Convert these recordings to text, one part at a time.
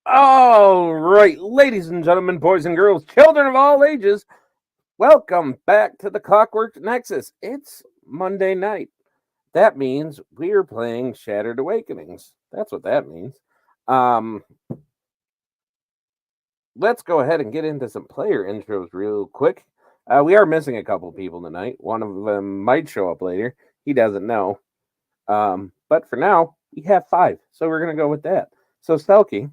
All right, ladies and gentlemen, boys and girls, children of all ages, welcome back to the Clockwork Nexus. It's Monday night. That means we are playing Shattered Awakenings. That's what that means. Um, let's go ahead and get into some player intros real quick. We are missing a couple people tonight. One of them might show up later. He doesn't know. But for now, we have five, so we're gonna go with that. So, Selkie,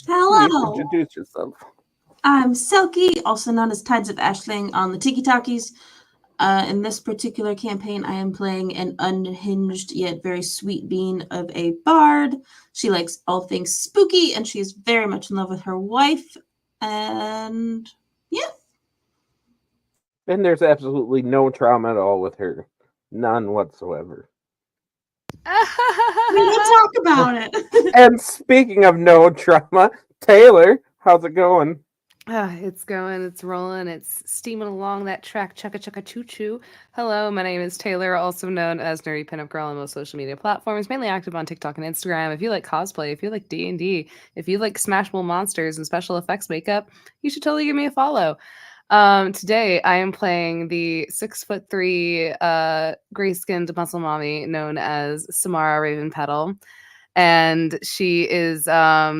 please Hello, introduce yourself. I'm Selkie, also known as Tides of Ashling on the Tiki Talkies. In this particular campaign, I am playing an unhinged yet very sweet bean of a bard. She likes all things spooky, and she's very much in love with her wife. And yeah, And there's absolutely no trauma at all with her. None whatsoever. we don't talk about it. And speaking of no trauma, Taylor, how's it going? It's going, it's rolling, it's steaming along that track, chugga chugga choo choo. Hello, my name is Taylor, also known as Nerdy Pinup Girl on most social media platforms, mainly active on TikTok and Instagram. If you like cosplay, if you like D&D, if you like Smashable monsters and special effects makeup, you should totally give me a follow. Today I am playing the 6'3" gray-skinned muscle mommy known as Samara Ravenpetal, and she is a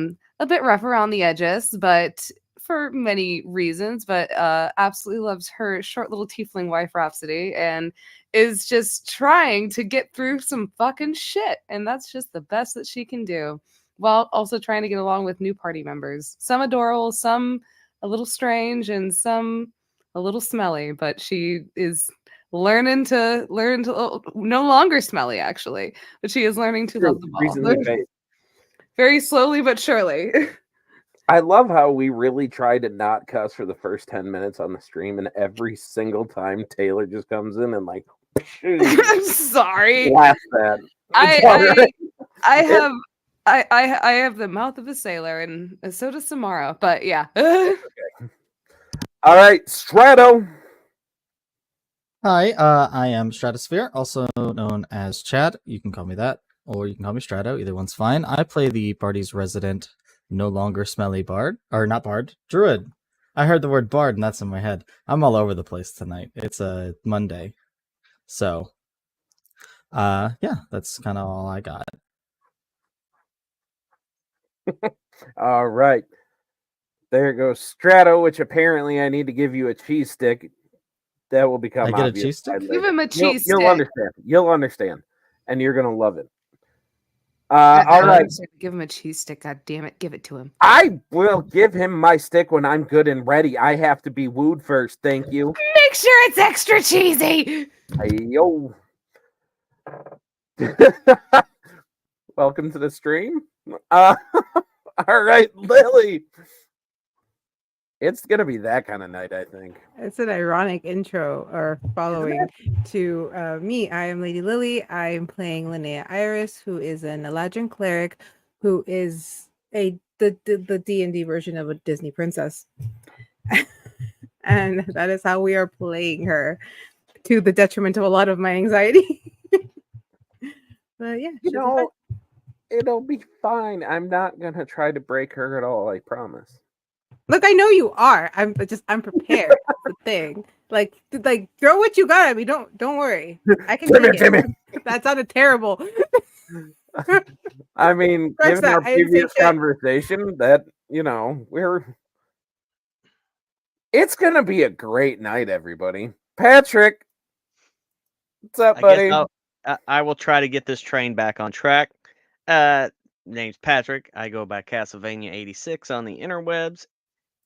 bit rough around the edges, but for many reasons, but absolutely loves her short little tiefling wife Rhapsody and is just trying to get through some fucking shit. And that's just the best that she can do, while also trying to get along with new party members. Some adorable, some a little strange, and some a little smelly, but she is learn to no longer smelly actually, but she is learning to love them all. Recently based. Very slowly but surely. I love how we really try to not cuss for the first 10 minutes on the stream, and every single time Taylor just comes in and like, I'm sorry. blast that. It's all right. I have the mouth of a sailor, and so does Samara. But yeah. All right, Strato. Hi, I am Stratosphere, also known as Chad. You can call me that, or you can call me Strato. Either one's fine. I play the party's resident, no longer smelly bard, or not bard, druid. I heard the word bard, and that's in my head. I'm all over the place tonight. It's a Monday, so yeah, that's kind of all I got. All right. There goes Strato, which apparently I need to give you a cheese stick. That will become I get a obvious cheese stick? later. Give him a cheese You'll stick. understand. You'll understand. And you're going to love it. I All don't right. understand. Give him a cheese stick. God damn it. Give it to him. I will give him my stick when I'm good and ready. I have to be wooed first. Thank you. Make sure it's extra cheesy. Hey, yo. Welcome to the stream. All right, Lily. It's going to be that kind of night, I think. It's an ironic intro or following to me. I am Lady Lily. I am playing Linnea Iris, who is an Eladrin cleric, who is the D&D version of a Disney princess. And that is how we are playing her, to the detriment of a lot of my anxiety. But yeah, You know, it'll be fine. I'm not going to try to break her at all, I promise. look, I know you are. I'm prepared. That's the thing. Like throw what you got at me. Don't worry. I can take it. That sounded terrible. I mean, Correct given our that. I didn't say previous shit. conversation, that it's gonna be a great night, everybody. Patrick, what's up, buddy? I will try to get this train back on track. Name's Patrick. I go by Castlevania 86 on the interwebs,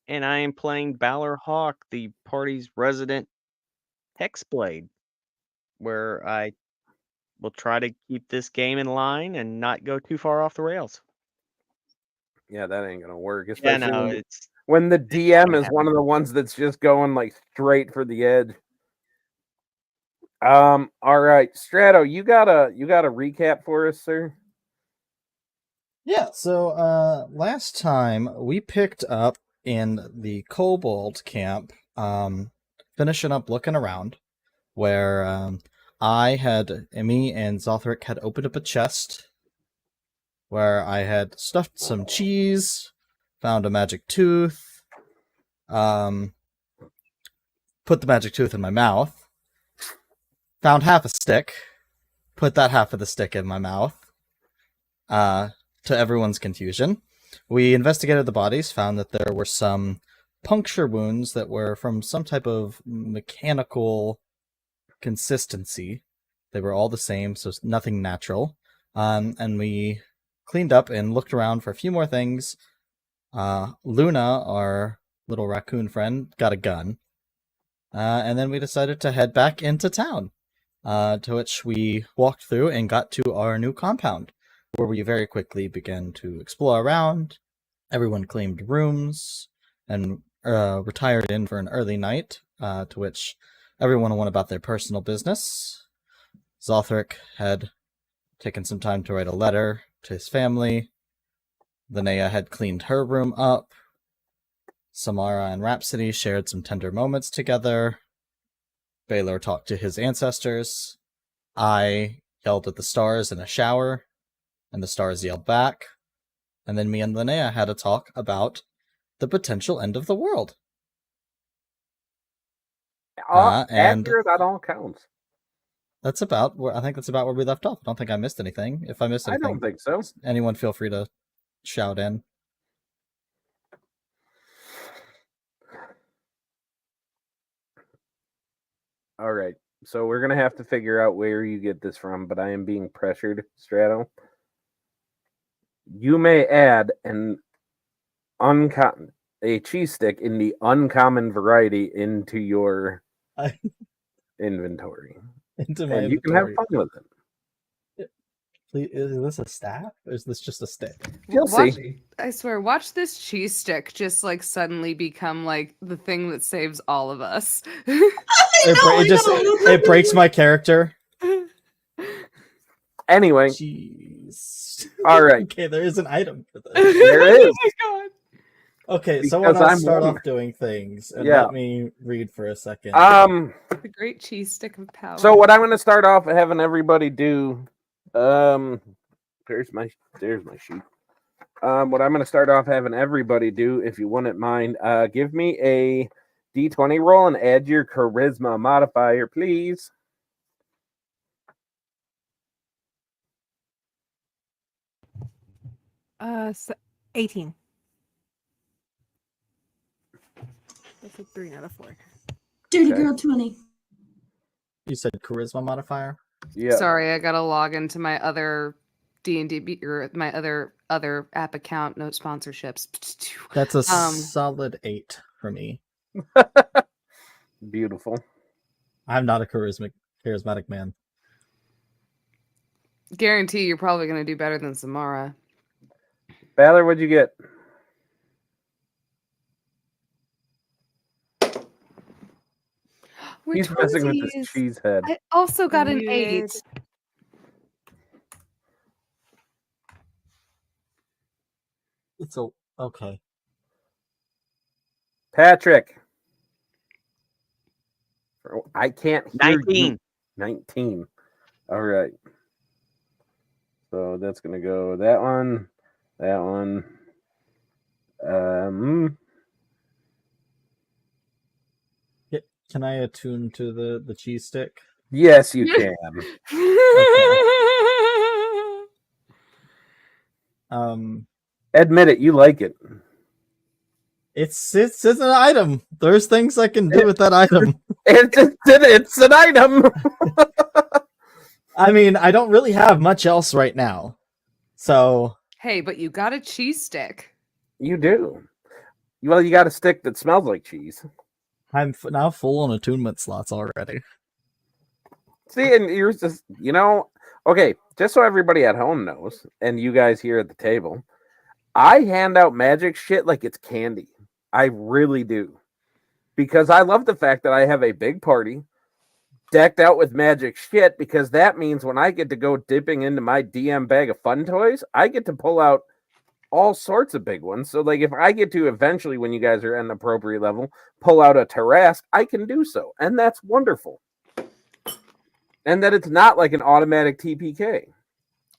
and I am playing Balor Hawk, the party's resident Hexblade, where I will try to keep this game in line and not go too far off the rails. Yeah, that ain't gonna work. Yeah, Especially no, when the DM gonna is one of the ones that's just going like straight for the edge. All right, Strato, you got a recap for us, sir? Yeah, so last time we picked up in the Kobold camp, finishing up looking around, where me and Zothric had opened up a chest, where I had stuffed some cheese found a magic tooth, put the magic tooth in my mouth, found half a stick, put that half of the stick in my mouth, to everyone's confusion. We investigated the bodies, found that there were some puncture wounds that were from some type of mechanical consistency. They were all the same, so nothing natural. And we cleaned up and looked around for a few more things. Luna, our little raccoon friend, got a gun. And then we decided to head back into town, to which we walked through and got to our new compound, where we very quickly began to explore around. Everyone claimed rooms and retired in for an early night, to which everyone went about their personal business. Zothric had taken some time to write a letter to his family. Linnea had cleaned her room up. Samara and Rhapsody shared some tender moments together. Baylor talked to his ancestors. I yelled at the stars in a shower, and the stars yelled back. And then me and Linnea had a talk about the potential end of the world. And Accurate on all counts. that's about where I think that's about where we left off. I don't think I missed anything. If I missed I anything, don't think so. anyone feel free to shout in. All right. So we're gonna have to figure out where you get this from, but I am being pressured, Strato. You may add a cheese stick in the uncommon variety into your I- inventory. Into my And you can have inventory. fun with it. Please, is this a staff or is this just a stick? You'll Watch- see. I swear, watch this cheese stick just like suddenly become like the thing that saves all of us. It breaks my character. Anyway, Jeez. all right. Okay, there is an item for this. There is. Oh my god. Okay, Because someone else I'm start one. off doing things and Yeah. let me read for a second. The great cheese stick of power. So what I'm going to start off having everybody do, there's my sheet. What I'm going to start off having everybody do, if you wouldn't mind, give me a D20 roll and add your charisma modifier, please. So 18. That's a 3 out of 4. Dirty Okay. girl 20. You said charisma modifier? Yeah. Sorry, I gotta log into my other D&D or my other app account. No sponsorships. That's a Um, solid 8 for me. Beautiful. I'm not a charismatic man. Guarantee you're probably gonna do better than Samara. Balor, what'd you get? We're He's messing with twinsies. this cheese head. I also got an Weird. 8. It's a okay. Patrick. I can't hear 19. you. 19. All right. So that's going to go that one, that one. Can I attune to the cheese stick? Yes, you can. Admit it, you like it. It's an item. There's things I can do with that item. It's an item. I mean, I don't really have much else right now. So Hey, but you got a cheese stick. You do. Well, you got a stick that smells like cheese. I'm now full on attunement slots already. See, and you're just, okay, just so everybody at home knows, and you guys here at the table, I hand out magic shit like it's candy. I really do. Because I love the fact that I have a big party decked out with magic shit, because that means when I get to go dipping into my DM bag of fun toys, I get to pull out all sorts of big ones. So, like, if I get to eventually, when you guys are at an appropriate level, pull out a Tarrasque, I can do so. And that's wonderful. And that it's not like an automatic TPK.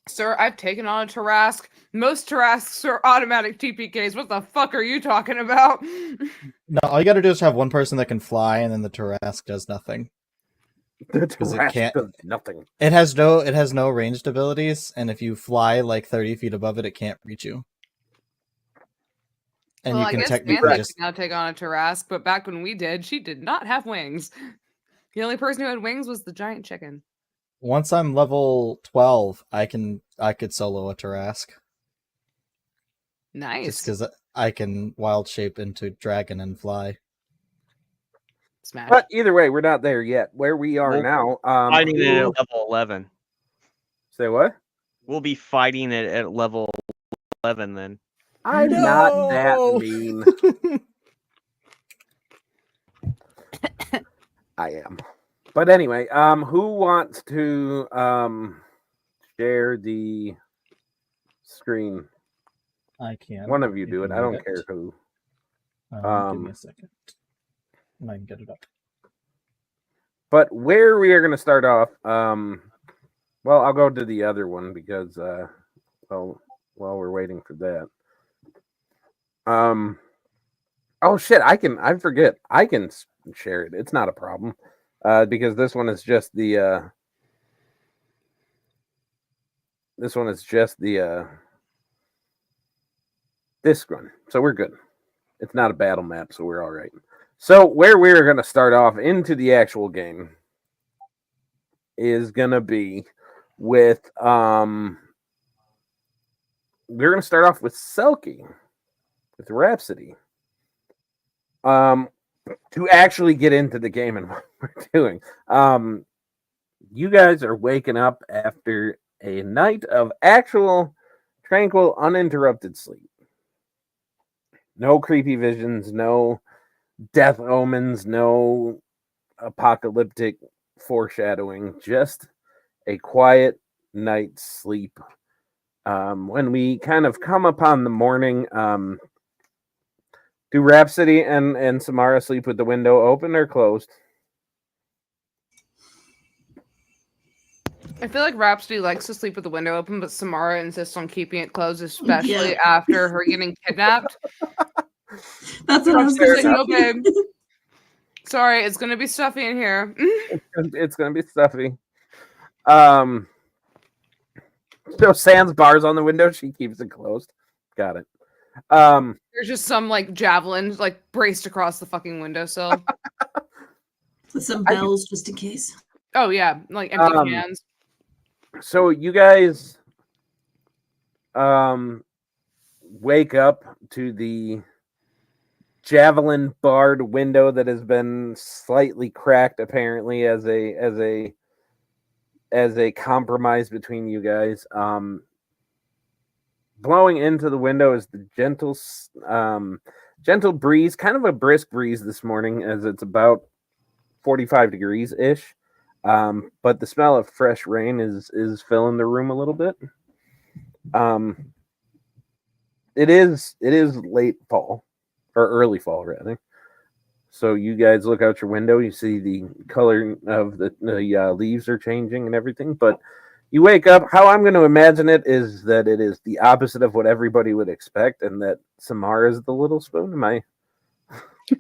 Sir, I've taken on a Tarask. Most Tarasks are automatic TPKs. What the fuck are you talking about? No, all you gotta do is have one person that can fly, and then the Tarask does nothing. The 'Cause it Tarrasque can't- does nothing. It has no ranged abilities, and if you fly like 30 feet above it, it can't reach you. And Well, you I can guess technically Xanthic just can now take on a Tarask, but back when we did, she did not have wings. The only person who had wings was the giant chicken. once I'm level 12, I could solo a Tarask. Nice. Just because I can wild shape into dragon and fly. Smash. But either way, we're not there yet. Where we are We'll now, Fighting it who- at level 11. say what? We'll be fighting it at level 11 then. I'm not that mean. I am. But anyway, who wants to share the screen? I can. One of you if do it. I need don't care who. Give me a second. And I can get it up. But where we are going to start off, well, I'll go to the other one because, well, while we're waiting for that. Oh shit! I forget. I can share it. It's not a problem, because this one is just the. This one is just the disc run, so we're good. It's not a battle map, so we're all right. So where we're gonna start off into the actual game is gonna be with we're gonna start off with Selkie. With Rhapsody, to actually get into the game and what we're doing. You guys are waking up after a night of actual tranquil, uninterrupted sleep. No creepy visions, no death omens, no apocalyptic foreshadowing, just a quiet night's sleep. When we kind of come upon the morning, do Rhapsody and Samara sleep with the window open or closed? I feel like Rhapsody likes to sleep with the window open, but Samara insists on keeping it closed, especially Yeah. after her getting kidnapped. That's what I was Rhapsody's gonna like, say. no, babe. Sorry, it's gonna be stuffy in here. It's gonna be stuffy. So Sans bars on the window, she keeps it closed. Got it. There's just some like javelin like braced across the fucking windowsill. With some bells just in case. Oh yeah, like empty cans. So you guys wake up to the javelin barred window that has been slightly cracked, apparently as a compromise between you guys. Blowing into the window is the gentle breeze, kind of a brisk breeze this morning, as it's about 45 degrees ish. But the smell of fresh rain is filling the room a little bit. It is late fall, or early fall rather. So you guys look out your window, you see the color of the leaves are changing and everything. But you wake up. How I'm going to imagine it is that it is the opposite of what everybody would expect, and that Samara is the little spoon. Am I?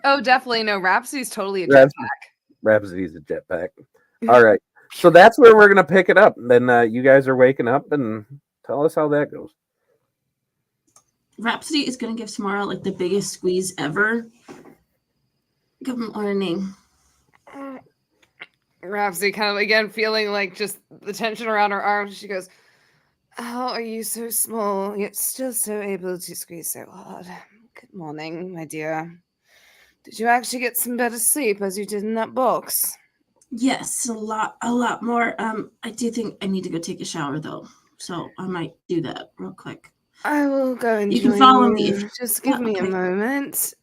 Oh, definitely no. Rhapsody's totally a jetpack. Rhapsody's a jetpack. All right. So that's where we're going to pick it up. Then you guys are waking up, and tell us how that goes. Rhapsody is gonna give Samara like the biggest squeeze ever. Good morning. Rhapsody kind of again feeling like just the tension around her arms. She goes, "How are you so small yet still so able to squeeze so hard? Good morning, my dear. Did you actually get some better sleep as you did in that box?" Yes, a lot more. I do think I need to go take a shower though, so I might do that real quick. I will go and You can join follow you. me if- Just give Yeah, me a okay. moment.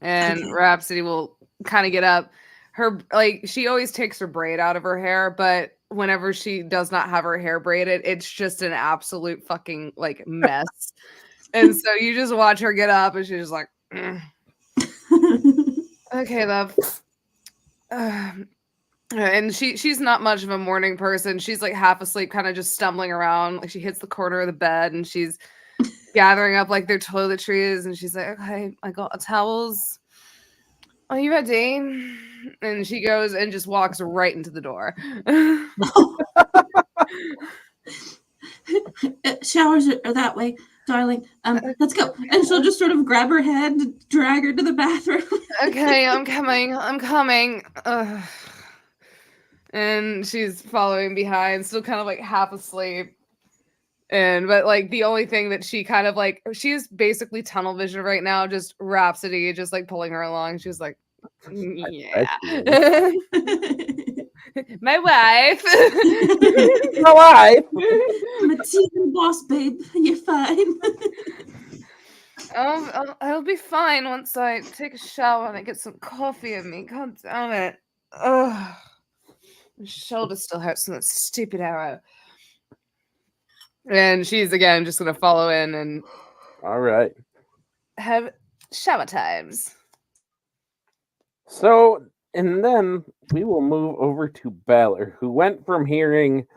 And Okay. Rhapsody will kind of get up. Her like she always takes her braid out of her hair, but whenever she does not have her hair braided, it's just an absolute fucking like mess. And so you just watch her get up, and she's just like, "Mm. Okay, love. And she's not much of a morning person. She's like half asleep, kind of just stumbling around. Like she hits the corner of the bed and she's gathering up like their toiletries and she's like, okay, I got towels. Are you ready? And she goes and just walks right into the door. Showers are that way, darling. Let's go. And she'll just sort of grab her head and drag her to the bathroom. Okay, I'm coming. Ugh. And she's following behind, still kind of like half asleep. But like the only thing that she kind of like, she's basically tunnel vision right now, just Rhapsody, just like pulling her along. She's like, yeah. My wife. My wife. I'm a teen boss, babe. You're fine. I'll be fine once I take a shower and I get some coffee in me. God damn it. Ugh. My shoulder still hurts from that stupid arrow. And she's again just gonna follow in and All right. have shower times. So, and then we will move over to Balor, who went from hearing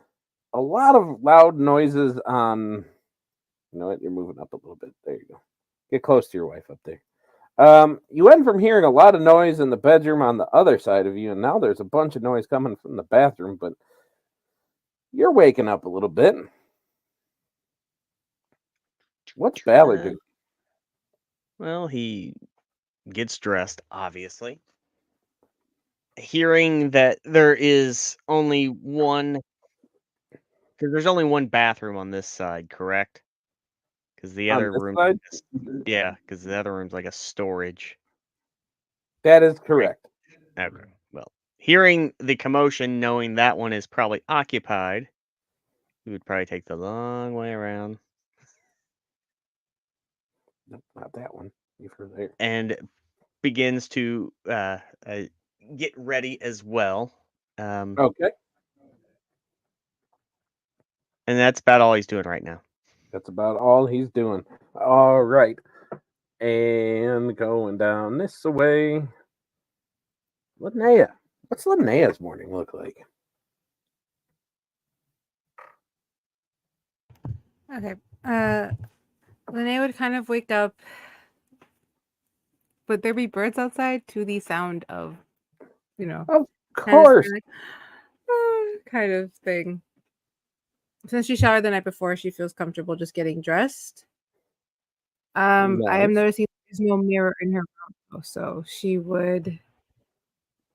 a lot of loud noises on. You know what? You're moving up a little bit. There you go. Get close to your wife up there. You went from hearing a lot of noise in the bedroom on the other side of you, and now there's a bunch of noise coming from the bathroom, but you're waking up a little bit. What's Balor doing? Well, he gets dressed, obviously. Hearing that there is only one, because there's only one bathroom on this side, correct? Because the On other this room, side? yeah, because the other room's like a storage. That is correct. Okay. Well, hearing the commotion, knowing that one is probably occupied, he would probably take the long way around Nope, not that one. You've heard there. and begins to get ready as well. Okay. And that's about all he's doing right now. That's about all he's doing. All right. And going down this way. Linnea. What's Linnea's morning look like? Okay. Linnea would kind of wake up. Would there be birds outside to the sound of, Of kind of course. like, kind of thing. Since she showered the night before, she feels comfortable just getting dressed. I am Nice. noticing there's no mirror in her room, though, so she would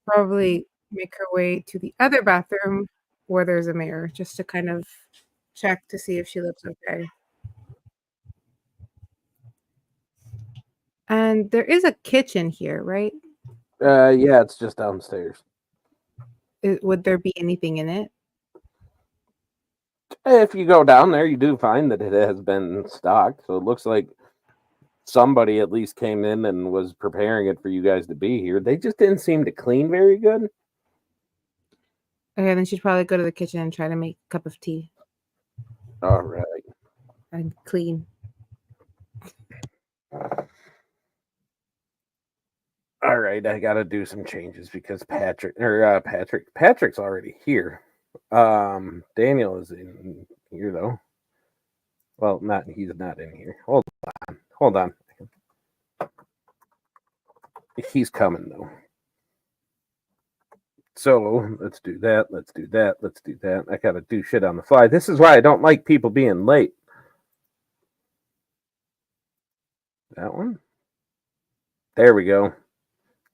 probably make her way to the other bathroom where there's a mirror, just to kind of check to see if she looks okay. And there is a kitchen here, right? Yeah, it's just downstairs. Would there be anything in it? If you go down there, you do find that it has been stocked. So it looks like somebody at least came in and was preparing it for you guys to be here. They just didn't seem to clean very good. Okay, then she'd probably go to the kitchen and try to make a cup of tea All right. and clean. All right, I gotta do some changes because Patrick's already here. Daniel is in here though. Well, he's not in here. Hold on. He's coming though. So let's do that. I gotta do shit on the fly. This is why I don't like people being late. That one. There we go.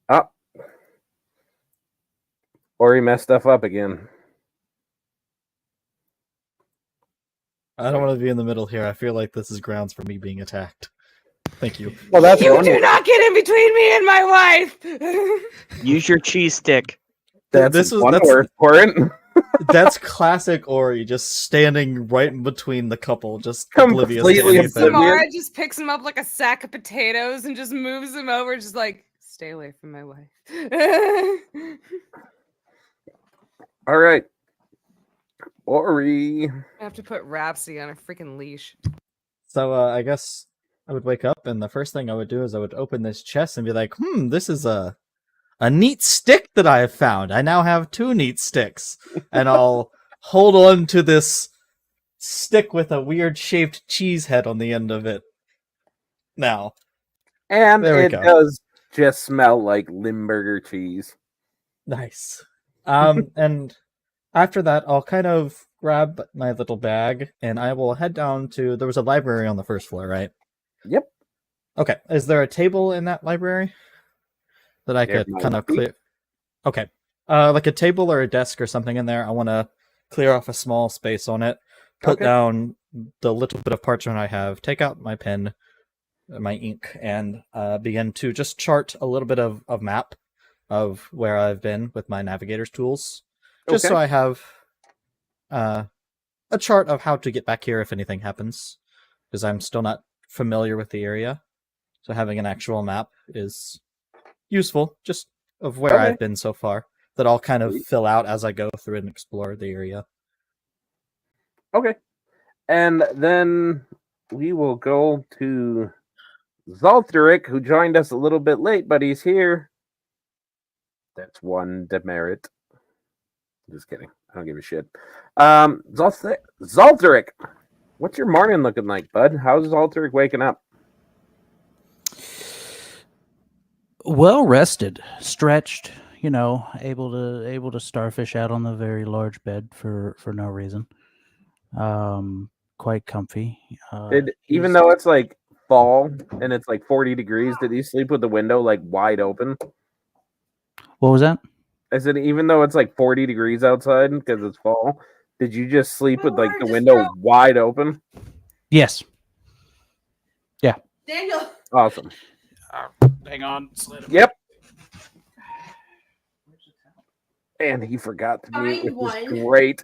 Up. Or he messed stuff up again. I don't want to be in the middle here. I feel like this is grounds for me being attacked. Thank you. Well, that's You one do way. not get in between me and my wife. Use your cheese stick. That's This was- one that's- word for it. That's classic Ori, just standing right in between the couple, just oblivious to Completely anything. oblivious. Samara just picks him up like a sack of potatoes and just moves him over, just like, stay away from my wife. All right. Ori. I have to put Rhapsody on a freaking leash. So I guess I would wake up, and the first thing I would do is I would open this chest and be like, this is a a neat stick that I have found. I now have 2 neat sticks, and I'll hold on to this stick with a weird shaped cheese head on the end of it. Now, And There we it go. does just smell like Limburger cheese. nice. And after that, I'll kind of grab my little bag, and I will head down to. There was a library on the first floor, right? Yep. Okay. Is there a table in that library that I There could might kind of be. clear? Okay. Like a table or a desk or something in there. I want to clear off a small space on it, put Okay. down the little bit of parchment I have, take out my pen, my ink, and begin to just chart a little bit of map of where I've been with my navigator's tools, just so Okay. I have a chart of how to get back here if anything happens, because I'm still not familiar with the area. So having an actual map is useful, just of where Okay. I've been so far, that I'll kind of Sweet. fill out as I go through and explore the area. Okay. And then we will go to Zalteric, who joined us a little bit late, but he's here. That's one demerit. Just kidding. I don't give a shit. Zalteric, what's your morning looking like, bud? How's Zalteric waking up? Well rested, stretched, able to starfish out on the very large bed for no reason. Quite comfy. Even he's- though it's like fall and it's like 40 degrees, did he sleep with the window like wide open? What was that? I said, even though it's like 40 degrees outside because it's fall, did you just sleep with like the window wide open? Yes. Daniel. Awesome. Hang on. Yep. And he forgot to mute, Find which is one. great.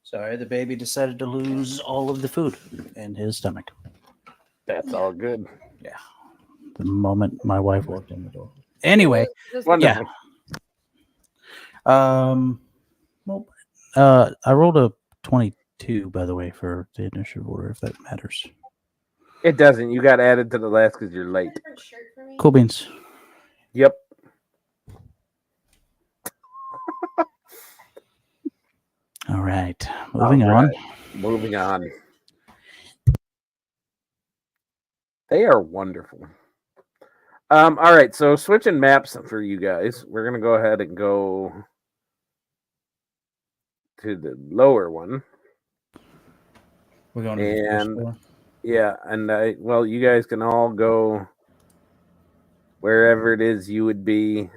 Sorry, the baby decided to lose all of the food in his stomach That's all good. the moment my wife walked in the door. Anyway, Wonderful. well, I rolled a 22, by the way, for the initiative order, if that matters. It doesn't. You got added to the last because you're late. Cool beans. Yep. All right, moving All on. right. Moving on. They are wonderful. All right, so switching maps for you guys. We're gonna go ahead and go to the lower one. We're going to the first And floor. yeah, and you guys can all go wherever it is you would be.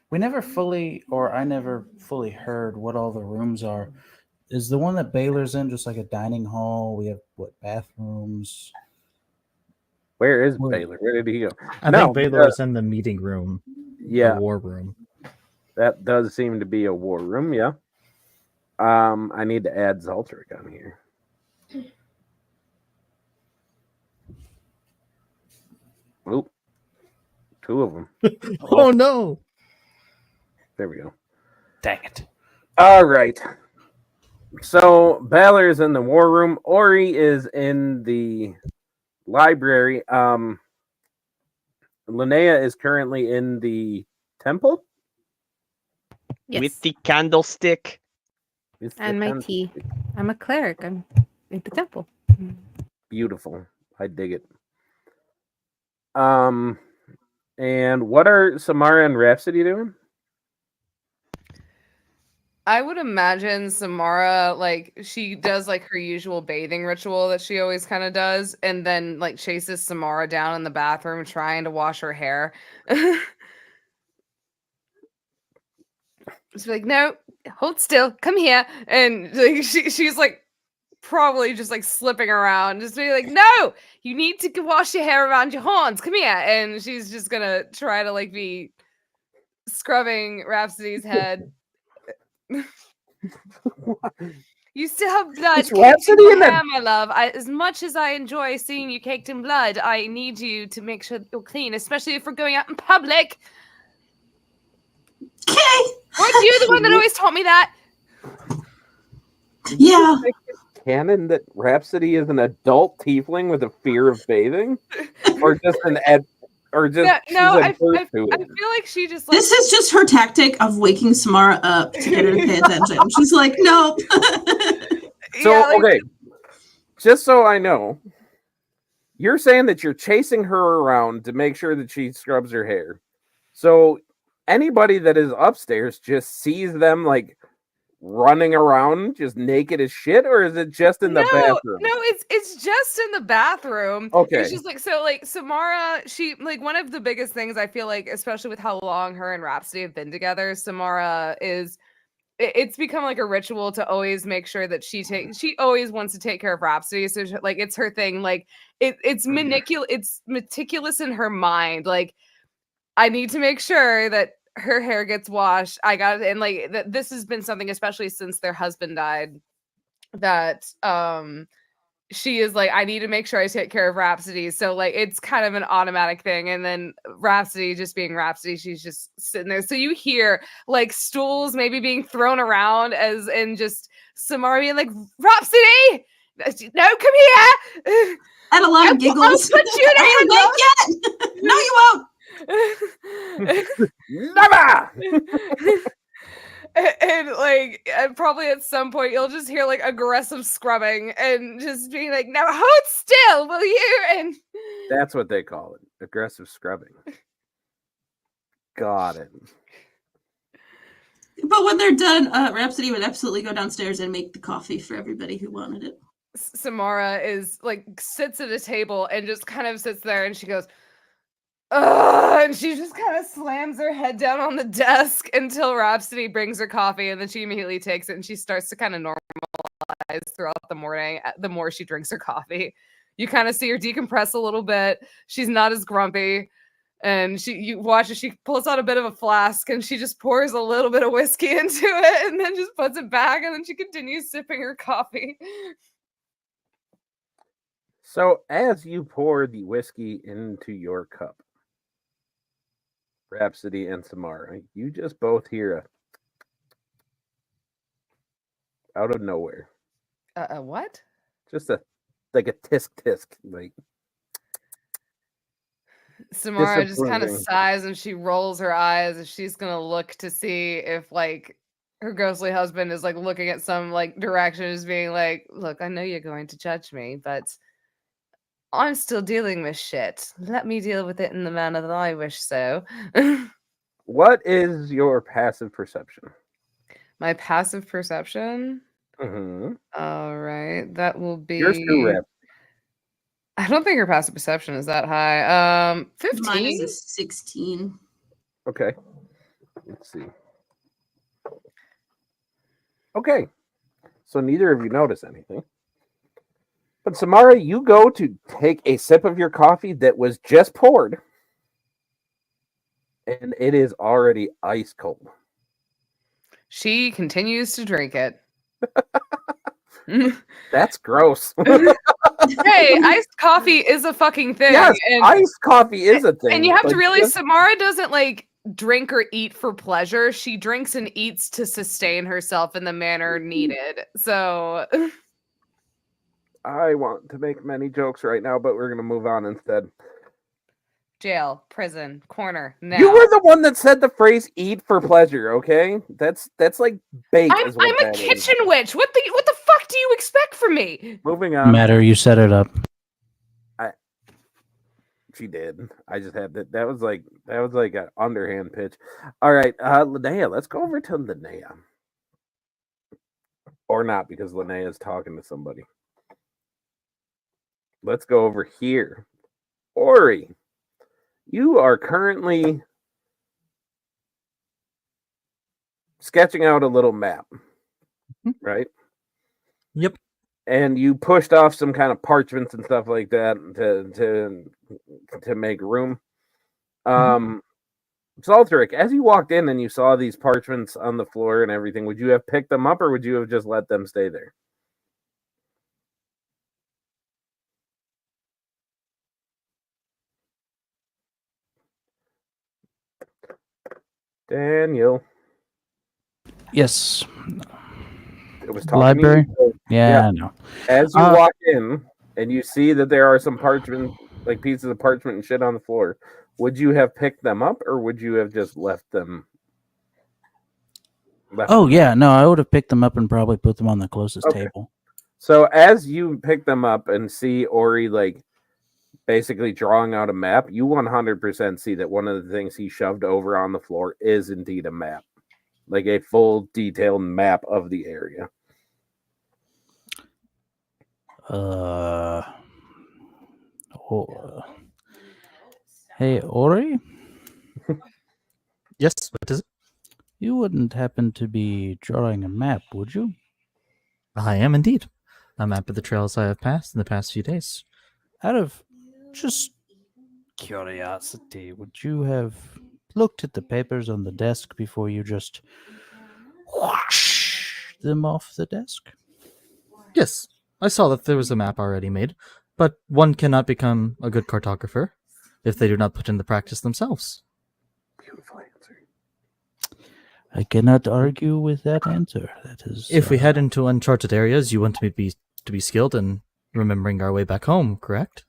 We never fully, or I never fully heard what all the rooms are. Is the one that Baylor's in just like a dining hall? We have bathrooms? Where is Where- Baylor? Where did he go? I No, think Baylor is in the meeting room, Yeah, the war room. that does seem to be a war room. Yeah. I need to add Zalteric on here. Oop. 2 of them. Oh no! There we go. Dang it. All right. So Balor is in the war room. Ori is in the library. Linnea is currently in the temple. With the candlestick. Is the And my temple- tea. I'm a cleric. I'm in the temple. Beautiful. I dig it. And what are Samara and Rhapsody doing? I would imagine Samara, like, she does like her usual bathing ritual that she always kind of does, and then like chases Samara down in the bathroom trying to wash her hair. She's like, no, hold still, come here. And like she's like probably just like slipping around, just being like, no, you need to wash your hair around your horns. Come here. And she's just gonna try to like be scrubbing Rhapsody's head. You still have blood Is caked in Rhapsody your in that- hair, my love. As much as I enjoy seeing you caked in blood, I need you to make sure that you're clean, especially if we're going out in public. Okay. Weren't you the one that always taught me that? Yeah. canon that Rhapsody is an adult tiefling with a fear of bathing, or just or just No, she's I adverse to feel it? like she just like This is just her tactic of waking Samara up to get her to pay attention. She's like, nope. So yeah, like, okay, just so I know, you're saying that you're chasing her around to make sure that she scrubs her hair. So anybody that is upstairs just sees them like running around just naked as shit, or is it just in the bathroom? No, it's just in the bathroom. Okay. It's just like so like Samara, she like one of the biggest things I feel like, especially with how long her and Rhapsody have been together, Samara is it's become like a ritual to always make sure that she always wants to take care of Rhapsody. So like it's her thing. Like it's meticulous in her mind. Like I need to make sure that her hair gets washed. I got and like this has been something, especially since their husband died, that she is like, I need to make sure I take care of Rhapsody. So like it's kind of an automatic thing. And then Rhapsody just being Rhapsody, she's just sitting there. So you hear like stools maybe being thrown around and just Samara being like, Rhapsody, no, come here. And a lot of giggles. I'll put you in a I ain't awake yet. No, you won't. Never. and like and probably at some point you'll just hear like aggressive scrubbing and just being like, now hold still, will you? And That's what they call it, aggressive scrubbing. Got it. But when they're done, Rhapsody would absolutely go downstairs and make the coffee for everybody who wanted it. Samara is like sits at a table and just kind of sits there and she goes, ugh, and she just kind of slams her head down on the desk until Rhapsody brings her coffee, and then she immediately takes it and she starts to kind of normalize throughout the morning. The more she drinks her coffee, you kind of see her decompress a little bit. She's not as grumpy, and you watch as she pulls out a bit of a flask and she just pours a little bit of whiskey into it and then just puts it back, and then she continues sipping her coffee. So as you pour the whiskey into your cup, Rhapsody and Samara, you just both hear out of nowhere. What? Just like a tisk tisk, like Samara just kind of disapproving. sighs and she rolls her eyes as she's gonna look to see if like her ghostly husband is like looking at some like direction, as being like, look, I know you're going to judge me, but I'm still dealing with shit. Let me deal with it in the manner that I wish so. What is your passive perception? My passive perception? Mm-hmm. All right, that will be. Yours too, Rap. I don't think her passive perception is that high. 15. Mine is a 16. Okay. Let's see. Okay. So neither of you notice anything. But Samara, you go to take a sip of your coffee that was just poured, and it is already ice cold. She continues to drink it. That's gross. Hey, iced coffee is a fucking thing. Yes, and, iced coffee is a thing. and you have to but realize just- Samara doesn't like drink or eat for pleasure. She drinks and eats to sustain herself in the manner needed. So I want to make many jokes right now, but we're going to move on instead. jail, prison, corner. Now You were the one that said the phrase "eat for pleasure." Okay, that's like bait. I'm is what a that is. kitchen witch. What the fuck do you expect from me? Moving on. Matter, you set it up. She did. I just had that. That was like an underhand pitch. All right, Linnea. Let's go over to Linnea, or not, because Linnea is talking to somebody. Let's go over here. Ori, you are currently sketching out a little map, right? Yep. And you pushed off some kind of parchments and stuff like that to make room. Zalteric, as you walked in and you saw these parchments on the floor and everything, would you have picked them up or would you have just let them stay there? Daniel. Yes. It was talking Library? to you, so Yeah, I know. As you Uh, walk in and you see that there are some parchment, like pieces of parchment and shit on the floor, would you have picked them up or would you have just left them? Oh yeah, no, I would have picked them up and probably put them on the closest Okay. table. So as you pick them up and see Ori like basically drawing out a map, you 100% see that one of the things he shoved over on the floor is indeed a map, like a full detailed map of the area. Oh, hey Ori, Yes, what is it? you wouldn't happen to be drawing a map, would you? I am indeed. A map of the trails I have passed in the past few days. Out of just curiosity, would you have looked at the papers on the desk before you just whoosh them off the desk? Yes, I saw that there was a map already made, but one cannot become a good cartographer if they do not put in the practice themselves. Beautiful answer. I cannot argue with that answer. That is, If we head into uncharted areas, you want me to be skilled in remembering our way back home, correct?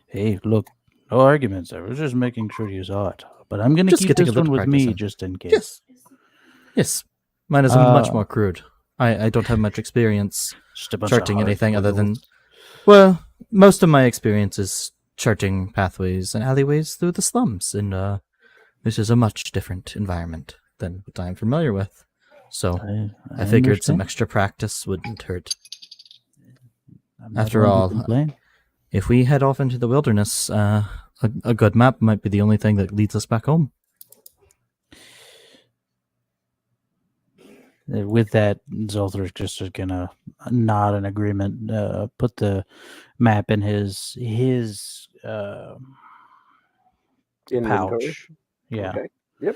hey, look, no arguments. I was just making sure you saw it. But I'm going to Just keep getting this a little one with practice me in. just in case. Yes. Yes. Mine is much Uh, more crude. I don't have much experience Just a bunch of charting hard anything other than, rules. well, most of my experience is charting pathways and alleyways through the slums, and this is a much different environment than what I'm familiar with. So I figured some understand. extra practice wouldn't hurt. I'm not After one to all, complain. if we head off into the wilderness, a good map might be the only thing that leads us back home. With that, Zolther's just gonna nod in agreement. Put the map in his Inventory. pouch. Yeah. Okay. Yep.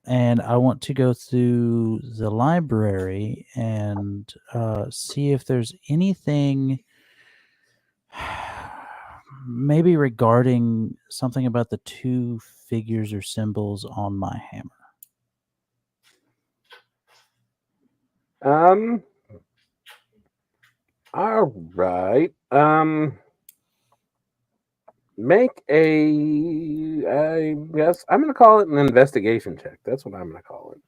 And I want to go through the library and see if there's anything maybe regarding something about the two figures or symbols on my hammer. All right. Make a. I guess I'm gonna call it an investigation check. That's what I'm gonna call it.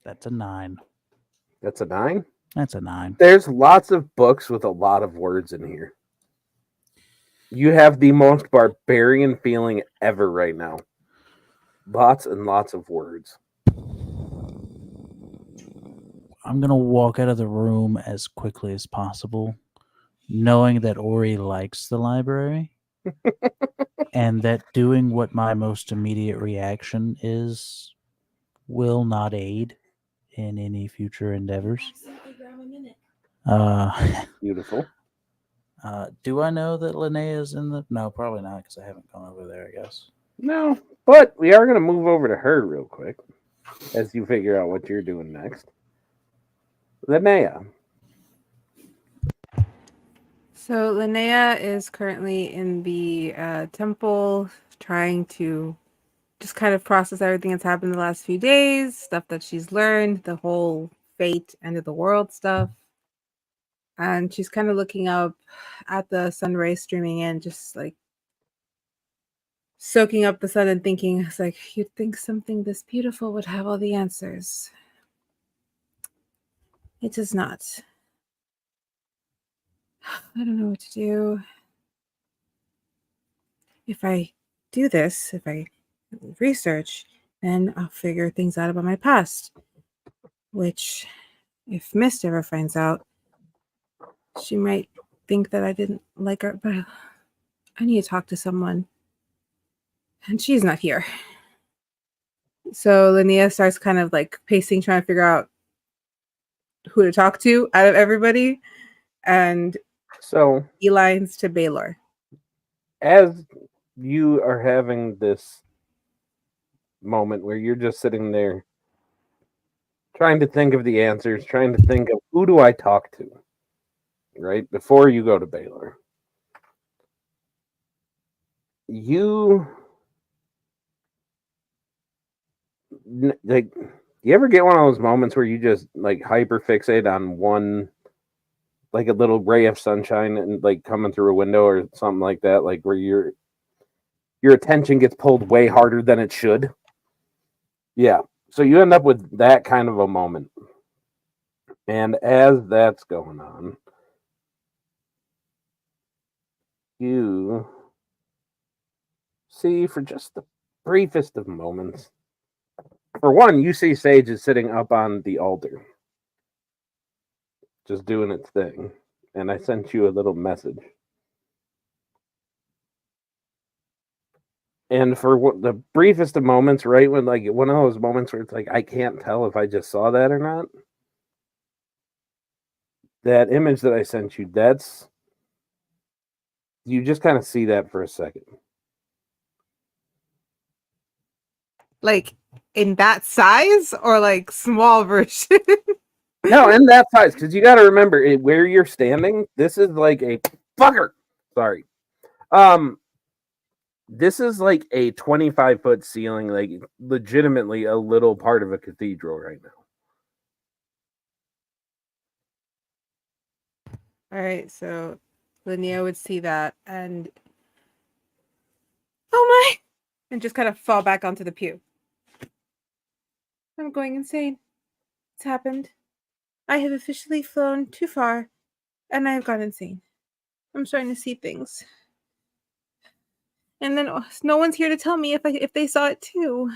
That's a 9. That's a 9. That's a 9. There's lots of books with a lot of words in here. You have the most barbarian feeling ever right now. Lots and lots of words. I'm going to walk out of the room as quickly as possible, knowing that Ori likes the library and that doing what my most immediate reaction is will not aid in any future endeavors. Beautiful. Do I know that Linnea's in the... No, probably not, because I haven't gone over there, I guess. No, but we are going to move over to her real quick as you figure out what you're doing next. Linnea. So Linnea is currently in the temple trying to just kind of process everything that's happened the last few days, stuff that she's learned, the whole fate, end of the world stuff. And she's kind of looking up at the sun rays streaming in, just like soaking up the sun and thinking, it's like, you'd think something this beautiful would have all the answers. It does not. I don't know what to do. If I do this, if I research, then I'll figure things out about my past. Which, if Mist ever finds out, she might think that I didn't like her, but I need to talk to someone. And she's not here. So Linnea starts kind of like pacing, trying to figure out who to talk to out of everybody. And So, Elines to Baylor. as you are having this moment where you're just sitting there trying to think of the answers, trying to think of who do I talk to, right? Before you go to Baylor. You like, you ever get one of those moments where you just like hyper fixate on one, like a little ray of sunshine and like coming through a window or something like that, like where your attention gets pulled way harder than it should? Yeah. So you end up with that kind of a moment. And as that's going on, you see, for just the briefest of moments, for one, you see Sage is sitting up on the altar, just doing its thing. And I sent you a little message. And for the briefest of moments, right when like one of those moments where it's like, I can't tell if I just saw that or not. That image that I sent you, that's, you just kind of see that for a second. Like in that size or like small version? No, in that size, because you got to remember where you're standing. This is like a fucker. Sorry. This is like a 25-foot ceiling, like legitimately a little part of a cathedral right now. All right, so Linnea would see that and oh my, and just kind of fall back onto the pew. I'm going insane. It's happened. I have officially flown too far, and I have gone insane. I'm starting to see things, and then no one's here to tell me if they saw it too.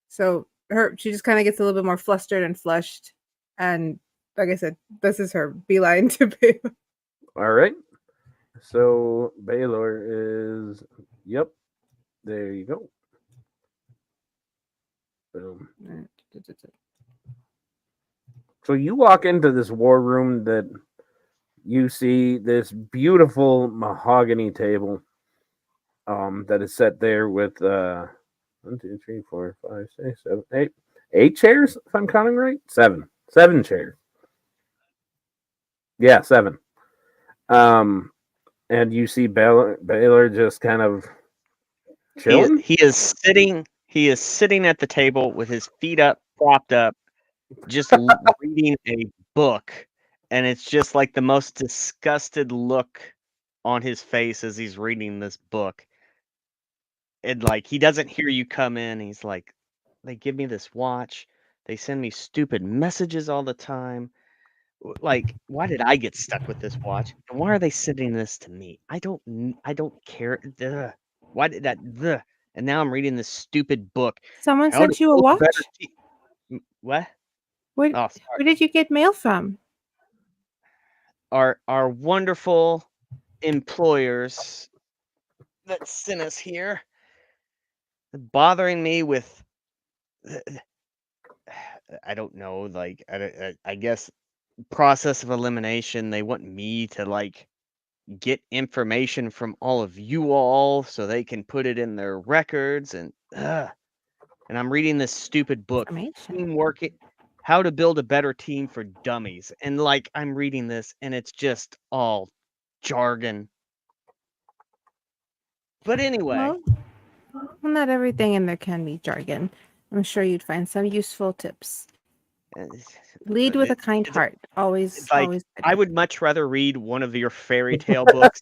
So she just kind of gets a little bit more flustered and flushed, and like I said, this is her beeline to Baylor. All right. So Baylor is, yep. There you go. Boom. So you walk into this war room that you see this beautiful mahogany table that is set there with 1, 2, 3, 4, 5, 6, 7, 8 chairs, if I'm counting right. 7 chairs. Yeah, 7. And you see Baylor just kind of chilling. He is sitting at the table with his feet up, propped up, just reading a book, and it's just like the most disgusted look on his face as he's reading this book. And like he doesn't hear you come in. He's like, they give me this watch. They send me stupid messages all the time. Like, why did I get stuck with this watch? And why are they sending this to me? I don't care. Ugh. Why did that? Ugh. And now I'm reading this stupid book. Someone How to sent you a build watch? better what? Where, Oh, where sorry. did you get mail from? Our wonderful employers that sent us here, bothering me with, I don't know, like I guess process of elimination. They want me to like get information from all of you all so they can put it in their records, and I'm reading this stupid book, Information. Teamwork, How to Build a Better Team for Dummies, and like I'm reading this and it's just all jargon. But anyway, Well, not everything in there can be jargon. I'm sure you'd find some useful tips. Lead with a kind heart. Always, like always. I would much rather read one of your fairy tale books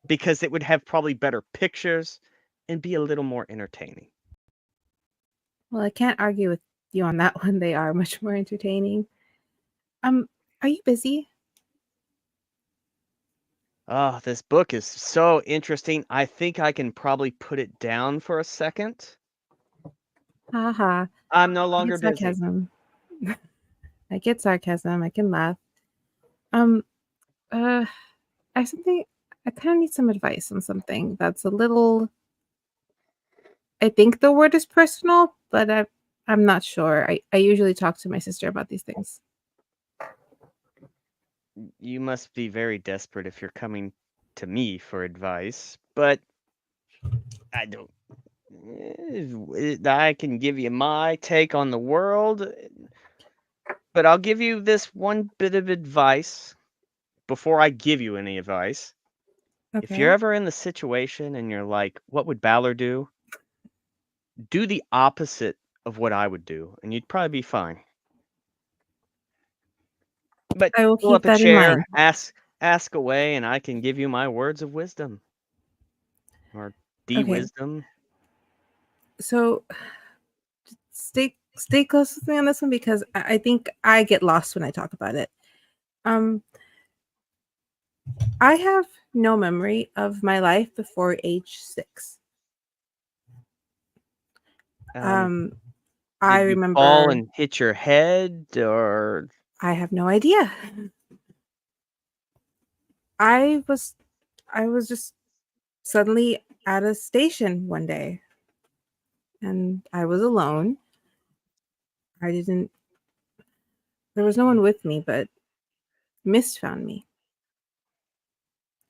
because it would have probably better pictures and be a little more entertaining. Well, I can't argue with you on that one. They are much more entertaining. Are you busy? Oh, this book is so interesting. I think I can probably put it down for a second. Haha. I'm no I longer get busy. sarcasm. I get sarcasm. I can laugh. I have something. I kind of need some advice on something that's a little. I think the word is personal, but I'm not sure. I usually talk to my sister about these things. You must be very desperate if you're coming to me for advice, but I don't. I can give you my take on the world, but I'll give you this one bit of advice before I give you any advice. Okay. If you're ever in the situation and you're like, what would Balor do? do the opposite of what I would do, and you'd probably be fine. But I will pull keep up a that in chair, mind. ask away, and I can give you my words of wisdom or Okay. wisdom. So stay close with me on this one because I think I get lost when I talk about it. I have no memory of my life before age 6. I Did you fall remember. and hit your head, or I have no idea. I was just suddenly at a station one day, and I was alone. There was no one with me, but Mist found me.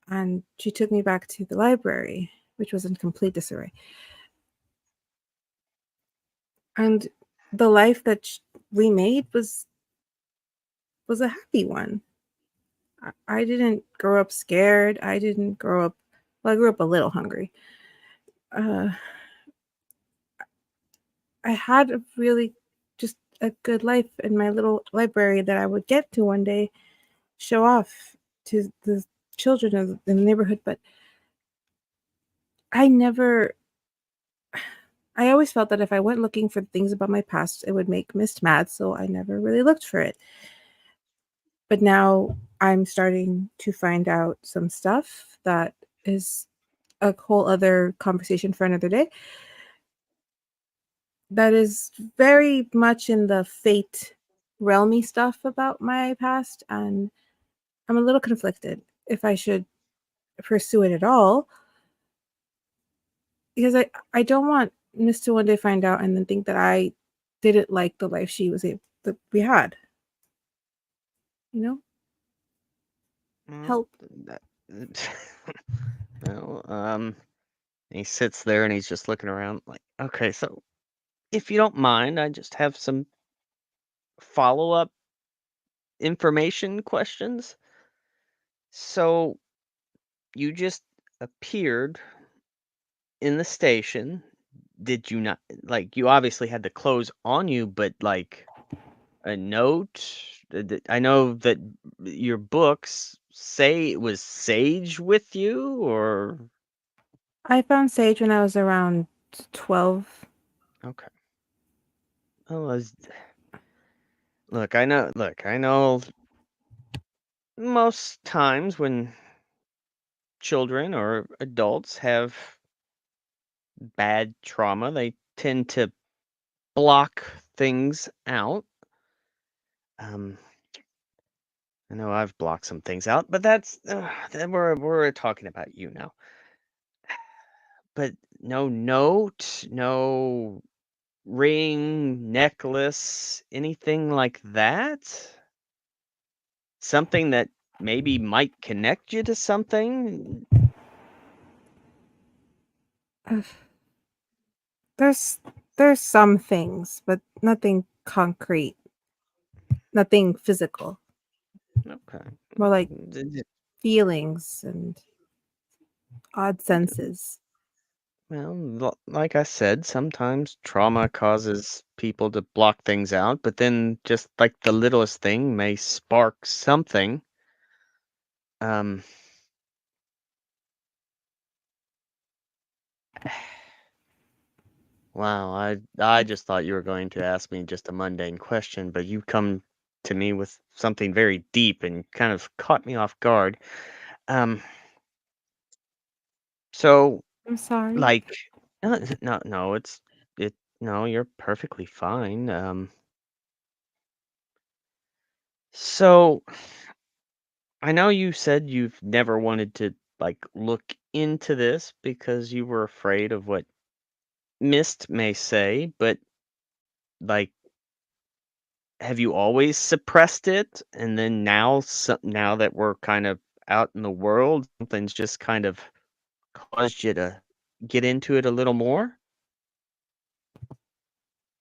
And she took me back to the library, which was in complete disarray. And the life that we made was a happy one. I didn't grow up scared. I didn't grow up, well, I grew up a little hungry. I had a really just a good life in my little library that I would get to one day show off to the children in the neighborhood. But I always felt that if I went looking for things about my past, it would make Mist mad, so I never really looked for it. But now I'm starting to find out some stuff that is a whole other conversation for another day. That is very much in the fate realmy stuff about my past, and I'm a little conflicted if I should pursue it at all, because I don't want Miss to one day find out and then think that I didn't like the life she was able that we had. You know? Help. Well, he sits there and he's just looking around like, okay, so if you don't mind, I just have some follow-up information questions. So you just appeared in the station. Did you not, like, you obviously had the clothes on you, but like a note? I know that your books say it was Sage with you, or I found Sage when I was around 12. okay. Well, look, I know most times when children or adults have bad trauma, they tend to block things out. I know I've blocked some things out, but that's then we're talking about you now. But no note, no ring, necklace, anything like that? Something that maybe might connect you to something? There's some things, but nothing concrete, nothing physical. Okay. More like D- feelings and odd senses. Well, like I said, sometimes trauma causes people to block things out, but then just like the littlest thing may spark something. Um, wow, I just thought you were going to ask me just a mundane question, but you come to me with something very deep and kind of caught me off guard. Um, so I'm sorry. like, no, no, you're perfectly fine. So I know you said you've never wanted to like look into this because you were afraid of what Mist may say, but like, have you always suppressed it? And then now, now that we're kind of out in the world, something's just kind of caused you to get into it a little more?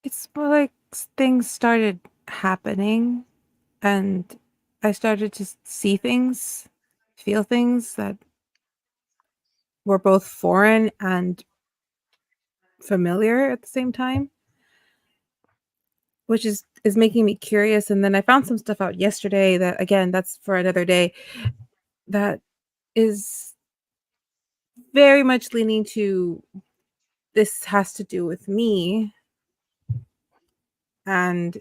It's more like things started happening, and I started to see things, feel things that were both foreign and familiar at the same time, which is making me curious. And then I found some stuff out yesterday that, again, that's for another day, that is very much leaning to this has to do with me. And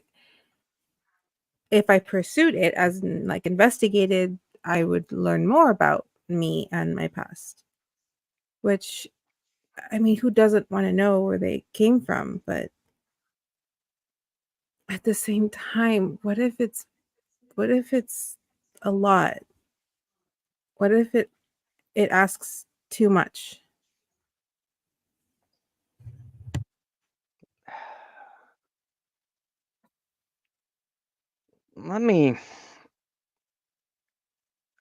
if I pursued it as like investigated, I would learn more about me and my past. Which, I mean, who doesn't want to know where they came from? But at the same time, what if it's a lot? What if it asks too much?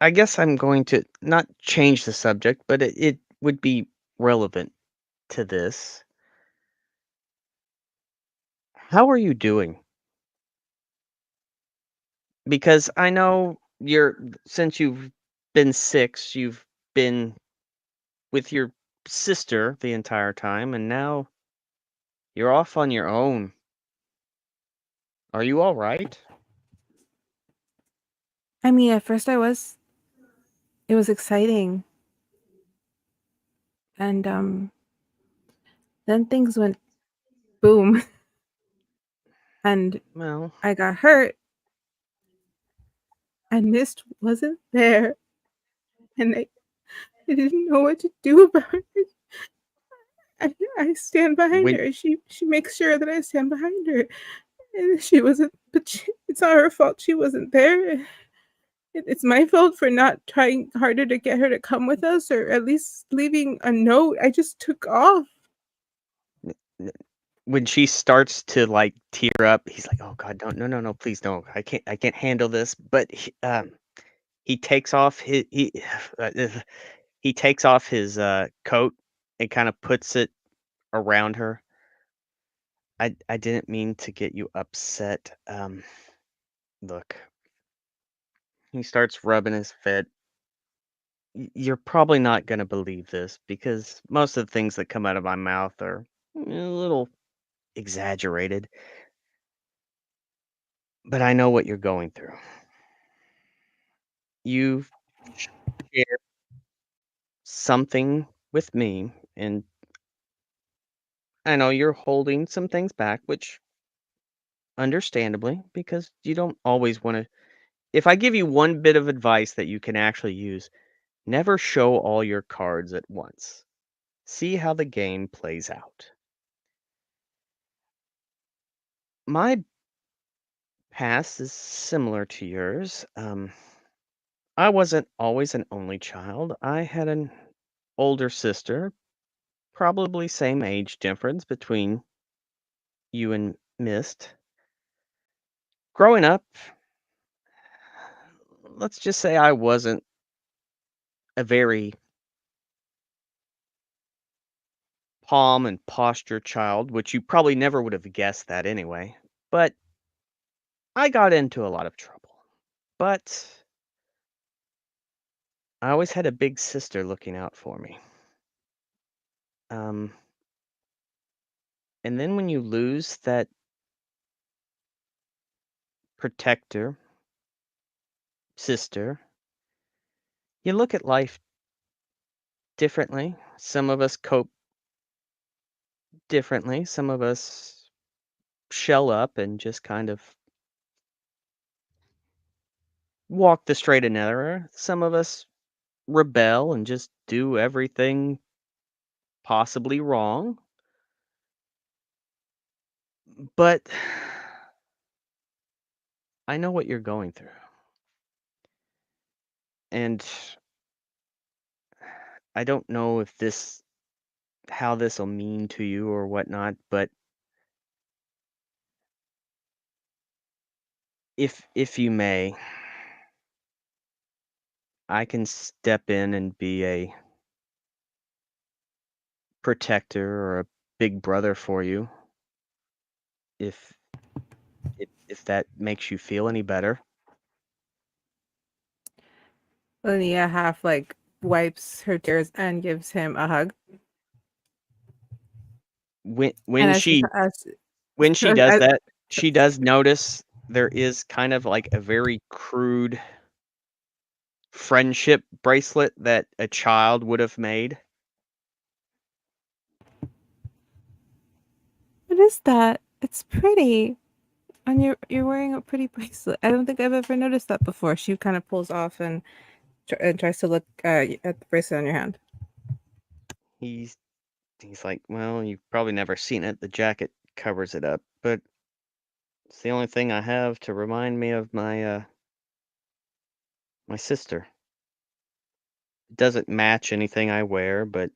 I guess I'm going to not change the subject, but it would be relevant to this. How are you doing? Because I know since you've been 6, you've been with your sister the entire time, and now you're off on your own. Are you all right? I mean, at first it was exciting. And then things went boom. And Well, I got hurt. And Mist wasn't there. And I didn't know what to do about it. I stand behind when her. She makes sure that I stand behind her. And she wasn't, but it's not her fault she wasn't there. It's my fault for not trying harder to get her to come with us, or at least leaving a note. I just took off. when she starts to like tear up, he's like, "Oh God, don't, no, please don't. I can't handle this." But he takes off he takes off his coat and kind of puts it around her. I didn't mean to get you upset. Look, he starts rubbing his foot. You're probably not gonna believe this because most of the things that come out of my mouth are a little exaggerated, but I know what you're going through. You've shared something with me, and I know you're holding some things back, which understandably, because you don't always want to. If I give you one bit of advice that you can actually use, never show all your cards at once. See how the game plays out. My past is similar to yours. I wasn't always an only child. I had an older sister, probably same age difference between you and Mist. Growing up, let's just say I wasn't a very palm and posture child, which you probably never would have guessed that anyway. But I got into a lot of trouble. But I always had a big sister looking out for me. Um, and then when you lose that protector, sister, you look at life differently. Some of us cope differently. Some of us shell up and just kind of walk the straight and narrow. Some of us rebel and just do everything possibly wrong. But I know what you're going through. And I don't know how this will mean to you or whatnot, but if you may, I can step in and be a protector or a big brother for you if if that makes you feel any better. Linnea half like wipes her tears and gives him a hug. when And as she, when she so does I- that, she does notice there is kind of like a very crude friendship bracelet that a child would have made. what is that? It's pretty. And you're wearing a pretty bracelet. I don't think I've ever noticed that before. She kind of pulls off and tries to look at the bracelet on your hand. He's like, well, you've probably never seen it. The jacket covers it up, but it's the only thing I have to remind me of my my sister. It doesn't match anything I wear, but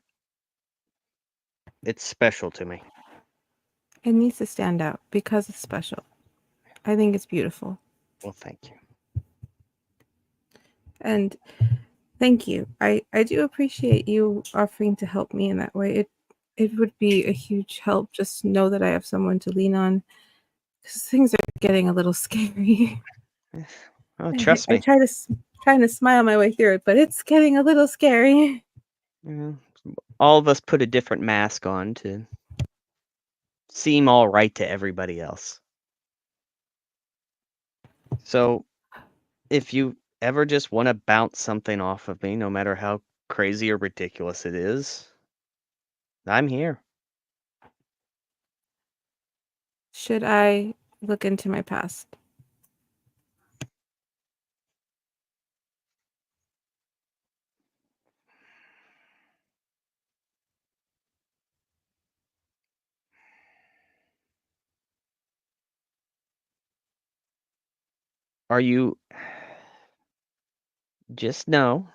it's special to me. It needs to stand out because it's special. I think it's beautiful. Well, thank you. And thank you. I do appreciate you offering to help me in that way. It would be a huge help just to know that I have someone to lean on, because things are getting a little scary. Oh, trust I me. trying to smile my way through it, but it's getting a little scary. Yeah, all of us put a different mask on to seem all right to everybody else. So, if you ever just want to bounce something off of me, no matter how crazy or ridiculous it is, I'm here. Should I look into my past? Are you just know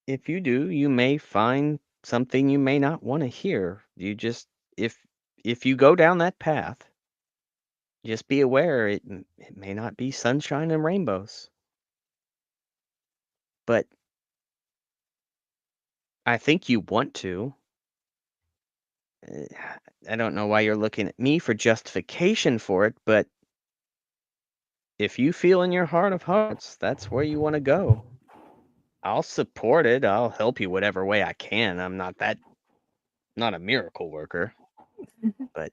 if you do, you may find something you may not want to hear. You just if you go down that path, just be aware it may not be sunshine and rainbows. But I think you want to. Uh, I don't know why you're looking at me for justification for it, but if you feel in your heart of hearts that's where you want to go, I'll support it. I'll help you whatever way I can. I'm not a miracle worker, but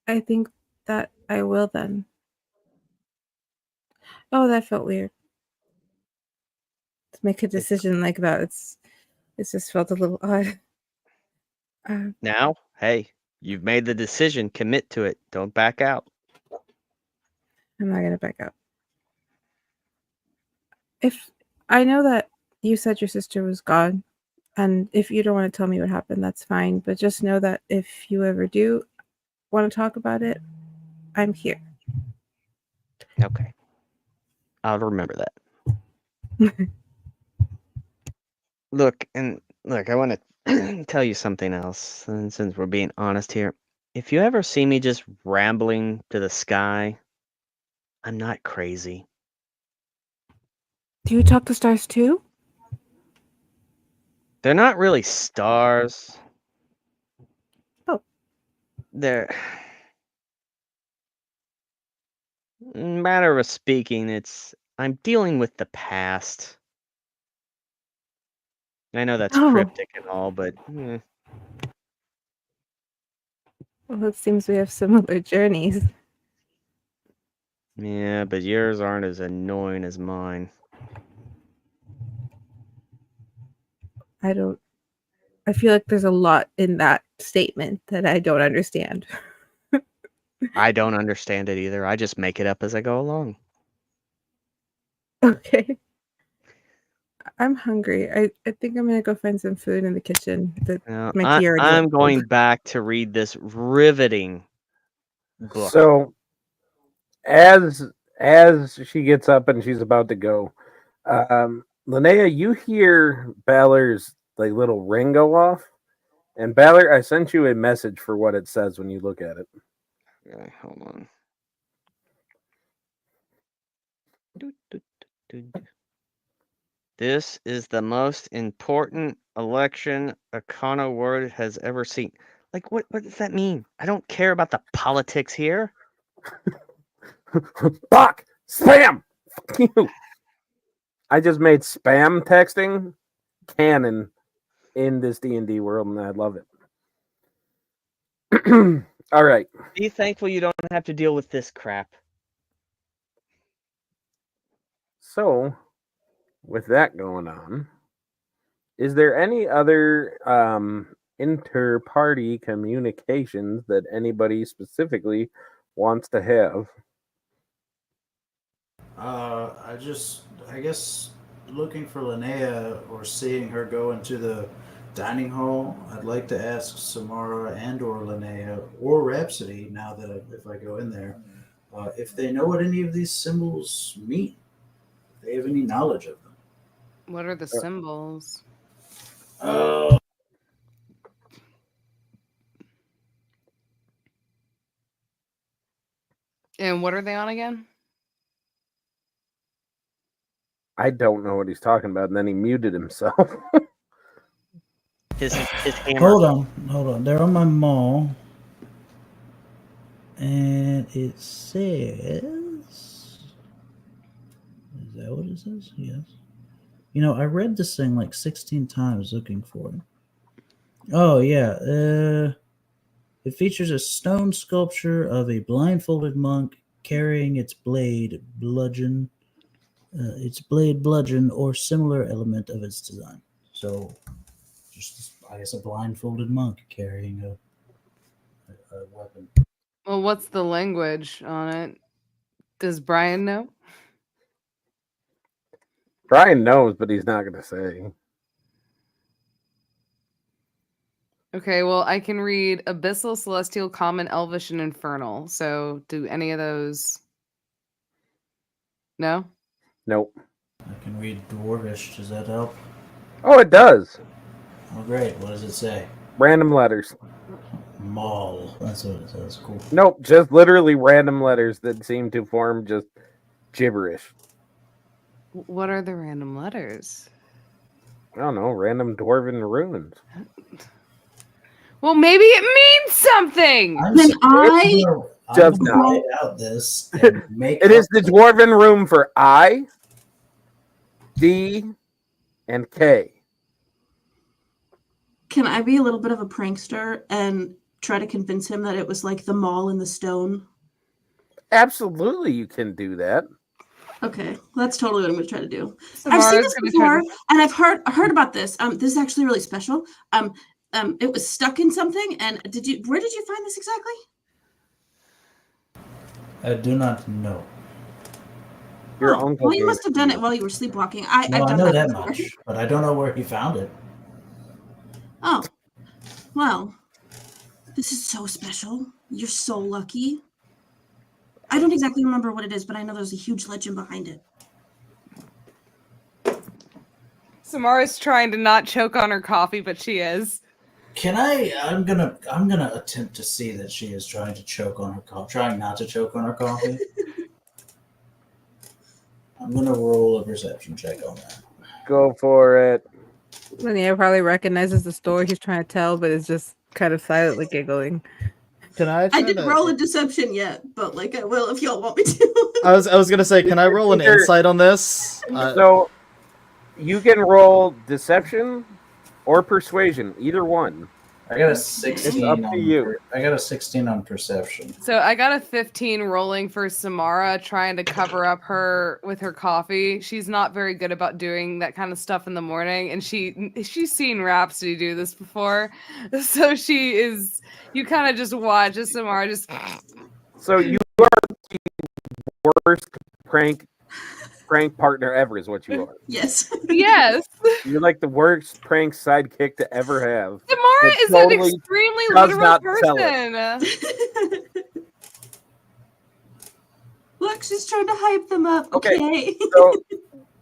I think that I will then. Oh, that felt weird. To make a decision like that, it's just felt a little odd. now, hey, you've made the decision. Commit to it. Don't back out. I'm not gonna back out. If I know that you said your sister was gone, and if you don't want to tell me what happened, that's fine. But just know that if you ever do want to talk about it, I'm here. Okay. I'll remember that. Look, I want to tell you something else, and since we're being honest here. If you ever see me just rambling to the sky, I'm not crazy. Do you talk to stars too? They're not really stars. Oh. They're matter of speaking, I'm dealing with the past. I know that's Oh. cryptic and all, but Well, it seems we have similar journeys. yeah, but yours aren't as annoying as mine. I feel like there's a lot in that statement that I don't understand. I don't understand it either. I just make it up as I go along. Okay. I'm hungry. I think I'm gonna go find some food in the kitchen. Now, My tea already I'm went going cold. back to read this riveting book. So as she gets up and she's about to go, Linnea, you hear Balor's like little ring go off, and Balor, I sent you a message for what it says when you look at it. Okay, hold on. This is the most important election Akana Ward has ever seen. Like, what does that mean? I don't care about the politics here. Fuck! Spam! Fuck you! I just made spam texting canon in this D&D world, and I love it. All right. Be thankful you don't have to deal with this crap. So, with that going on, is there any other inter-party communications that anybody specifically wants to have? I guess, looking for Linnea or seeing her go into the dining hall, I'd like to ask Samara and or Linnea or Rhapsody, now that if I go in there, if they know what any of these symbols mean. If they have any knowledge of them. What are the symbols? And what are they on again? I don't know what he's talking about, and then he muted himself. His hammer. Hold on. They're on my mall. And it says... Is that what it says? Yes. You know, I read this thing like 16 times looking for it. Oh, yeah. It features a stone sculpture of a blindfolded monk carrying its blade, bludgeon, or similar element of its design. So, just, I guess, a blindfolded monk carrying a weapon. Well, what's the language on it? Does Brian know? Brian knows, but he's not going to say. Okay, well, I can read Abyssal, Celestial, Common, Elvish, and Infernal. So, do any of those... No? Nope. I can read Dwarvish. Does that help? Oh, it does. Oh, great. What does it say? Random letters. Mall. That's what it says. Cool. Nope, just literally random letters that seem to form just gibberish. What are the random letters? I don't know, random dwarven runes. Well, maybe it means something! Then I Does I'm not. gonna write out this and make It is the up- dwarven rune for I, D, and K. Can I be a little bit of a prankster and try to convince him that it was like the mall in the stone? Absolutely, you can do that. Okay, that's totally what I'm going to try to do. I've Samara's seen this gonna try before, and I've heard about this. This is actually really special. It was stuck in something, and where did you find this exactly? I do not know. Your Oh, uncle. well, you gave must have to done you. it while you were sleepwalking. No, I've I done know that before. much, but I don't know where he found it. Oh, well, this is so special. You're so lucky. I don't exactly remember what it is, but I know there's a huge legend behind it. Samara's trying to not choke on her coffee, but she is. Can I? I'm gonna attempt to see that she is trying to choke on her coffee. Trying not to choke on her coffee. I'm gonna roll a perception check on that. Go for it. Linnea probably recognizes the story he's trying to tell, but is just kind of silently giggling. Can I? I try didn't to- roll a deception yet, but like I will if y'all want me to. I was gonna say, can I roll an Either- insight on this? So you can roll deception or persuasion, either one. I got a 16 up to on you. I got a 16 on perception. So I got a 15 rolling for Samara, trying to cover up with her coffee. She's not very good about doing that kind of stuff in the morning, and she's seen Rhapsody do this before, so she is. You kind of just watch as Samara just. So you are the worst prank partner ever, is what you are. Yes. Yes, You're like the worst prank sidekick to ever have. Samara It is an totally extremely does literal not sell it. person. Look, she's trying to hype them up. Okay. Okay. So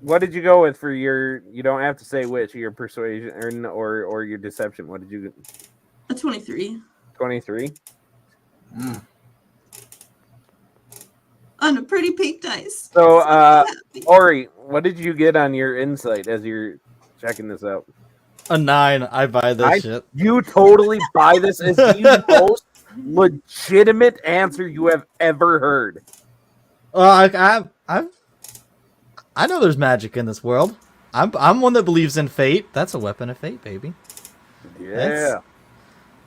what did you go with for your? You don't have to say which, your persuasion or your deception. What did you? A 23 23. on a pretty pink dice. So Happy. Ori, what did you get on your insight as you're checking this out? A 9. I buy this shit. You totally buy this as the most legitimate answer you have ever heard. Well, I know there's magic in this world. I'm one that believes in fate. That's a weapon of fate, baby. Yeah.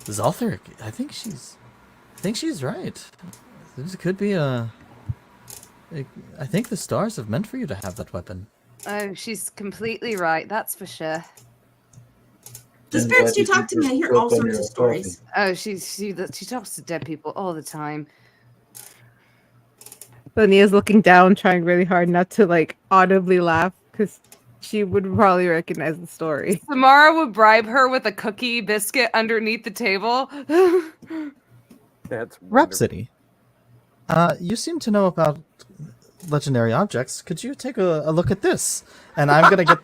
Zoltheric, I think she's think she's right. This could be I think the stars have meant for you to have that weapon. Oh, she's completely right. That's for sure. The spirits do talk to me. I hear all sorts of stories. Oh, she talks to dead people all the time. Linnea's looking down, trying really hard not to like audibly laugh because she would probably recognize the story. Samara would bribe her with a cookie biscuit underneath the table. That's wonderful. Rhapsody. You seem to know about legendary objects. Could you take a look at this? And I'm gonna get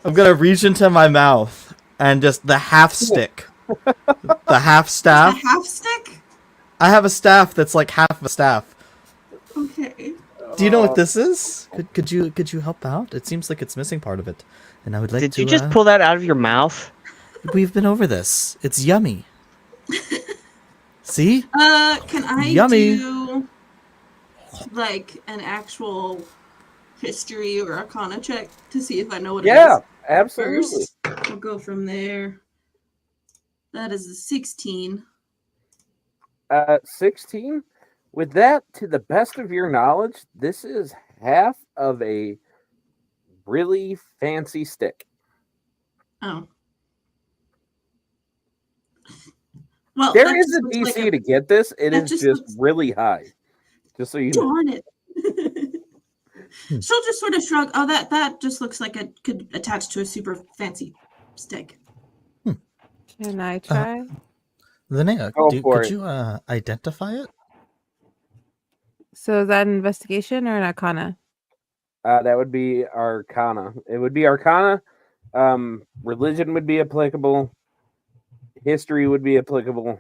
I'm gonna reach into my mouth and just the half stick, the half staff. A half stick? I have a staff that's like half a staff. Okay. Do you know what this is? Could you help out? It seems like it's missing part of it, and I would like to. Did you just pull that out of your mouth? We've been over this. It's yummy. See? Can I Yummy. do like an actual history or arcana check to see if I know what it is? Yeah, absolutely. First, we'll go from there. That is a 16. 16. With that, to the best of your knowledge, this is half of a really fancy stick. Oh. Well, There that is just a looks DC like to get this. It that is just just looks- really high. Just so you know. Darn it. She'll just sort of shrug. Oh, that just looks like it could attach to a super fancy stick. Can I try? Linnea, Go for could it. you identify it? So is that an investigation or an arcana? That would be Arcana. It would be Arcana. Religion would be applicable. History would be applicable.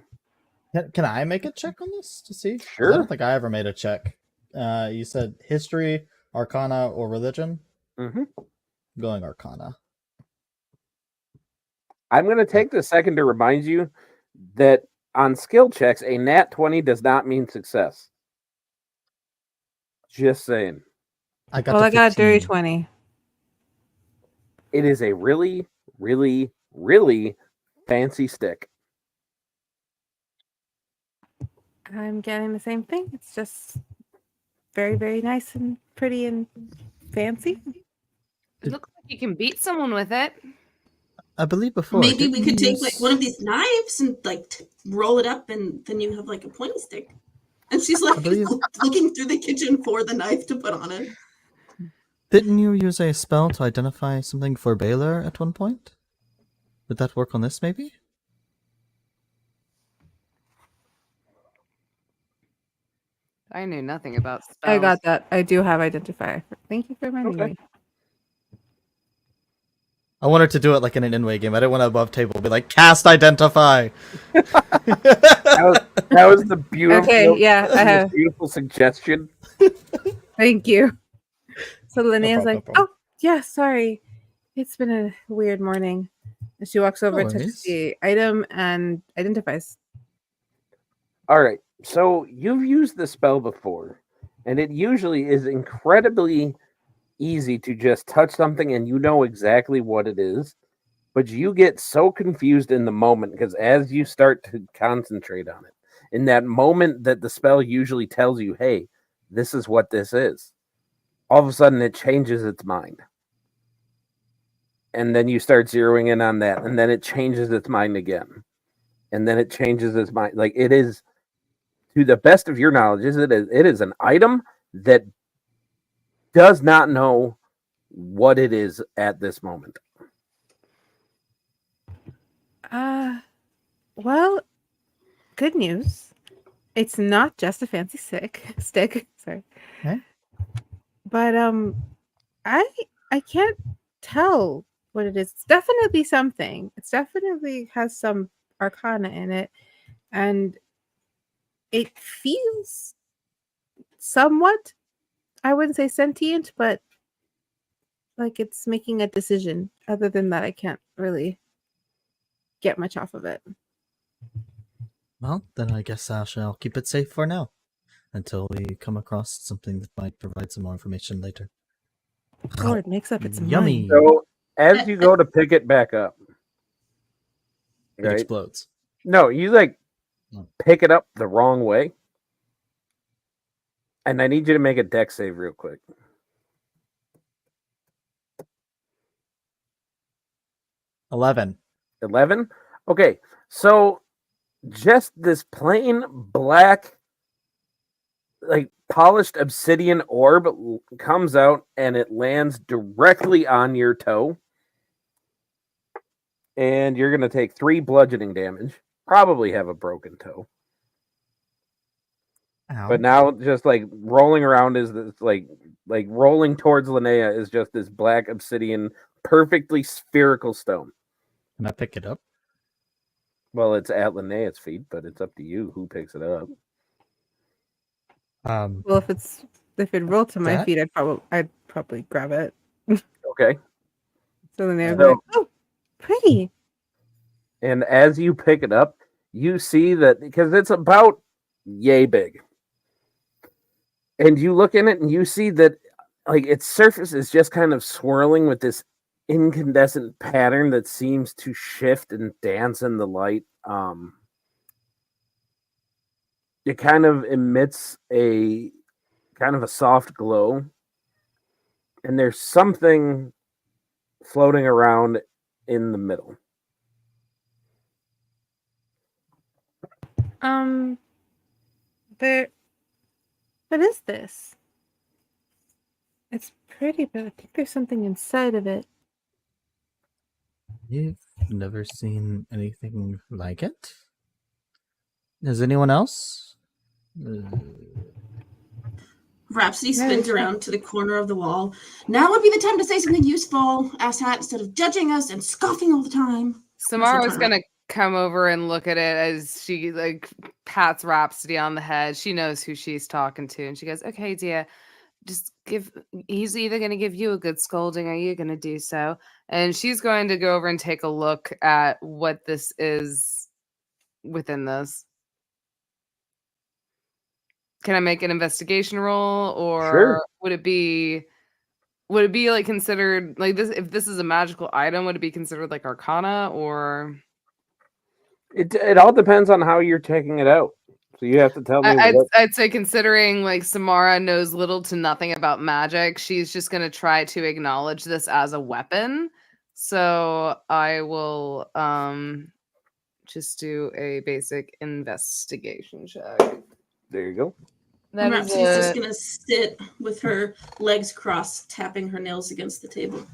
Can I make a check on this to see? 'Cause Sure. I don't think I ever made a check. You said history, arcana, or religion? Mm-hmm. I'm going arcana. I'm going to take the second to remind you that on skill checks, a nat 20 does not mean success. Just saying. I got Well, to I got a dirty 15. 20. It is a really, really, really fancy stick. I'm getting the same thing. It's just very, very nice and pretty and fancy. It looks like you can beat someone with it. I believe before. Maybe we didn't could you take like use- one of these knives and like roll it up, and then you have like a pointy stick. And she's like believe- looking through the kitchen for the knife to put on it. Didn't you use a spell to identify something for Baylor at one point? Would that work on this, maybe? I knew nothing about spells. I got that. I do have identifier. Thank you for reminding Okay. me. I wanted to do it like in an in-way game. I didn't want to above table be like, cast identify! That was the beautiful, Okay, yeah, I have. beautiful suggestion. Thank you. So Linnea's problem, no like, problem. oh, yeah, sorry. It's been a weird morning. And she walks over, No touches worries. the item, and identifies. All right. So you've used the spell before, and it usually is incredibly easy to just touch something and you know exactly what it is. But you get so confused in the moment because as you start to concentrate on it, in that moment that the spell usually tells you, hey, this is what this is, all of a sudden it changes its mind. And then you start zeroing in on that, and then it changes its mind again. And then it changes its mind. Like it is, to the best of your knowledge, it is an item that does not know what it is at this moment. Well, good news. It's not just a fancy stick. Sorry. Okay. But I can't tell what it is. It's definitely something. It's definitely has some arcana in it, and it feels somewhat, I wouldn't say sentient, but like it's making a decision. Other than that, I can't really get much off of it. Well, then I guess I shall keep it safe for now. Until we come across something that might provide some more information later. Oh, it makes up its Yummy. mind. So as you go to pick it back up, It right? explodes. No, you like No. pick it up the wrong way. And I need you to make a deck save real quick. 11. 11? Okay, so just this plain black, like polished obsidian orb comes out and it lands directly on your toe. And you're going to take 3 bludgeoning damage. Probably have a broken toe. Ow. But now just like rolling around is this like rolling towards Linnea is just this black obsidian, perfectly spherical stone. Can I pick it up? Well, it's at Linnea's feet, but it's up to you who picks it up. Well, if it rolled to my That- feet, I'd probably grab it. Okay. So then they'd be So- like, "Oh, pretty." And as you pick it up, you see that because it's about yay big. And you look in it and you see that like its surface is just kind of swirling with this incandescent pattern that seems to shift and dance in the light. It kind of emits a kind of a soft glow. And there's something floating around in the middle. What is this? It's pretty, but I think there's something inside of it. You've never seen anything like it? Has anyone else? Rhapsody spins around to the corner of the wall. Now would be the time to say something useful, asshat, instead of judging us and scoffing all the time. Samara's time. gonna come over and look at it as she like pats Rhapsody on the head. She knows who she's talking to, and she goes, "Okay, dear, just he's either gonna give you a good scolding or you're gonna do so." And she's going to go over and take a look at what this is within this. Can I make an investigation roll, or Sure. would it be like considered like this? If this is a magical item, would it be considered like Arcana, or It all depends on how you're checking it out. So you have to tell me. I'd say considering like Samara knows little to nothing about magic, she's just gonna try to acknowledge this as a weapon. So I will just do a basic investigation check. There you go. That is Rhapsody's just a- gonna sit with her legs crossed, tapping her nails against the table.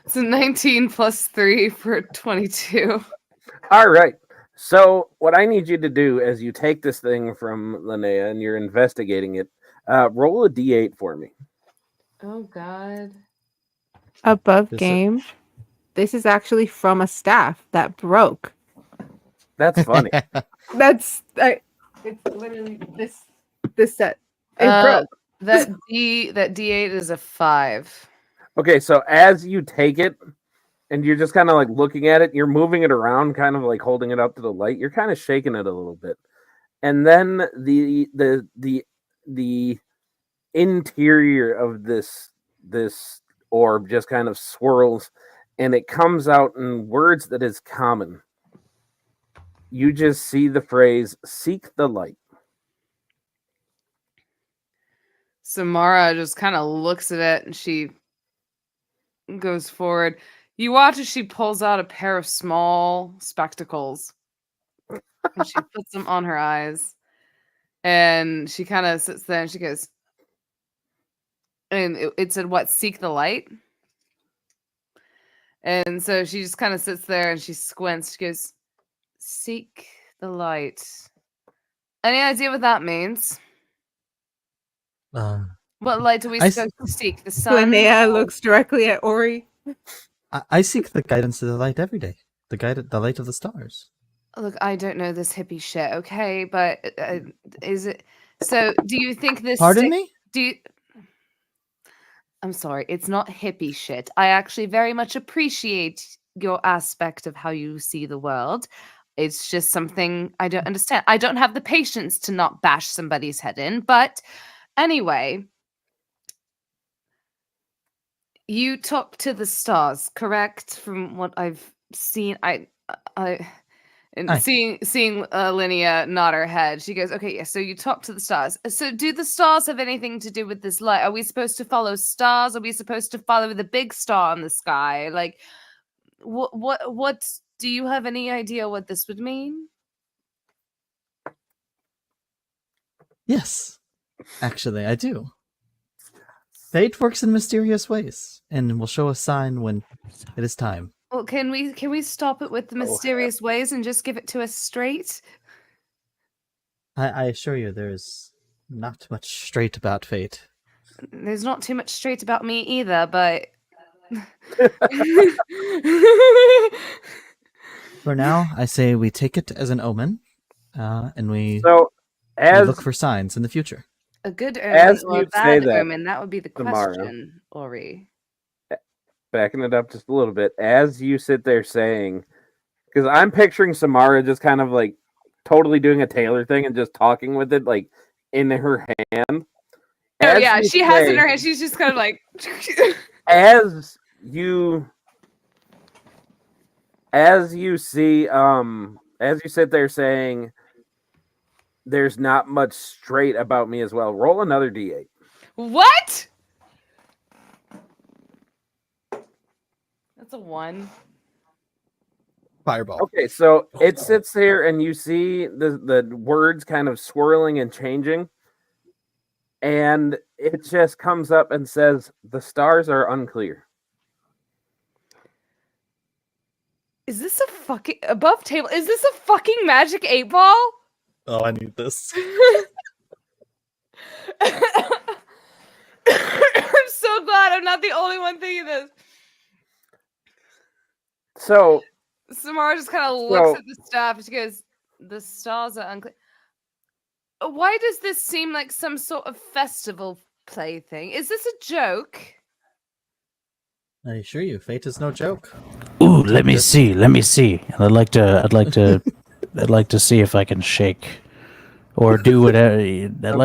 It's a 19 plus 3 for 22. All right. So what I need you to do as you take this thing from Linnea and you're investigating it, roll a d8 for me. Oh God. Above This is- game. This is actually from a staff that broke. That's funny. It's literally this set. It broke. That D8 is a 5. Okay, so as you take it and you're just kind of like looking at it, you're moving it around, kind of like holding it up to the light. You're kind of shaking it a little bit, and then the interior of this orb just kind of swirls, and it comes out in words that is common. You just see the phrase "seek the light." Samara just kind of looks at it and she goes forward. You watch as she pulls out a pair of small spectacles and she puts them on her eyes. And she kind of sits there and she goes, and it said, what, seek the light? And so she just kind of sits there and she squints. She goes, seek the light. Any idea what that means? What light do we I supposed to seek? The sun? Linnea looks directly at Ori. I seek the guidance of the light every day. The light of the stars. Look, I don't know this hippie shit, okay? But is it so? Do you think this? Pardon me? Do you? I'm sorry, it's not hippie shit. I actually very much appreciate your aspect of how you see the world. It's just something I don't understand. I don't have the patience to not bash somebody's head in. But anyway, you talk to the stars, correct? From what I've seen, I And Hi. seeing Linnea nod her head, she goes, "Okay, yeah. So you talk to the stars. So do the stars have anything to do with this light? Are we supposed to follow stars? Are we supposed to follow the big star in the sky? Like, what? Do you have any idea what this would mean?" Yes, actually, I do. Fate works in mysterious ways, and will show a sign when it is time. Well, can we stop it with the mysterious ways and just give it to us straight? I assure you, there is not much straight about fate. There's not too much straight about me either, but For now, I say we take it as an omen, and we So, as look for signs in the future. a good As omen or a you say bad that, omen, that would be the Samara. question, Ori. backing it up just a little bit, as you sit there saying, because I'm picturing Samara just kind of like totally doing a Taylor thing and just talking with it like in her hand. Oh As yeah, you she has it in say- her hand. She's just kind of like. as you see as you sit there saying there's not much straight about me as well, roll another d8. What? That's a 1. Fireball. Okay, so it sits here and you see the words kind of swirling and changing, and it just comes up and says the stars are unclear. Is this a fucking above table? Is this a fucking magic 8-ball? Oh, I need this. I'm so glad I'm not the only one thinking this. So Samara just kind of looks So- at the staff and she goes, "The stars are unclear." Why does this seem like some sort of festival plaything? Is this a joke? I assure you, fate is no joke. Ooh, let me see. Let me see. I'd like to see if I can shake or do whatever. I'd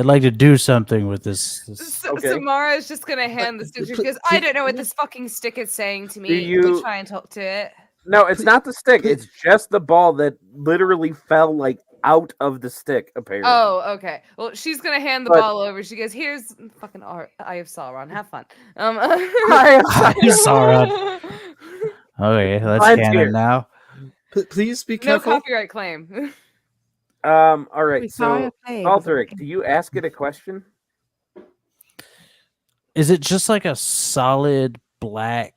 like to do something with this. Okay. Samara is just gonna hand the stick. She pl- goes, "I don't know what this fucking stick is saying to me." Do you- We try and talk to it. no, it's not the stick, it's just the ball that literally fell like out of the stick, apparently. Oh, okay. Well, she's gonna hand the But- ball over. She goes, "Here's fucking Eye of Sauron. Have fun." I saw it. Okay, that's Mine's canon here. now. Please be No careful. copyright claim. All We right, saw so it play. Altheric, do you ask it a question? Is it just like a solid black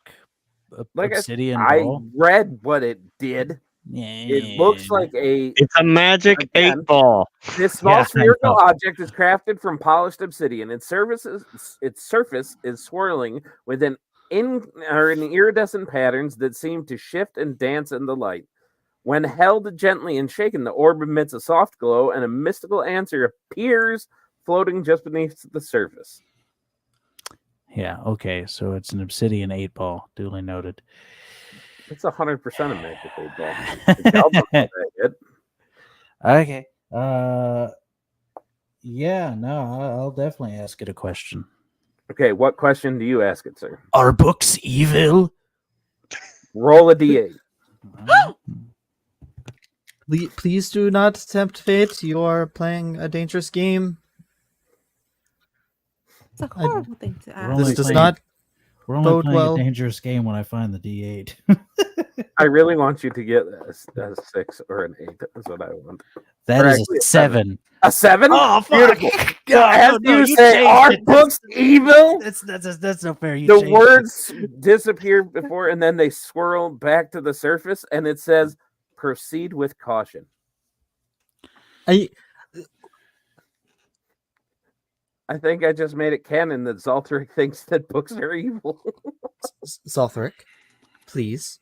Like obsidian I ball? read what it did. It looks like a It's a magic Again. 8-ball. this small Yeah, I spherical know. object is crafted from polished obsidian. Its surface is swirling with an iridescent patterns that seem to shift and dance in the light. When held gently and shaken, the orb emits a soft glow, and a mystical answer appears floating just beneath the surface. Yeah, okay, so it's an obsidian 8-ball. Duly noted. It's 100% a magic 8-ball. The Goblins know that yet. Okay. Yeah, no, I'll definitely ask it a question. Okay, what question do you ask it, sir? Are books evil? Roll a d8. Please do not tempt fate. You are playing a dangerous game. It's a horrible thing to We're ask. only This does playing- not. We're only bode playing well. a dangerous game when I find the D8. I really want you to get a 6 or an 8. That's what I want. That Or is actually a a 7. 7. A 7? Oh, fuck! Beautiful. God, As no, you you say, changed are it. books evil? That's no fair. You The changed it. words disappear before and then they swirl back to the surface and it says, proceed with caution. I think I just made it canon that Zalteric thinks that books are evil. Zalthric, please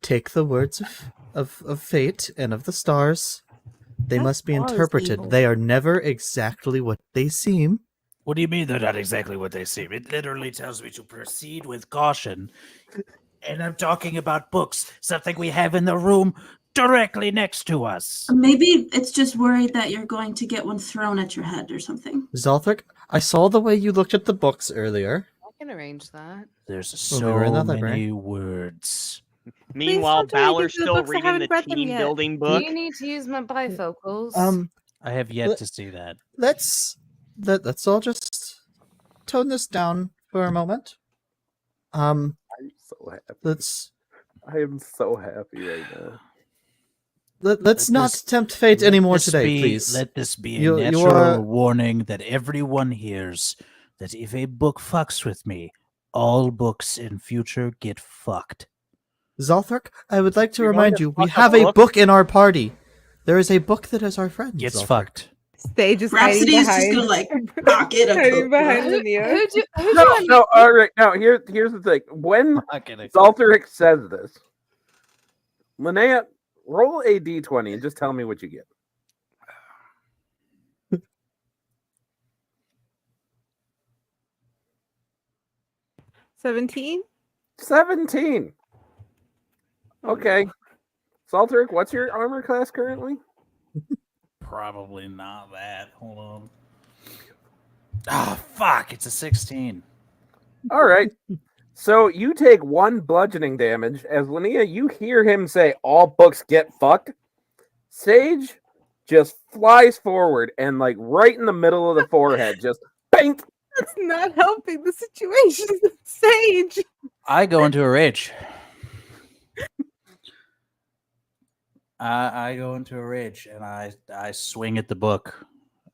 take the words of fate and of the stars. They That must be star is interpreted. evil. They are never exactly what they seem. What do you mean they're not exactly what they seem? It literally tells me to proceed with caution. And I'm talking about books, something we have in the room directly next to us. Maybe it's just worried that you're going to get one thrown at your head or something. Zalthric, I saw the way you looked at the books earlier. I can arrange that. There's When so we were in the many library. words. Meanwhile, don't do anything Balor's to the still books. I reading haven't the read them team yet. building Do book. you need to use my bifocals? I have yet Let- to see that. let's all just tone this down for a moment. I'm so happy. Let's I am so happy right now. let's Let not this- tempt fate Let anymore this today, be- please. Let this be a You natural are- warning that everyone hears that if a book fucks with me, all books in future get fucked. Zolthric, I would like to You're going remind to you, we fuck a have a book? book in our party. There is a book that is our friend. Gets Zolthric. fucked. Sage is hiding Rhapsody is behind. just gonna like pocket a hiding behind cookbook. Linnea. who No, do no, all right. Now, here's the thing. When Zolthric says this, Linnea, roll a d20 and just tell me what you get. 17? 17. Oh, Okay. Zolthric, what's your armor class currently? Probably not that. Hold on. Ah, fuck! It's a 16. All right. So you take 1 bludgeoning damage as Linnea, you hear him say, "All books get fucked." Sage just flies forward and, like, right in the middle of the forehead, just bang. That's not helping the situation. Sage. I go into a rage. I go into a rage and I swing at the book,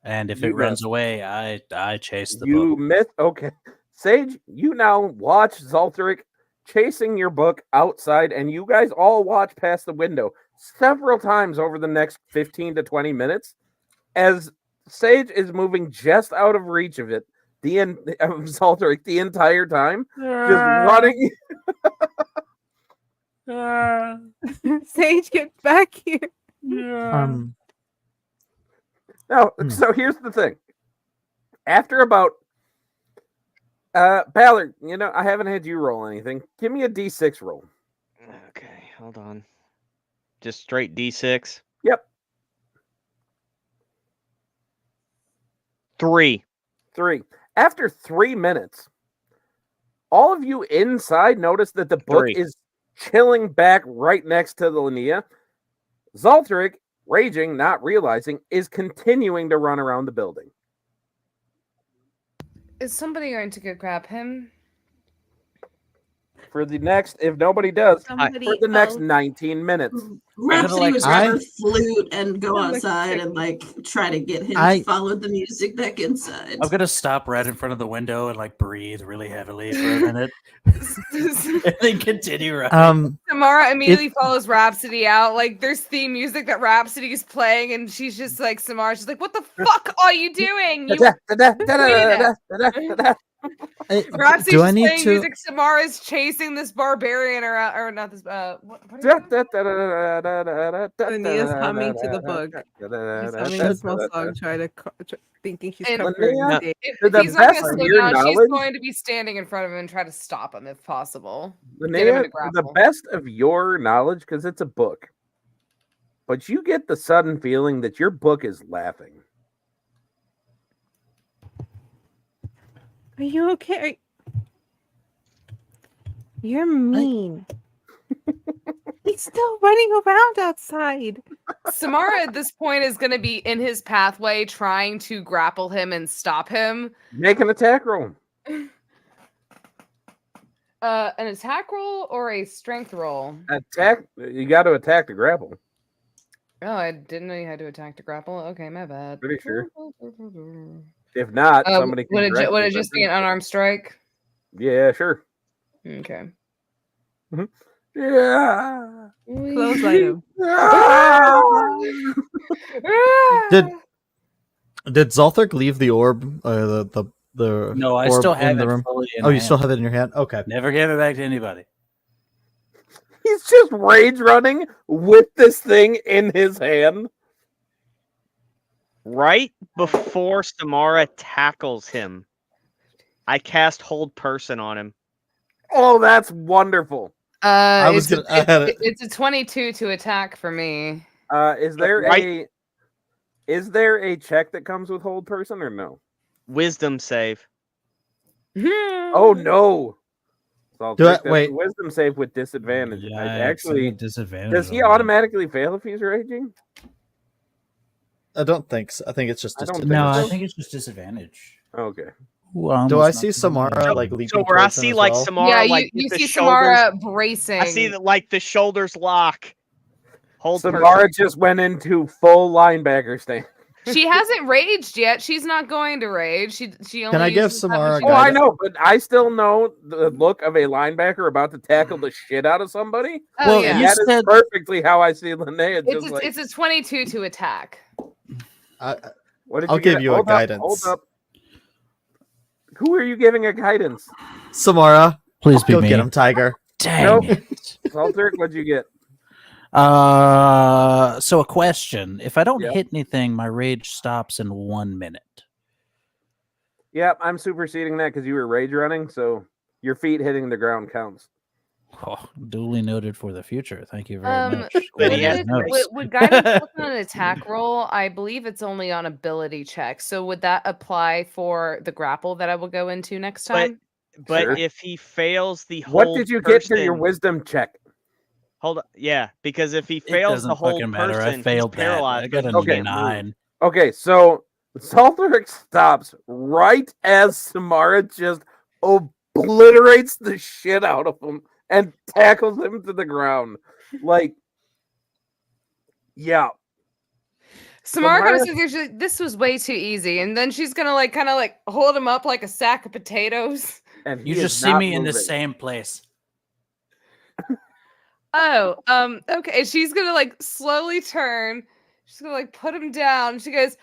and if You it runs away, I chase the You book. miss. Okay. Sage, you now watch Zolthric chasing your book outside, and you guys all watch past the window several times over the next 15 to 20 minutes as Sage is moving just out of reach of it, Zolthric, the entire time, just running. Sage, get back here. Now, Hmm. so here's the thing. After about Ballard, I haven't had you roll anything. Give me a d6 roll. Okay, hold on. Just straight D6. Yep. 3. 3. After 3 minutes, all of you inside notice that the book 3. is chilling back right next to the Linnea. Zolthric, raging, not realizing, is continuing to run around the building. Is somebody going to go grab him? For the next, if nobody does, Somebody for the next else. 19 minutes. Rhapsody like- would grab her I- flute and go I'm like, outside and like try to get him I- to follow the music back inside. I'm gonna stop right in front of the window and like breathe really heavily for a minute, and then continue running. Samara immediately follows Rhapsody out. Like, there's theme music that Rhapsody's playing, and she's just like, Samara, she's like, what the fuck are you doing? You Rhapsody's do I need playing to? music. Samara's chasing this barbarian around, or not this. What are you doing? Linnea's humming to the book. She's humming a small song, thinking she's And- covering Linnea, the day. If the he's not best going to of slow your down, she's knowledge- going to be standing in front of him and try to stop him if possible. Get him Linnea, into the grapple. best of your knowledge, because it's a book, but you get the sudden feeling that your book is laughing. Are you okay? You're mean. He's still running around outside. Samara at this point is going to be in his pathway trying to grapple him and stop him. Make an attack roll. An attack roll or a strength roll? Attack. You got to attack to grapple. Oh, I didn't know you had to attack to grapple. Okay, my bad. Pretty sure. If not, somebody can. Would correct it me if just I be an think. unarmed strike? Yeah, sure. Okay. Yeah. Close item. Did Zolthric leave the orb? The No, I orb still in have the it room. fully in Oh, you hand. still have it in your hand. Okay. Never gave it back to anybody. He's just rage running with this thing in his hand. Right before Samara tackles him, I cast Hold Person on him. Oh, that's wonderful. was gonna- I had it. It's a 22 to attack for me. Is there Right. a check that comes with hold person or no? Wisdom save. Oh no. So Do I- that's a wait. wisdom save with disadvantage. Yeah, Actually, disadvantage. does he on that. automatically fail if he's raging? I don't think so. I think it's just I don't disadvantage. No, I so. think it's just disadvantage. Okay. Ooh, Do I almost see knocked him down. Samara like leaping So where I towards him see as like well? Samara, Yeah, like you the see shoulders. Samara bracing. I see that like the shoulders lock. Hold Samara person. just went into full linebacker stand. She hasn't raged yet. She's not going to rage. She only I give uses that when Samara she Oh, I guidance? know, but I still know the look of a linebacker about to tackle the shit out of somebody. Oh Well, yeah, And you that is said- perfectly how I see Linnea. Just like, it's a 22 to attack. what did I'll you get? give you a Hold up, guidance. Hold up. Who are you giving a guidance? Samara, Please be go me. get him, Tiger. Dang Nope. it. Salteric, what'd you get? So a question. If I don't Yep. hit anything, my rage stops in 1 minute. Yep, I'm superseding that because you were rage running, so your feet hitting the ground counts. Oh, duly noted for the future. Thank you very much. But Would, he has it, notes. would guidance look on an attack roll? I believe it's only on ability check. So would that apply for the grapple that I will go into next But- time? But Sure. if he fails the What hold did you get to your person- wisdom check? Hold on. Yeah, because if he It fails doesn't the whole fucking matter. person, I failed he's that. paralyzed. I got so a he can't move. 9. Okay, so Salteric stops right as Samara just obliterates the shit out of him and tackles him to the ground. Like, yeah. Samara kind of Samara- says here, she's like, this was way too easy. And then she's gonna like kind of like hold him up like a sack of potatoes. And You he just is see not me in the moving. same place. Oh, okay. She's gonna like slowly turn. She's gonna like put him down. She goes,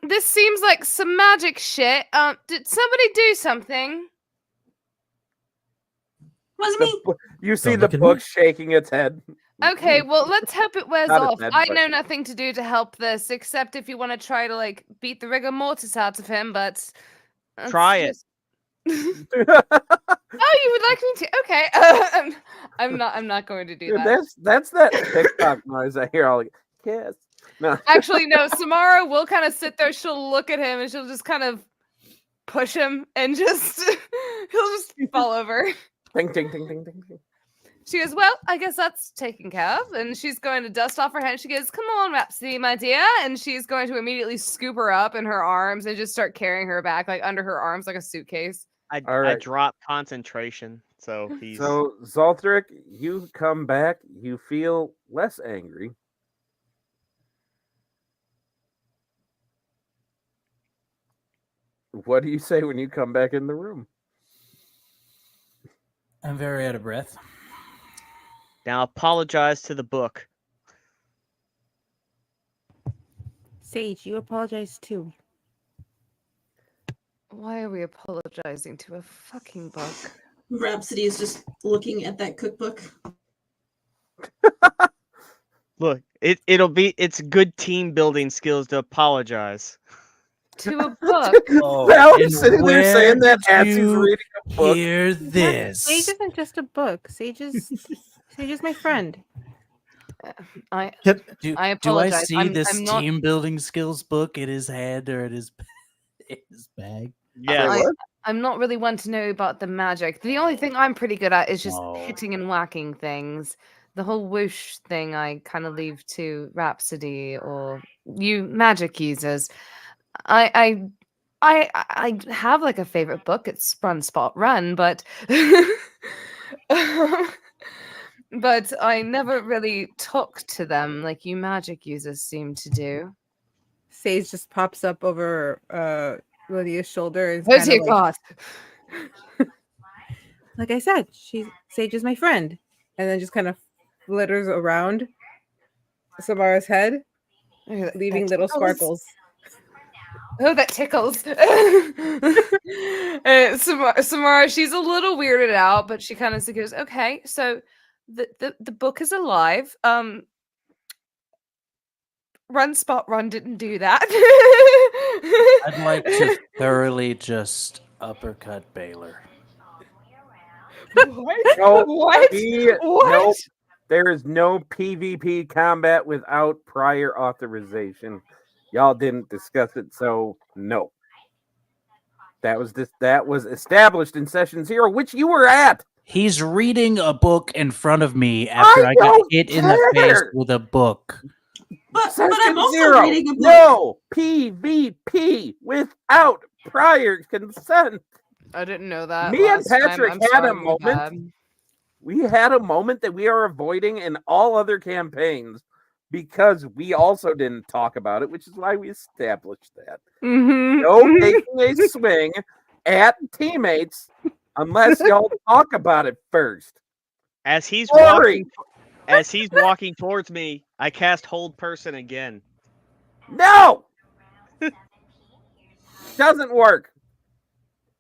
this seems like some magic shit. Did somebody do something? Was The me. bo- you see Don't the look at book me. shaking its head. Okay, well, let's hope it wears Not as off. bad, I but- know nothing to do to help this, except if you want to try to like beat the rigor mortis out of him, but that's Try it. just- Oh, you would like me to? Okay. I'm not going to do Dude, that. that's that TikTok noise I hear all like kiss. No. Actually, no. Samara will kind of sit there. She'll look at him and she'll just kind of push him and just he'll just fall over. Ting, ting, ting, ting, ting, ting. She goes, well, I guess that's taken care of. And she's going to dust off her hand. She goes, come on, Rhapsody, my dear. And she's going to immediately scoop her up in her arms and just start carrying her back, like under her arms, like a suitcase. I Alright. drop concentration, so he's So Zalteric, you come back, you feel less angry. What do you say when you come back in the room? I'm very out of breath. now apologize to the book. Sage, you apologize too. Why are we apologizing to a fucking book? Rhapsody is just looking at that cookbook. Look, it's good team building skills to apologize. To a book? Oh, Val and is sitting there saying that where as did he's you reading a book. hear this? Sage isn't just a book. Sage is my friend. I Do I do I apologize. see I'm- this I'm not- team building skills book in his head or in his bag? Yeah, Say what? I'm not really one to know about the magic. The only thing I'm pretty good at is just Oh. hitting and whacking things. The whole whoosh thing I kind of leave to Rhapsody or you magic users. I have like a favorite book. It's Run Spot Run, but but I never really took to them like you magic users seem to do. Sage just pops up over Lydia's shoulder. And Oh dear God! Like I said, Sage is my friend, and then just kind of flitters around Samara's head, leaving little sparkles. Oh, that tickles. Samara, she's a little weirded out, but she kind of goes, "Okay, so the book is alive. Run Spot Run didn't do that." I'd like to thoroughly just uppercut Baylor. What? No, What? Nope. What? There is no PvP combat without prior authorization. Y'all didn't discuss it, so no. That was established in session 0, which you were at. He's reading a book in front of me after I got don't hit in the face care. with a book. But I'm Session also zero. reading a book. No PvP without prior consent. I didn't know that. Me and last time. Patrick I'm had sorry, a my moment. bad. We had a moment that we are avoiding in all other campaigns because we also didn't talk about it, which is why we established that. Mhm. No taking a swing at teammates unless y'all talk about it first. As he's Ori! walking towards me, I cast Hold Person again. No! Doesn't work.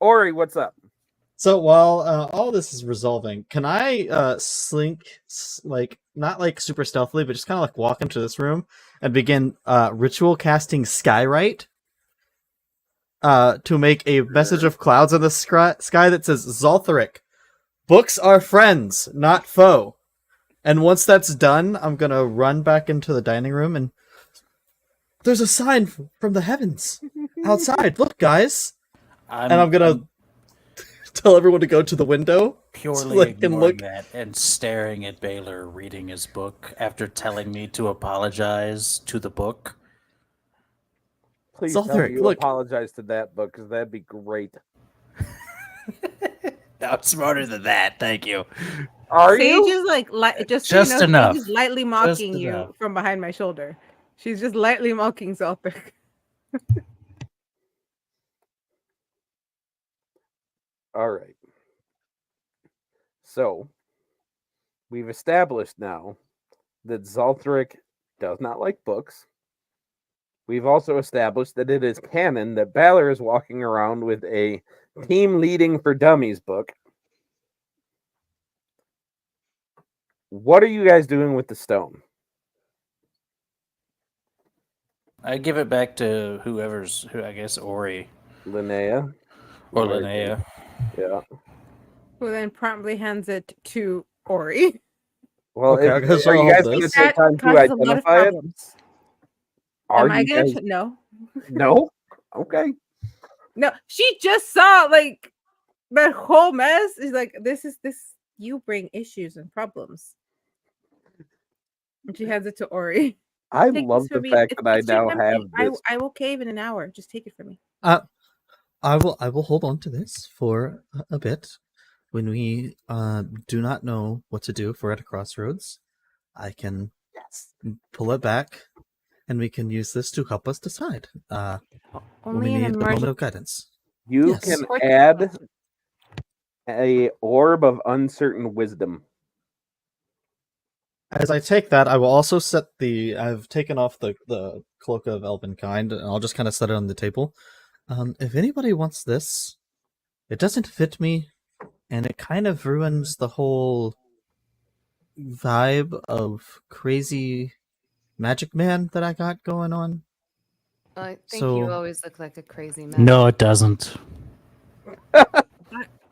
Ori, what's up? So while all this is resolving, can I slink, like, not like super stealthily, but just kind of like walk into this room and begin ritual casting Skywrite to make a message of clouds in the sky that says, Zoltharic, books are friends, not foe. And once that's done, I'm gonna run back into the dining room and there's a sign from the heavens outside. Look, guys. And I'm gonna tell everyone to go to the window. Purely so they can ignoring look. that and staring at Baylor reading his book after telling me to apologize to the book. Please tell Zoltharic, me you look. apologize to that book because that'd be great. I'm smarter than that, thank you. Are Sage you? is like just Just so you know, enough. Sage is lightly mocking you enough. from behind my shoulder. She's just lightly mocking Zoltharic. All right. So, we've established now that Zoltharic does not like books. We've also established that it is canon that Balor is walking around with a Team Leading for Dummies book. What are you guys doing with the stone? I give it back to who, I guess, Ori Linnea? or Linnea. Yeah. Who then promptly hands it to Ori. Well, Okay, I guess are you I'll guys hold going to this. take time to causes a lot of identify it? problems. Are Am I you gonna guys... no? No? Okay. No, she just saw like that whole mess. She's like, this. You bring issues and problems. And she hands it to Ori. I Take love this from the me. fact that I It's now cheap, have empty. this. I will cave in an hour. Just take it from me. I will hold on to this for a bit. When we do not know what to do if we're at a crossroads, I can pull it back, and we can use this to help us decide when Only we in need a moment emergency. of guidance. You Yes. can add a orb of uncertain wisdom. As I take that, I will also set I've taken off the cloak of Elvenkind, and I'll just kind of set it on the table. If anybody wants this, it doesn't fit me, and it kind of ruins the whole vibe of crazy magic man that I got going on. I think So- you always look like a crazy man. No, it doesn't.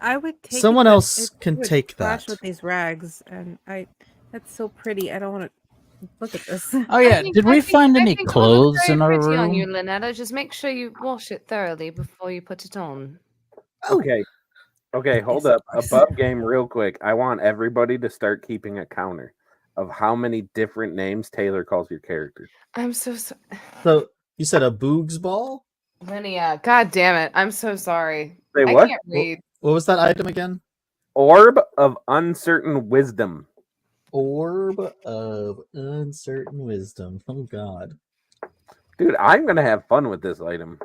I would take Someone it, but else it can would take clash that. with these rags, and that's so pretty. I don't want to look at this. Oh yeah, did we find I any think it will look clothes very in our pretty on you, room? Lynetta. Just make sure you wash it thoroughly before you put it on. Okay. Okay, hold Yes, up. of course. Above game, real quick. I want everybody to start keeping a counter of how many different names Taylor calls your character. I'm so sorry. So you said a boogs ball? Linnea, god damn it. I'm so sorry. Say I what? can't read. What was that item again? Orb of uncertain wisdom. Orb of uncertain wisdom. Oh god. Dude, I'm gonna have fun with this item.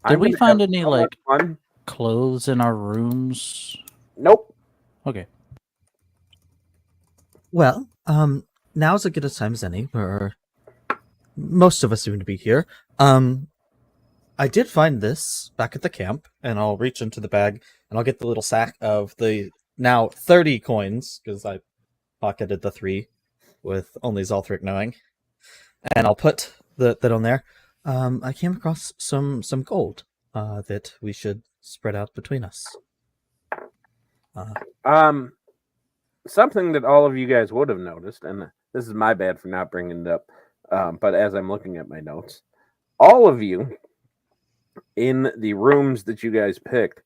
Did we gonna find have any so much like fun. clothes in our rooms? Nope. Okay. Well, now's as good a time as any, where most of us seem to be here. I did find this back at the camp, and I'll reach into the bag and I'll get the little sack of the now 30 coins, because I pocketed the 3 with only Zoltharic knowing. And I'll put that on there. I came across some gold that we should spread out between us. Something that all of you guys would have noticed, and this is my bad for not bringing it up, but as I'm looking at my notes, all of you in the rooms that you guys picked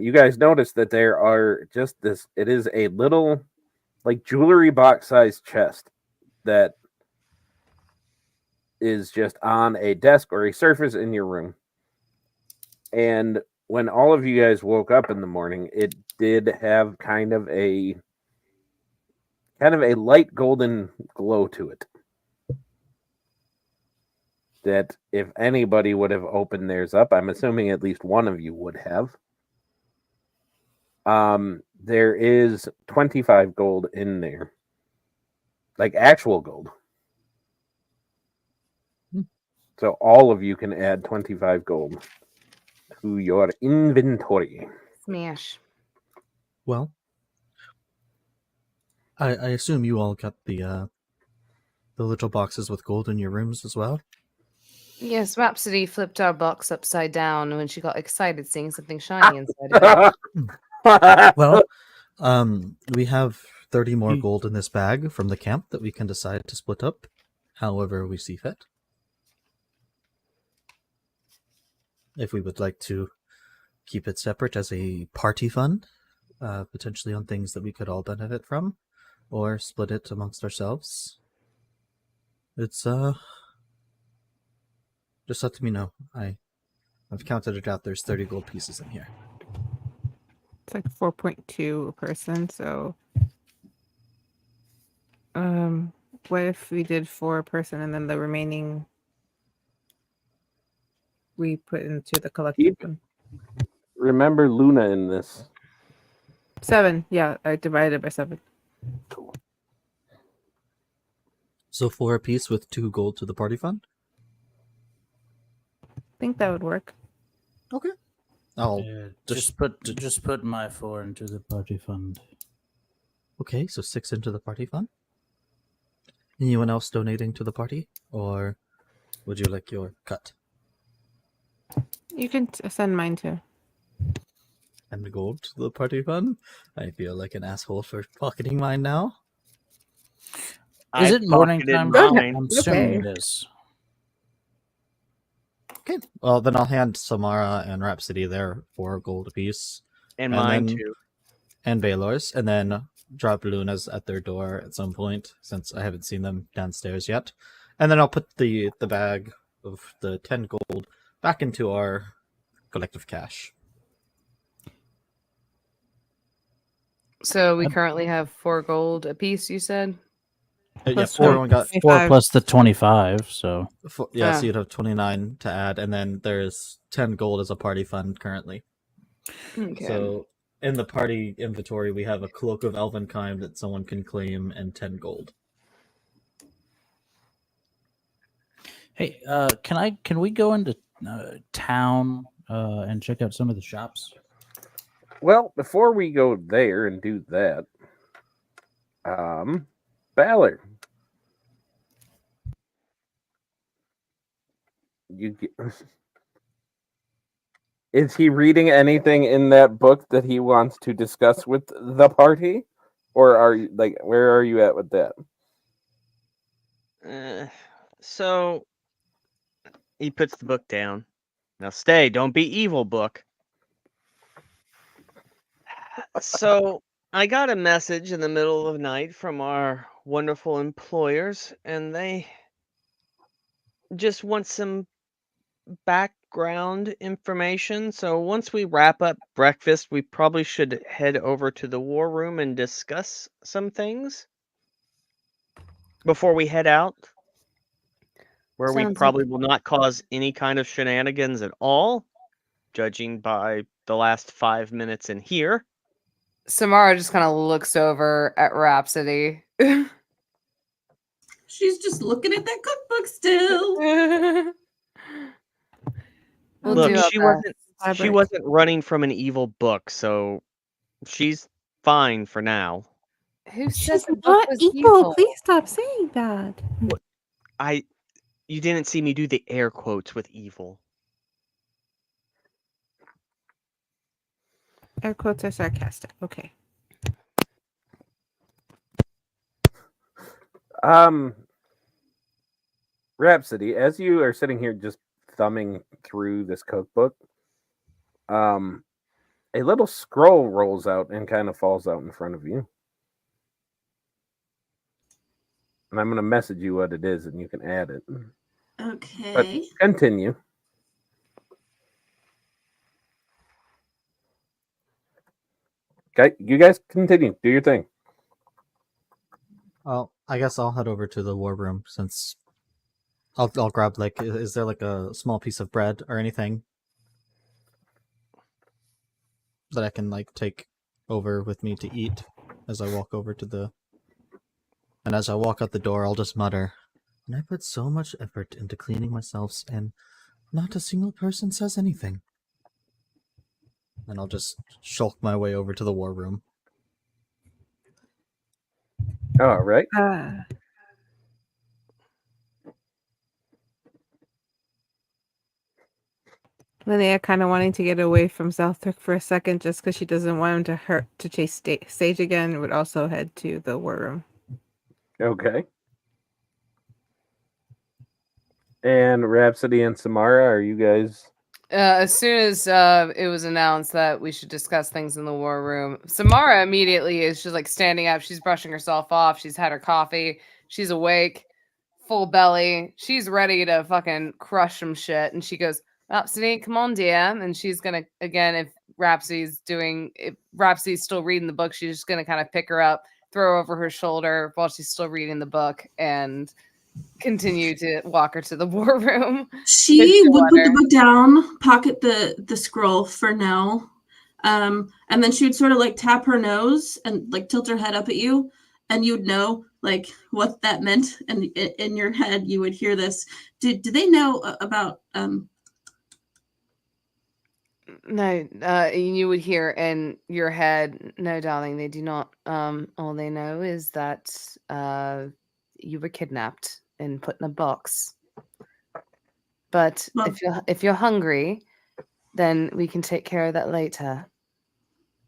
you guys notice that there are just this. It is a little, like, jewelry box sized chest that is just on a desk or a surface in your room. And when all of you guys woke up in the morning, it did have kind of a light golden glow to it. That if anybody would have opened theirs up, I'm assuming at least one of you would have. There is 25 gold in there. Like actual gold. So all of you can add 25 gold to your inventory. Smash. Well, I assume you all got the little boxes with gold in your rooms as well. Yes, Rhapsody flipped our box upside down when she got excited seeing something shiny inside of it. Well, we have 30 more Hmm. gold in this bag from the camp that we can decide to split up however we see fit. If we would like to keep it separate as a party fund, potentially on things that we could all benefit from, or split it amongst ourselves. It's just let me know. I've counted it out. There's 30 gold pieces in here. It's like 4.2 a person, so what if we did 4 a person and then the remaining we put into the collective Keep- one? Remember Luna in this. 7, yeah, I divided by 7. Cool. So 4 apiece with 2 gold to the party fund? I think that would work. Okay. I'll Just put my 4 into the party fund. Okay, so 6 into the party fund. Anyone else donating to the party? Or would you like your cut? You can send mine too. And gold to the party fund? I feel like an asshole for pocketing mine now. Is I it morning pocketed time? mine. I'm assuming Okay. it is. Okay, well then I'll hand Samara and Rhapsody their 4 gold apiece. And And mine then- too. And Baylor's, and then drop Luna's at their door at some point, since I haven't seen them downstairs yet. And then I'll put the bag of the 10 gold back into our collective cash. So we currently have 4 gold apiece, you said? Yeah, Plus everyone got 4 25. plus the 25, so yeah, Ah. so you'd have 29 to add, and then there's 10 gold as a party fund currently. Okay. So in the party inventory, we have a cloak of Elvenkind that someone can claim and 10 gold. hey, can we go into town and check out some of the shops? Well, before we go there and do that, Ballard, is he reading anything in that book that he wants to discuss with the party, or are you where are you at with that? So he puts the book down. Now stay, don't be evil, book. So I got a message in the middle of the night from our wonderful employers, and they just want some background information. So once we wrap up breakfast, we probably should head over to the war room and discuss some things before we head out, where we Sounds probably will not cause any kind of shenanigans at all, judging by the last 5 minutes in here. Samara just kind of looks over at Rhapsody. She's just looking at that cookbook still. We'll Look, do our she best. Library. wasn't running from an evil book, so she's fine for now. Who said She's the book not was evil. Please stop saying that. You didn't see me do the air quotes with evil. Air quotes are sarcastic. Okay. Rhapsody, as you are sitting here just thumbing through this cookbook, a little scroll rolls out and kind of falls out in front of you. And I'm going to message you what it is, and you can add it. But Okay. continue. Okay, you guys continue. Do your thing. Well, I guess I'll head over to the war room since I'll grab like is there like a small piece of bread or anything that I can like take over with me to eat as I walk over to the and as I walk out the door I'll just mutter, and I put so much effort into cleaning myself and not a single person says anything. And I'll just shulk my way over to the war room. All right. Linnea kind of wanting to get away from Southwick for a second just because she doesn't want him to chase Sage again, would also head to the war room. Okay. And Rhapsody and Samara, are you guys... As soon as it was announced that we should discuss things in the war room, Samara immediately is just like standing up. She's brushing herself off. She's had her coffee. She's awake, full belly. She's ready to fucking crush some shit. And she goes, Rhapsody, come on, dear. And she's going to, again, if Rhapsody's still reading the book, she's just going to kind of pick her up, throw her over her shoulder while she's still reading the book, and continue to walk her to the war room. She would put the book down, pocket the scroll for now, and then she would sort of like tap her nose and like tilt her head up at you, and you'd know like what that meant, and in your head you would hear this. Do they know about No, you would hear in your head, no, darling, they do not. All they know is that you were kidnapped and put in a box. But Well, if you're hungry, then we can take care of that later.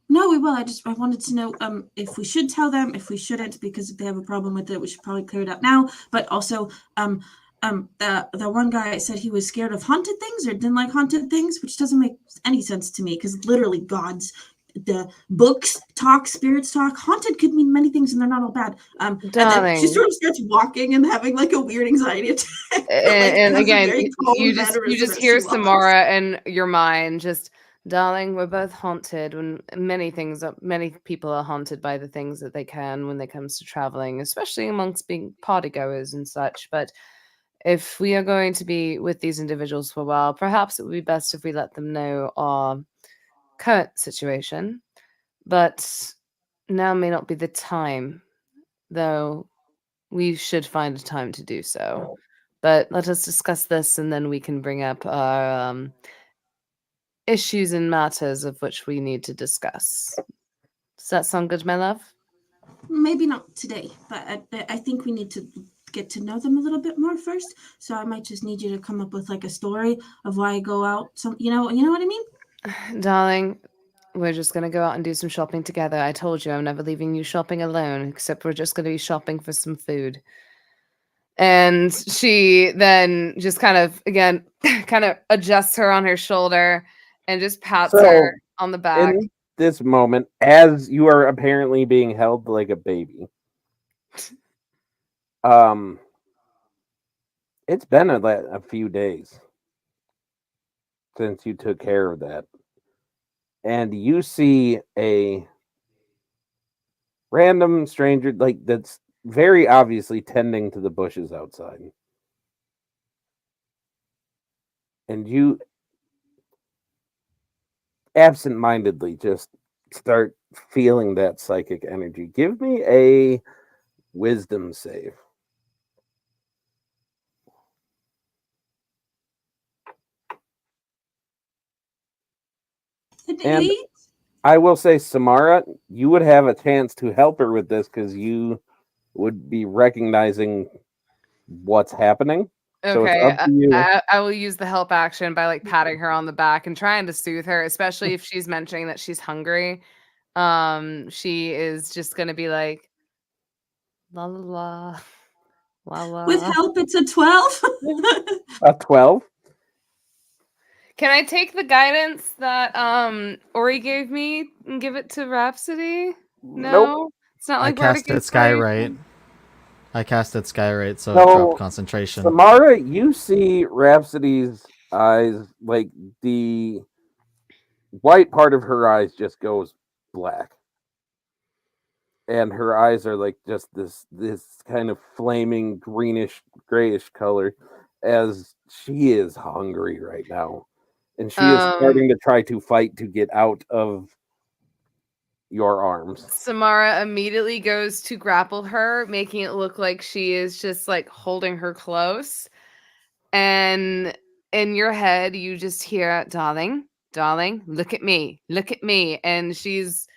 No, we will. I wanted to know if we should tell them, if we shouldn't, because if they have a problem with it, we should probably clear it up now. But also, the one guy said he was scared of haunted things or didn't like haunted things, which doesn't make any sense to me because literally the books talk, spirits talk. Haunted could mean many things and they're not all bad. And then she sort of starts walking and having like a weird anxiety attack. And again, you just hear Samara in your mind just, darling, we're both haunted. When many people are haunted by the things that they can when it comes to traveling, especially amongst being party goers and such. But if we are going to be with these individuals for a while, perhaps it would be best if we let them know our current situation. But now may not be the time, though we should find a time to do so. But let us discuss this, and then we can bring up our issues and matters of which we need to discuss. Does that sound good, my love? Maybe not today, but I think we need to get to know them a little bit more first. So I might just need you to come up with like a story of why I go out. You know what I mean? Darling, we're just going to go out and do some shopping together. I told you I'm never leaving you shopping alone, except we're just going to be shopping for some food. And she then just kind of adjusts her on her shoulder and just pats her on the back. In this moment, as you are apparently being held like a baby, it's been a few days since you took care of that. And you see a random stranger that's very obviously tending to the bushes outside. And you absentmindedly just start feeling that psychic energy. Give me a wisdom save. And I will say, Samara, you would have a chance to help her with this because you would be recognizing what's happening. Okay, so it's up to you. I will use the help action by like patting her on the back and trying to soothe her, especially if she's mentioning that she's hungry. She is just gonna be like, la la la, la la. With help, it's a 12. A 12. Can I take the guidance that Ori gave me and give it to Rhapsody? No, Nope. it's not I like Bardic casted Skywrite. Inspiration? I casted Skywrite, so it So, dropped concentration. Samara, you see Rhapsody's eyes, like the white part of her eyes just goes black. And her eyes are like just this kind of flaming greenish grayish color as she is hungry right now. And she is starting to try to fight to get out of your arms. Samara immediately goes to grapple her, making it look like she is just like holding her close. And in your head, you just hear, darling, look at me. And she's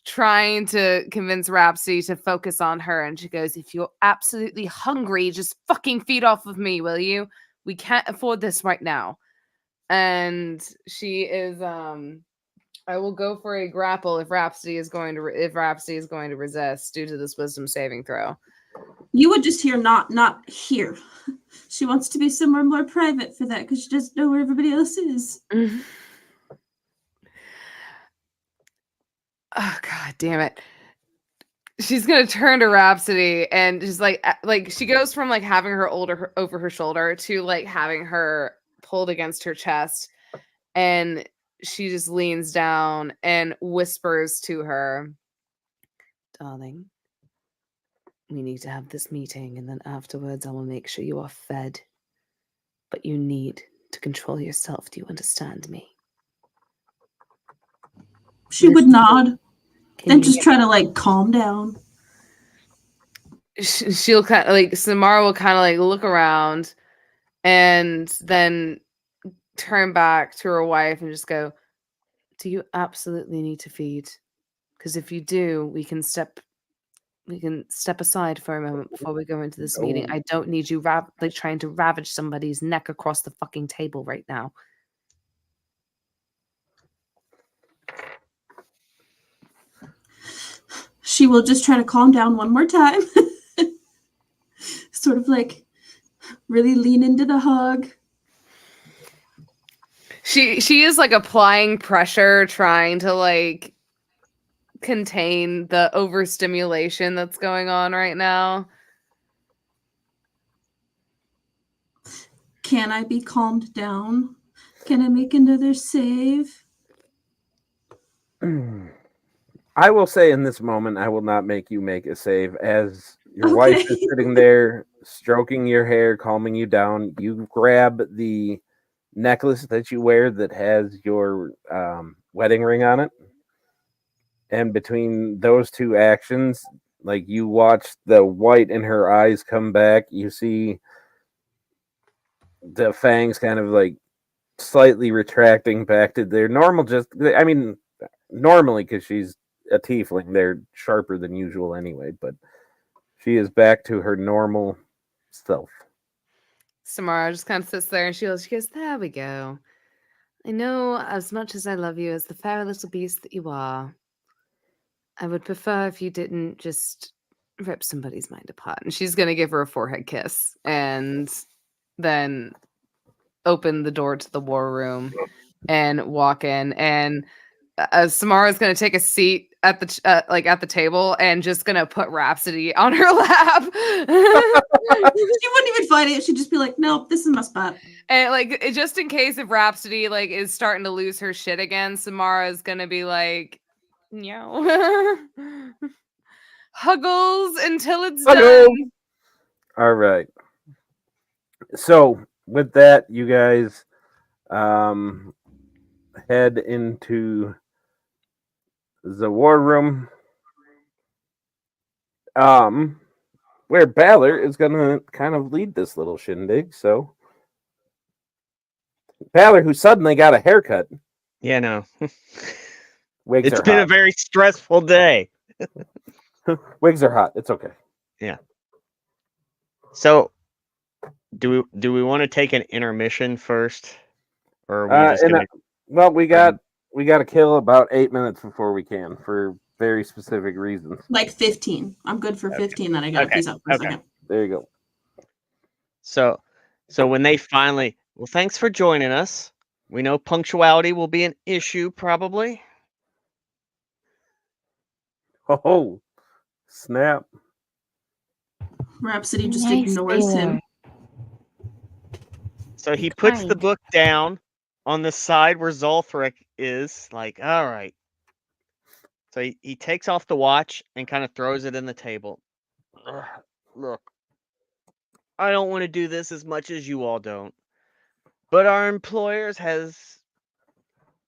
trying to convince Rhapsody to focus on her. And she goes, if you're absolutely hungry, just fucking feed off of me, will you? We can't afford this right now. And she is, I will go for a grapple if Rhapsody is going to resist due to this wisdom saving throw. You would just hear not here. She wants to be somewhere more private for that because she doesn't know where everybody else is. Oh god damn it. She's gonna turn to Rhapsody and just like she goes from like having her over her shoulder to like having her pulled against her chest, and she just leans down and whispers to her, darling, we need to have this meeting, and then afterwards I will make sure you are fed. But you need to control yourself. Do you understand me? She would nod and just try to like calm down. She'll kind of like, Samara will kind of like look around and then turn back to her wife and just go, do you absolutely need to feed? Because if you do, we can step aside for a moment before we go into this meeting. I don't need you like trying to ravage somebody's neck across the fucking table right now. She will just try to calm down one more time. Sort of like really lean into the hug. She is like applying pressure, trying to like contain the overstimulation that's going on right now. Can I be calmed down? Can I make another save? I will say in this moment, I will not make you make a save as your wife is sitting there stroking your hair, calming you down. You grab the necklace that you wear that has your wedding ring on it. And between those two actions, like you watch the white in her eyes come back, you see the fangs kind of like slightly retracting back to their normal, normally because she's a tiefling, they're sharper than usual anyway, but she is back to her normal self. Samara just kind of sits there and she goes, there we go. I know as much as I love you as the fair little beast that you are, I would prefer if you didn't just rip somebody's mind apart. And she's going to give her a forehead kiss and then open the door to the war room and walk in. And Samara's going to take a seat at the table and just going to put Rhapsody on her lap. She wouldn't even fight it. She'd just be like, nope, this is my spot. And like, just in case if Rhapsody like is starting to lose her shit again, Samara's going to be like, no. Huggles until it's done. All right. So with that, you guys head into the war room, where Balor is gonna kind of lead this little shindig. So Balor, who suddenly got a haircut. Yeah, no. Wigs It's are been hot. a very stressful day. Wigs are hot. It's okay. Yeah. So, do we want to take an intermission first, or are we just gonna... Well, we got to kill about 8 minutes before we can for very specific reasons. Like 15. I'm good for 15. Then I got to piece up for a second. There you go. So when they finally, well, thanks for joining us. We know punctuality will be an issue, probably. Oh, snap. Rhapsody just Nice, ignores Taylor. him. So he puts the Kind. book down on the side where Zolthric is, like, all right. So he takes off the watch and kind of throws it in the table. Ugh, look, I don't want to do this as much as you all don't. But our employers has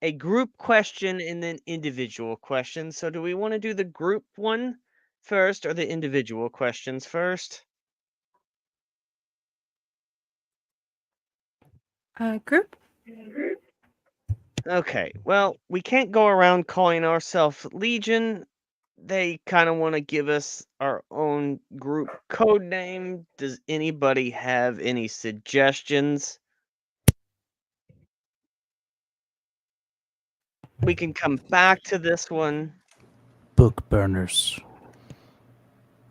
a group question and then individual questions. So do we want to do the group one first or the individual questions first? Group. Okay, well, we can't go around calling ourselves Legion. They kind of want to give us our own group code name. Does anybody have any suggestions? We can come back to this one. Book burners.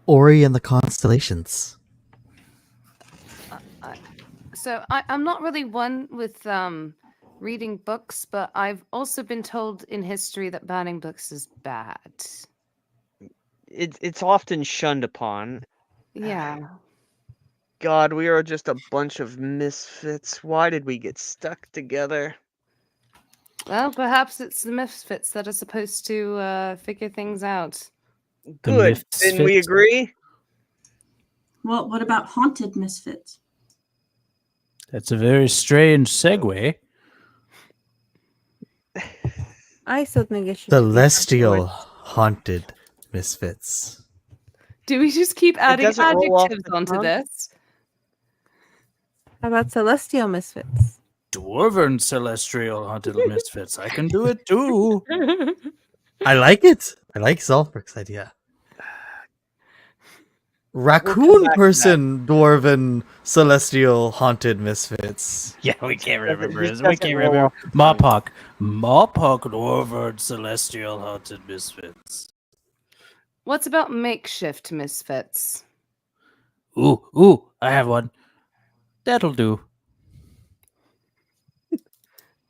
Ori and the Constellations. So I'm not really one with reading books, but I've also been told in history that burning books is bad. It's often shunned upon. Yeah. God, we are just a bunch of misfits. Why did we get stuck together? Well, perhaps it's the misfits that are supposed to figure things out. The Good. Then we misfits? agree. Well, what about haunted misfits? That's a very strange segue. I still think it should be Celestial haunted misfits. Do we just keep adding doesn't roll off adjectives the onto tongue? this? How about celestial misfits? Dwarven celestial haunted misfits. I can do it too. I like it. I like Zolfric's idea. Raccoon back to person, dwarven, celestial, haunted misfits. Yeah, we can't remember Just it. We doesn't can't roll remember. off the tongue. Mopok. Mopok dwarven celestial haunted misfits. What's about makeshift misfits? Ooh, I have one. That'll do.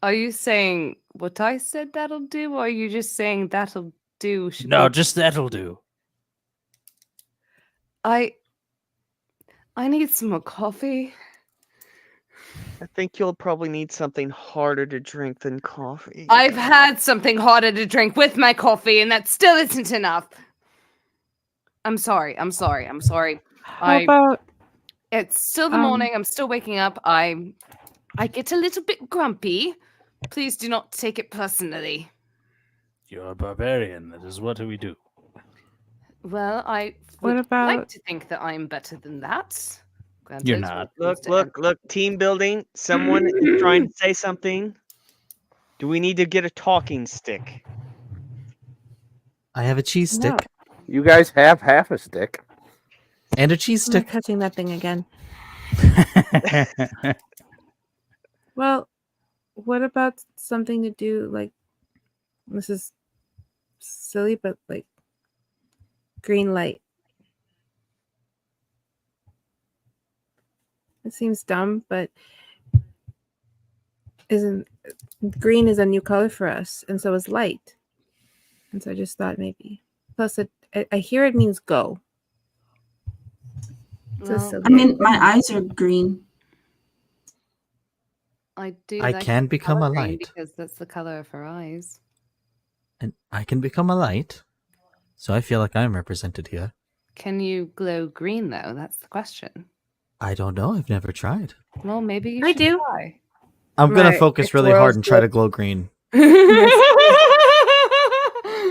Are you saying what I said that'll do, or are you just saying that'll do? should No, be- just that'll do. I need some more coffee. I think you'll probably need something harder to drink than coffee. I've had something harder to drink with my coffee, and that still isn't enough. I'm sorry. How about It's still the morning. I'm still waking up. I get a little bit grumpy. Please do not take it personally. You're a barbarian. That is what we do. Well, I What would about- like to think that I'm better than that. Granted, You're when not. it comes Look, to look, team building. Someone is trying to say something. Do we need to get a talking stick? I have a cheese stick No. You guys have half a stick. and a cheese I'm not stick. touching that thing again. Well, what about something to do like this is silly, but like green light. It seems dumb, but isn't green is a new color for us, and so is light. And so I just thought maybe. Plus, I hear it means go. So Well, silly. I mean, my eyes are green. I do. I like can the become color a green light. because that's the color of her eyes. And I can become a light. So I feel like I'm represented here. Can you glow green though? That's the question. I don't know. I've never tried. Well, maybe you I should do. try. I'm going My to focus It really hard swirls and try with- to glow green.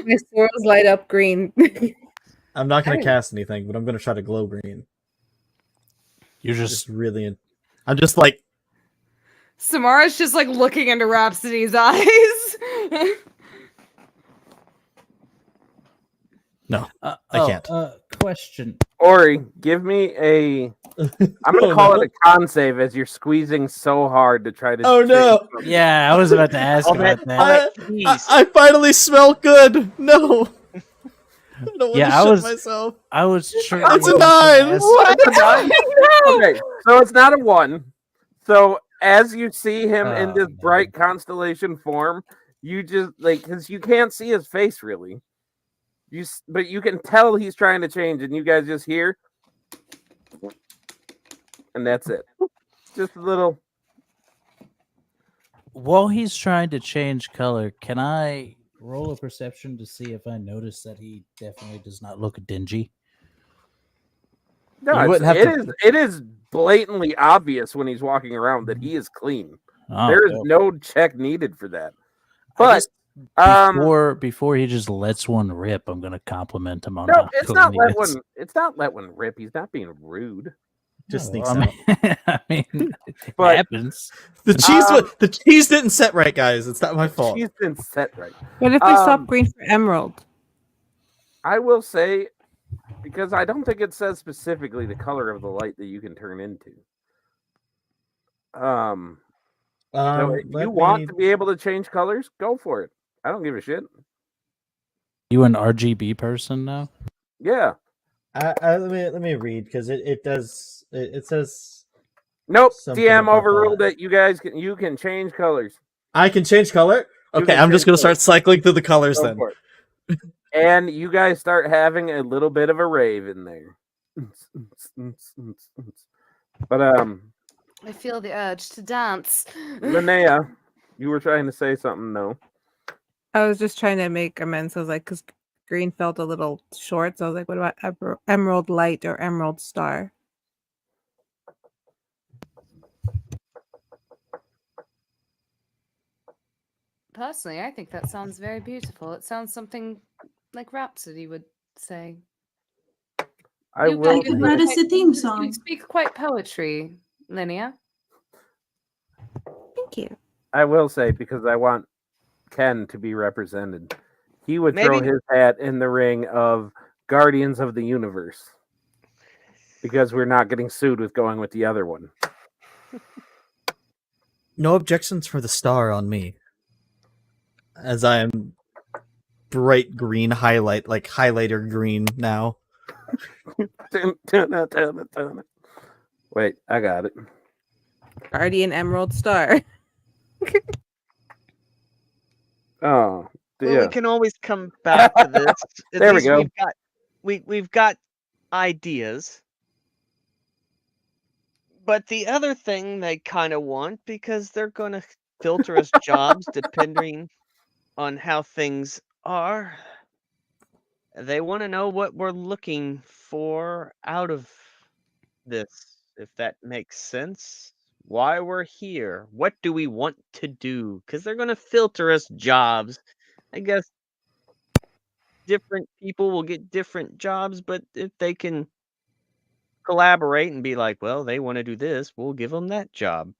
My swirls light up green. I'm not going Hey. to cast anything, but I'm going to try to glow green. You're Just really. I'm just like, Samara's just like looking into Rhapsody's eyes. no. I can't. Question. Ori, give me a. I'm gonna Oh, call no. it a con save as you're squeezing so hard to try to. Oh, no. change something. Yeah, I was about to ask All about that- that. all that cheese. I finally smell good. No. I don't want Yeah, to I shit was- myself. I was trying. It's a to 9. ask- Okay, so it's not a 1. So as you see him in this Oh, bright constellation form, you just like because you can't see his face really. But you can tell he's trying to change, and you guys just hear, and that's it. Just a little. While he's trying to change color, can I roll a perception to see if I notice that he definitely does not look dingy? No, You wouldn't have to- it is blatantly obvious when he's walking around that he is clean. Oh, There is dope. no check needed for that. I But guess before he just lets one rip, I'm gonna compliment him on no, how it's not clean he let is. one. It's not let one rip. He's not being rude. Just No, sneaks I mean, I mean, it But- happens. The cheese didn't set right, guys. It's not my fault. She's been set right. What if they swap Um, green for emerald? I will say, because I don't think it says specifically the color of the light that you can turn into. So if you want to be able to change colors, go for it. I don't give a shit. You an RGB person now? Yeah. let me read because it does it says Nope. Something DM about overruled that. it. You can change colors. I can change color. You Okay, can I'm just change gonna colors. start cycling through the colors Go then. for it. And you guys start having a little bit of a rave in there. But I feel the urge to dance. Linnea, you were trying to say something, no? I was just trying to make amends. I was like, because green felt a little short. So I was like, what about emerald light or emerald star? Personally, I think that sounds very beautiful. It sounds something like Rhapsody would say. I You will. guys Read us a theme You song. speak quite poetry, Linnea. Thank you. I will say because I want Ken to be represented. He would throw Maybe- his hat in the ring of Guardians of the Universe because we're not getting sued with going with the other one. No objections for the star on me, as I am bright green highlight, like highlighter green now. Wait, I got it. Guardian emerald star. Oh, Well, yeah. we can always come back to this. At There we least go. We've got ideas. But the other thing they kind of want, because they're going to filter us jobs depending on how things are, they want to know what we're looking for out of this, if that makes sense. Why we're here. What do we want to do? Because they're going to filter us jobs. I guess different people will get different jobs, but if they can collaborate and be like, well, they want to do this, we'll give them that job.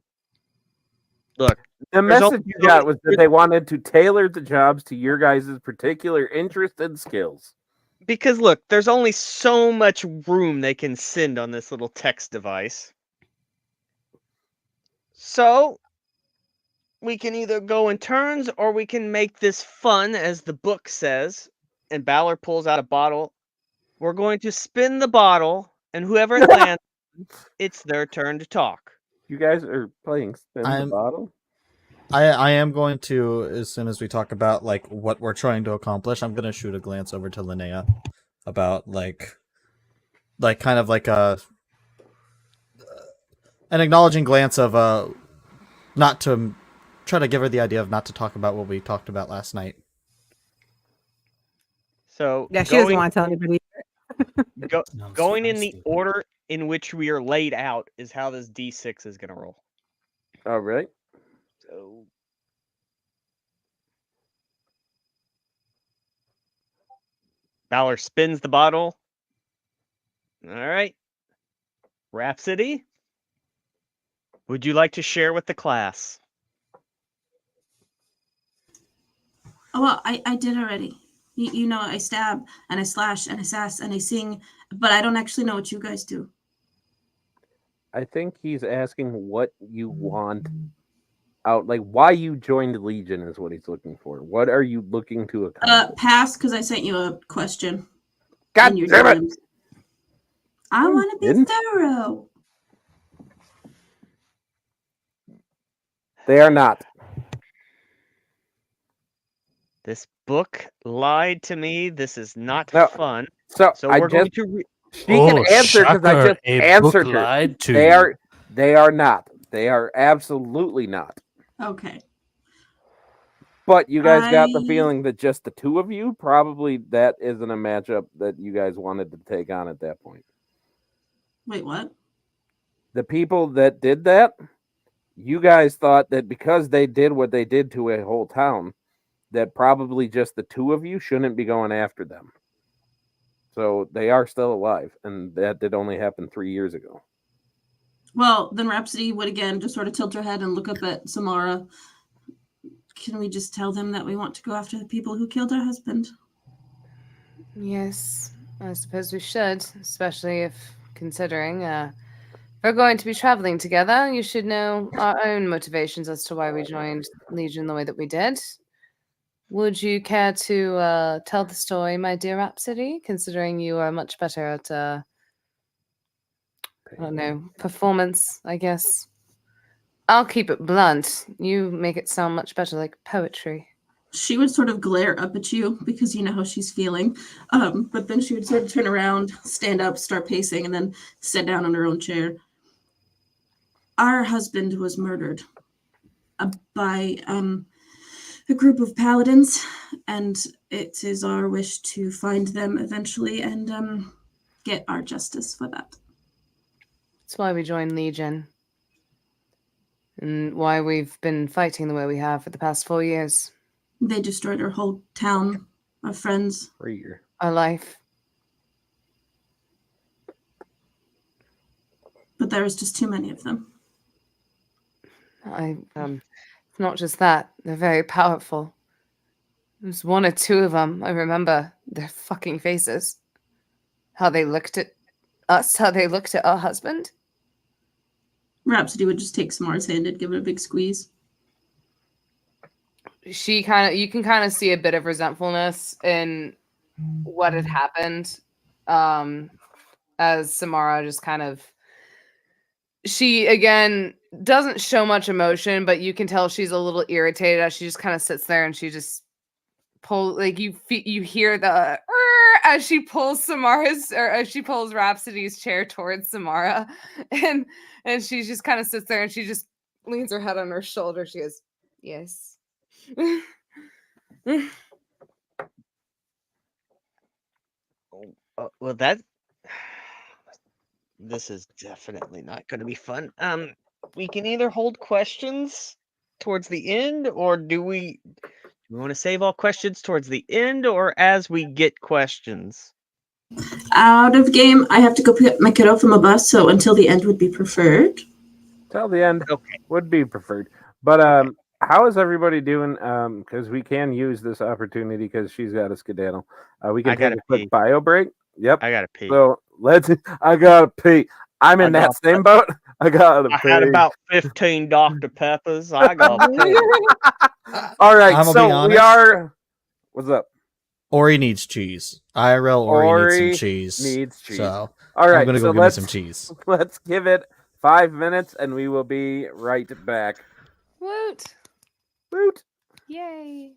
Look, The There's message you got was that they wanted to tailor the jobs to your guys' particular interest and skills. because look, there's only so much room they can send on this little text device. So we can either go in turns or we can make this fun, as the book says. And Balor pulls out a bottle. We're going to spin the bottle, and whoever it lands, it's their turn to talk. You guys are playing spin the I'm- bottle? I am going to, as soon as we talk about like what we're trying to accomplish, I'm gonna shoot a glance over to Linnea about like kind of like an acknowledging glance of not to try to give her the idea of not to talk about what we talked about last night. So Yeah, she doesn't want to tell anybody. going in the order in which we are laid out is how this D6 is going to roll. Oh, really? So Balor spins the bottle. All right. Rhapsody, would you like to share with the class? Oh, well, I did already. You know, I stab and I slash and I sass and I sing, but I don't actually know what you guys do. I think he's asking what you want out, like why you joined Legion is what he's looking for. What are you looking to accomplish? Pass, because I sent you a question. God in your damn it! DMs. I You want to be didn't? thorough. They are not. This book lied to me. This is not No. fun. So, So I we're going just to. she can answer because I just answered her. They are not. They are absolutely not. Okay. But you guys got the I- feeling that just the two of you, probably that isn't a matchup that you guys wanted to take on at that point. Wait, what? The people that did that, you guys thought that because they did what they did to a whole town, that probably just the two of you shouldn't be going after them. So they are still alive, and that did only happen 3 years ago. Well, then Rhapsody would again just sort of tilt her head and look up at Samara. Can we just tell them that we want to go after the people who killed our husband? Yes, I suppose we should, especially if considering we're going to be traveling together. You should know our own motivations as to why we joined Legion the way that we did. Would you care to tell the story, my dear Rhapsody, considering you are much better at, I don't know, performance, I guess? I'll keep it blunt. You make it sound much better like poetry. She would sort of glare up at you because you know how she's feeling. But then she would sort of turn around, stand up, start pacing, and then sit down on her own chair. Our husband was murdered by a group of paladins, and it is our wish to find them eventually and get our justice for that. That's why we joined Legion. And why we've been fighting the way we have for the past 4 years. They destroyed our whole town, our friends. 3 years. Our life. But there was just too many of them. It's not just that. They're very powerful. There's one or two of them. I remember their fucking faces. How they looked at us, how they looked at our husband. Rhapsody would just take Samara's hand and give it a big squeeze. You can kind of see a bit of resentfulness in what had happened. As Samara just kind of, she again doesn't show much emotion, but you can tell she's a little irritated as she just kind of sits there and she just pull, like you hear the as she pulls as she pulls Rhapsody's chair towards Samara, and she just kind of sits there and she just leans her head on her shoulder. She goes, "Yes." Well, this is definitely not going to be fun. We can either hold questions towards the end, or do we want to save all questions towards the end, or as we get questions? Out of game, I have to go pick up my kiddo from a bus, so until the end would be preferred. Till the end Okay. would be preferred. But how is everybody doing? Because we can use this opportunity because she's got a skedaddle. We can I take gotta a quick pee. bio break. Yep. I gotta pee. So I gotta pee. I'm in I that got- same boat. I gotta I pee. had about 15 Dr. Peppers. I gotta pee. All right, I'ma be so we honest. are. What's up? Ori needs cheese. IRL Ori Ori needs some cheese. needs cheese. So All right, I'm gonna so go get me some cheese. Let's give it 5 minutes, and we will be right back. Woot! Woot. Yay!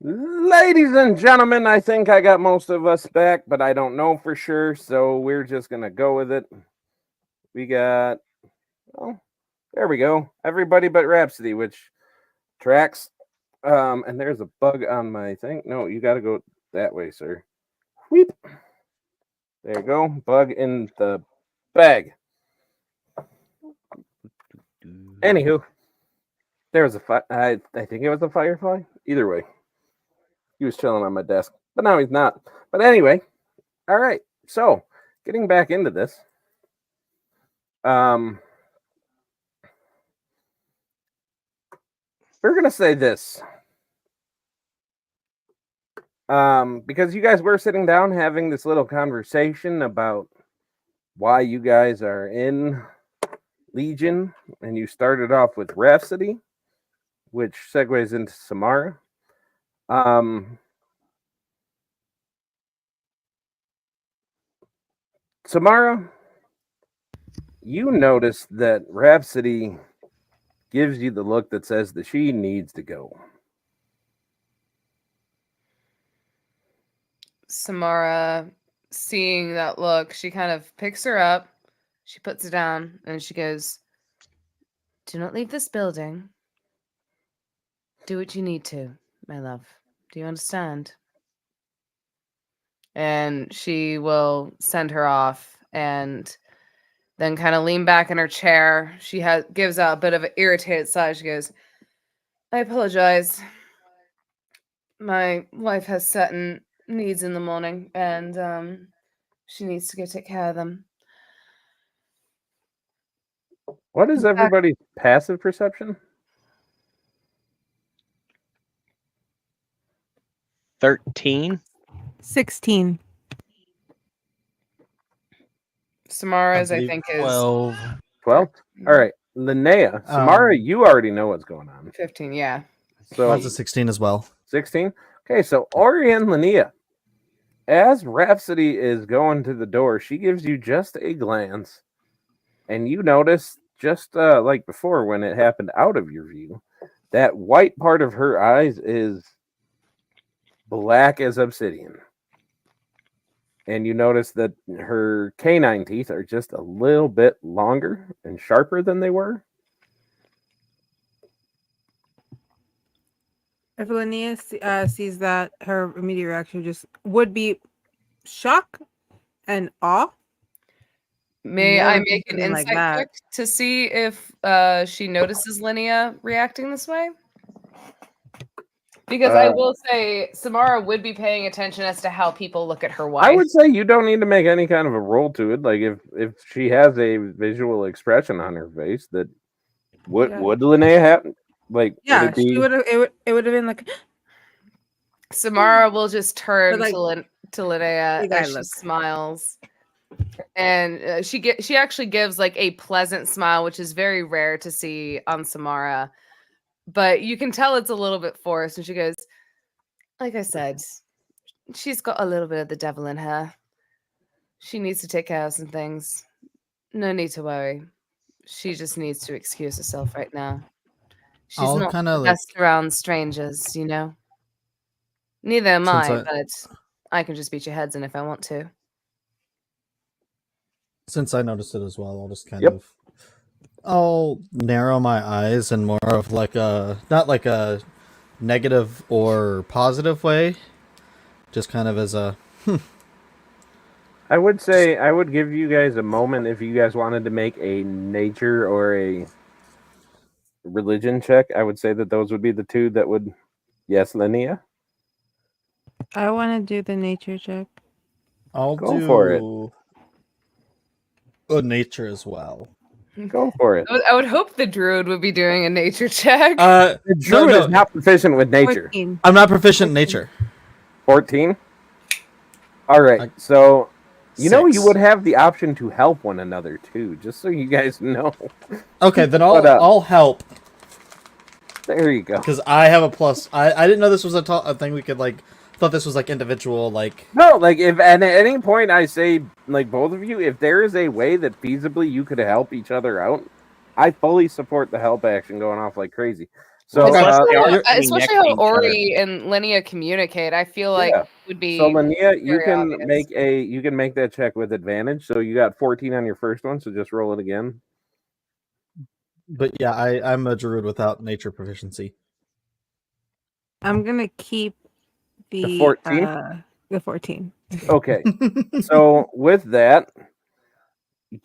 Ladies and gentlemen, I think I got most of us back, but I don't know for sure, so we're just gonna go with it. We got, oh, there we go. Everybody but Rhapsody, which tracks. And there's a bug on my thing. No, you got to go that way, sir. Wheep. There you go. Bug in the bag. Anywho, there was a I think it was a firefly. Either way, he was chilling on my desk, but now he's not. But anyway, all right. So getting back into this, we're gonna say this, because you guys were sitting down having this little conversation about why you guys are in Legion, and you started off with Rhapsody, which segues into Samara. Samara, you notice that Rhapsody gives you the look that says that she needs to go. Samara, seeing that look, she kind of picks her up, she puts it down, and she goes, "Do not leave this building. Do what you need to, my love. Do you understand?" And she will send her off and then kind of lean back in her chair. She gives out a bit of an irritated sigh. She goes, "I apologize. My wife has certain needs in the morning, and she needs to go take care of them." What is everybody's passive perception? 13. 16. Samara's, I believe think, is 12. 12? All right. Linnea, Samara, you already know what's going on. 15, yeah. So Mine's a 16 as well. 16? Okay, so Ori and Linnea, as Rhapsody is going to the door, she gives you just a glance, and you notice, just like before when it happened out of your view, that white part of her eyes is black as obsidian. And you notice that her canine teeth are just a little bit longer and sharper than they were. If Linnea sees that, her immediate reaction just would be shock and awe. May I Never make seen an anything like insight that. check to see if she notices Linnea reacting this way? Because I will say Samara would be paying attention as to how people look at her wife. I would say you don't need to make any kind of a roll to it. Like if she has a visual expression on her face, that would Linnea have? Like Yeah, would it be? she would have. It would have been like Samara will just turn like, to Linnea big eye as she look. smiles, and she actually gives like a pleasant smile, which is very rare to see on Samara. But you can tell it's a little bit forced, and she goes, "Like I said, she's got a little bit of the devil in her. She needs to take care of some things. No need to worry. She just needs to excuse herself right now. She's I'll not kinda, the best around strangers, you know. Neither am I, but I can just beat your heads in if I want to." Since I noticed it as well, I'll just kind Yep. of I'll narrow my eyes in more of like a not like a negative or positive way, just kind of as a I would say I would give you guys a moment if you guys wanted to make a nature or a religion check. I would say that those would be the two that would. Yes, Linnea. I want to do the nature check. I'll Go do for it. a nature as well. Go for it. I would hope the druid would be doing a nature check. The druid is not proficient with nature. 14. I'm not proficient in nature. 14. All right, so you know you 6. would have the option to help one another too, just so you guys know. Okay, then But, I'll help There you go. because I have a plus. I didn't know this was a thing we could like. Thought this was like individual like. No, like if at any point I say, like both of you, if there is a way that feasibly you could help each other out, I fully support the help action going off like crazy. So, Well, Plus, they are you're- sitting especially next how to each other. Ori and Linnea communicate, I feel like Yeah. would be So Linnea, you very can obvious. make that check with advantage. So you got 14 on your first one, so just roll it again. But yeah, I'm a druid without nature proficiency. I'm gonna keep The 14? The 14. Okay. So with that,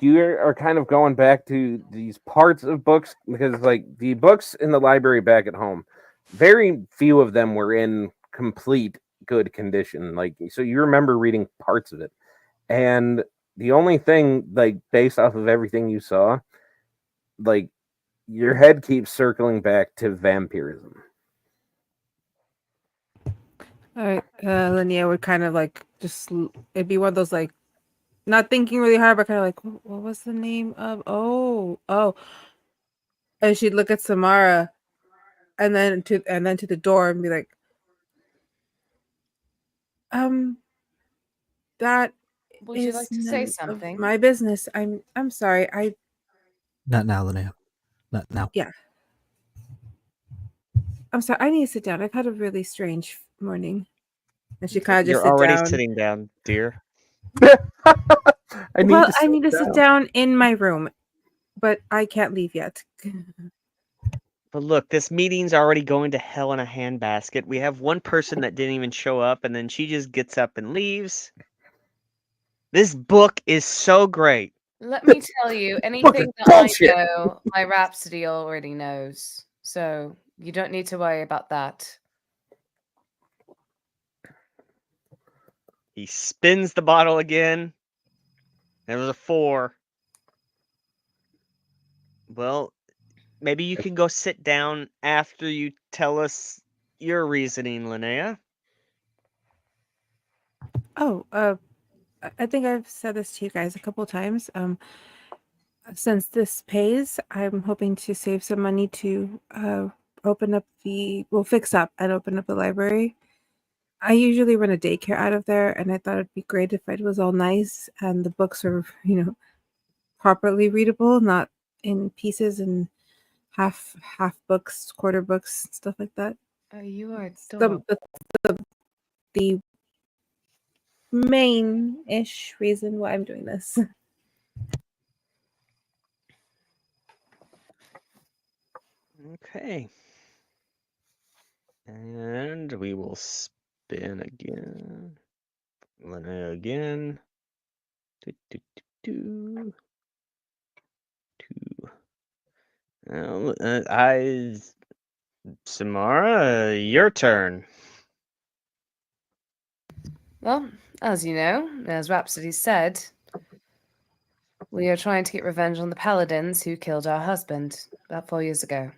you are kind of going back to these parts of books because like the books in the library back at home, very few of them were in complete good condition. Like so you remember reading parts of it. And the only thing like based off of everything you saw, like your head keeps circling back to vampirism. All right, Linnea would kind of like it'd be one of those like not thinking really hard, but kind of like, what was the name of? Oh, and she'd look at Samara, and then to the door and be like, that Would you is like to say none of something? my business. I'm sorry. Not now, Linnea. Not now. I'm sorry. I need to sit down. I've had a really strange morning. And she kind of just You're sit already down. sitting down, dear. I need to sit down in my room, but I can't leave yet. But look, this meeting's already going to hell in a handbasket. We have one person that didn't even show up, and then she just gets up and leaves. This book is so great. Let me tell you, anything that bullshit. I know, my Rhapsody already knows. So you don't need to worry about that. He spins the bottle again. There was a 4. Well, maybe you can go sit down after you tell us your reasoning, Linnea. Oh, I think I've said this to you guys a couple times. Since this pays, I'm hoping to save some money to fix up and open up the library. I usually run a daycare out of there, and I thought it'd be great if it was all nice and the books are, properly readable, not in pieces and half books, quarter books, stuff like that. Oh, you are The main-ish reason why I'm doing this. Okay. And we will spin again. Linnea again. Two. Samara, your turn. Well, as you know, as Rhapsody said, we are trying to get revenge on the paladins who killed our husband about 4 years ago.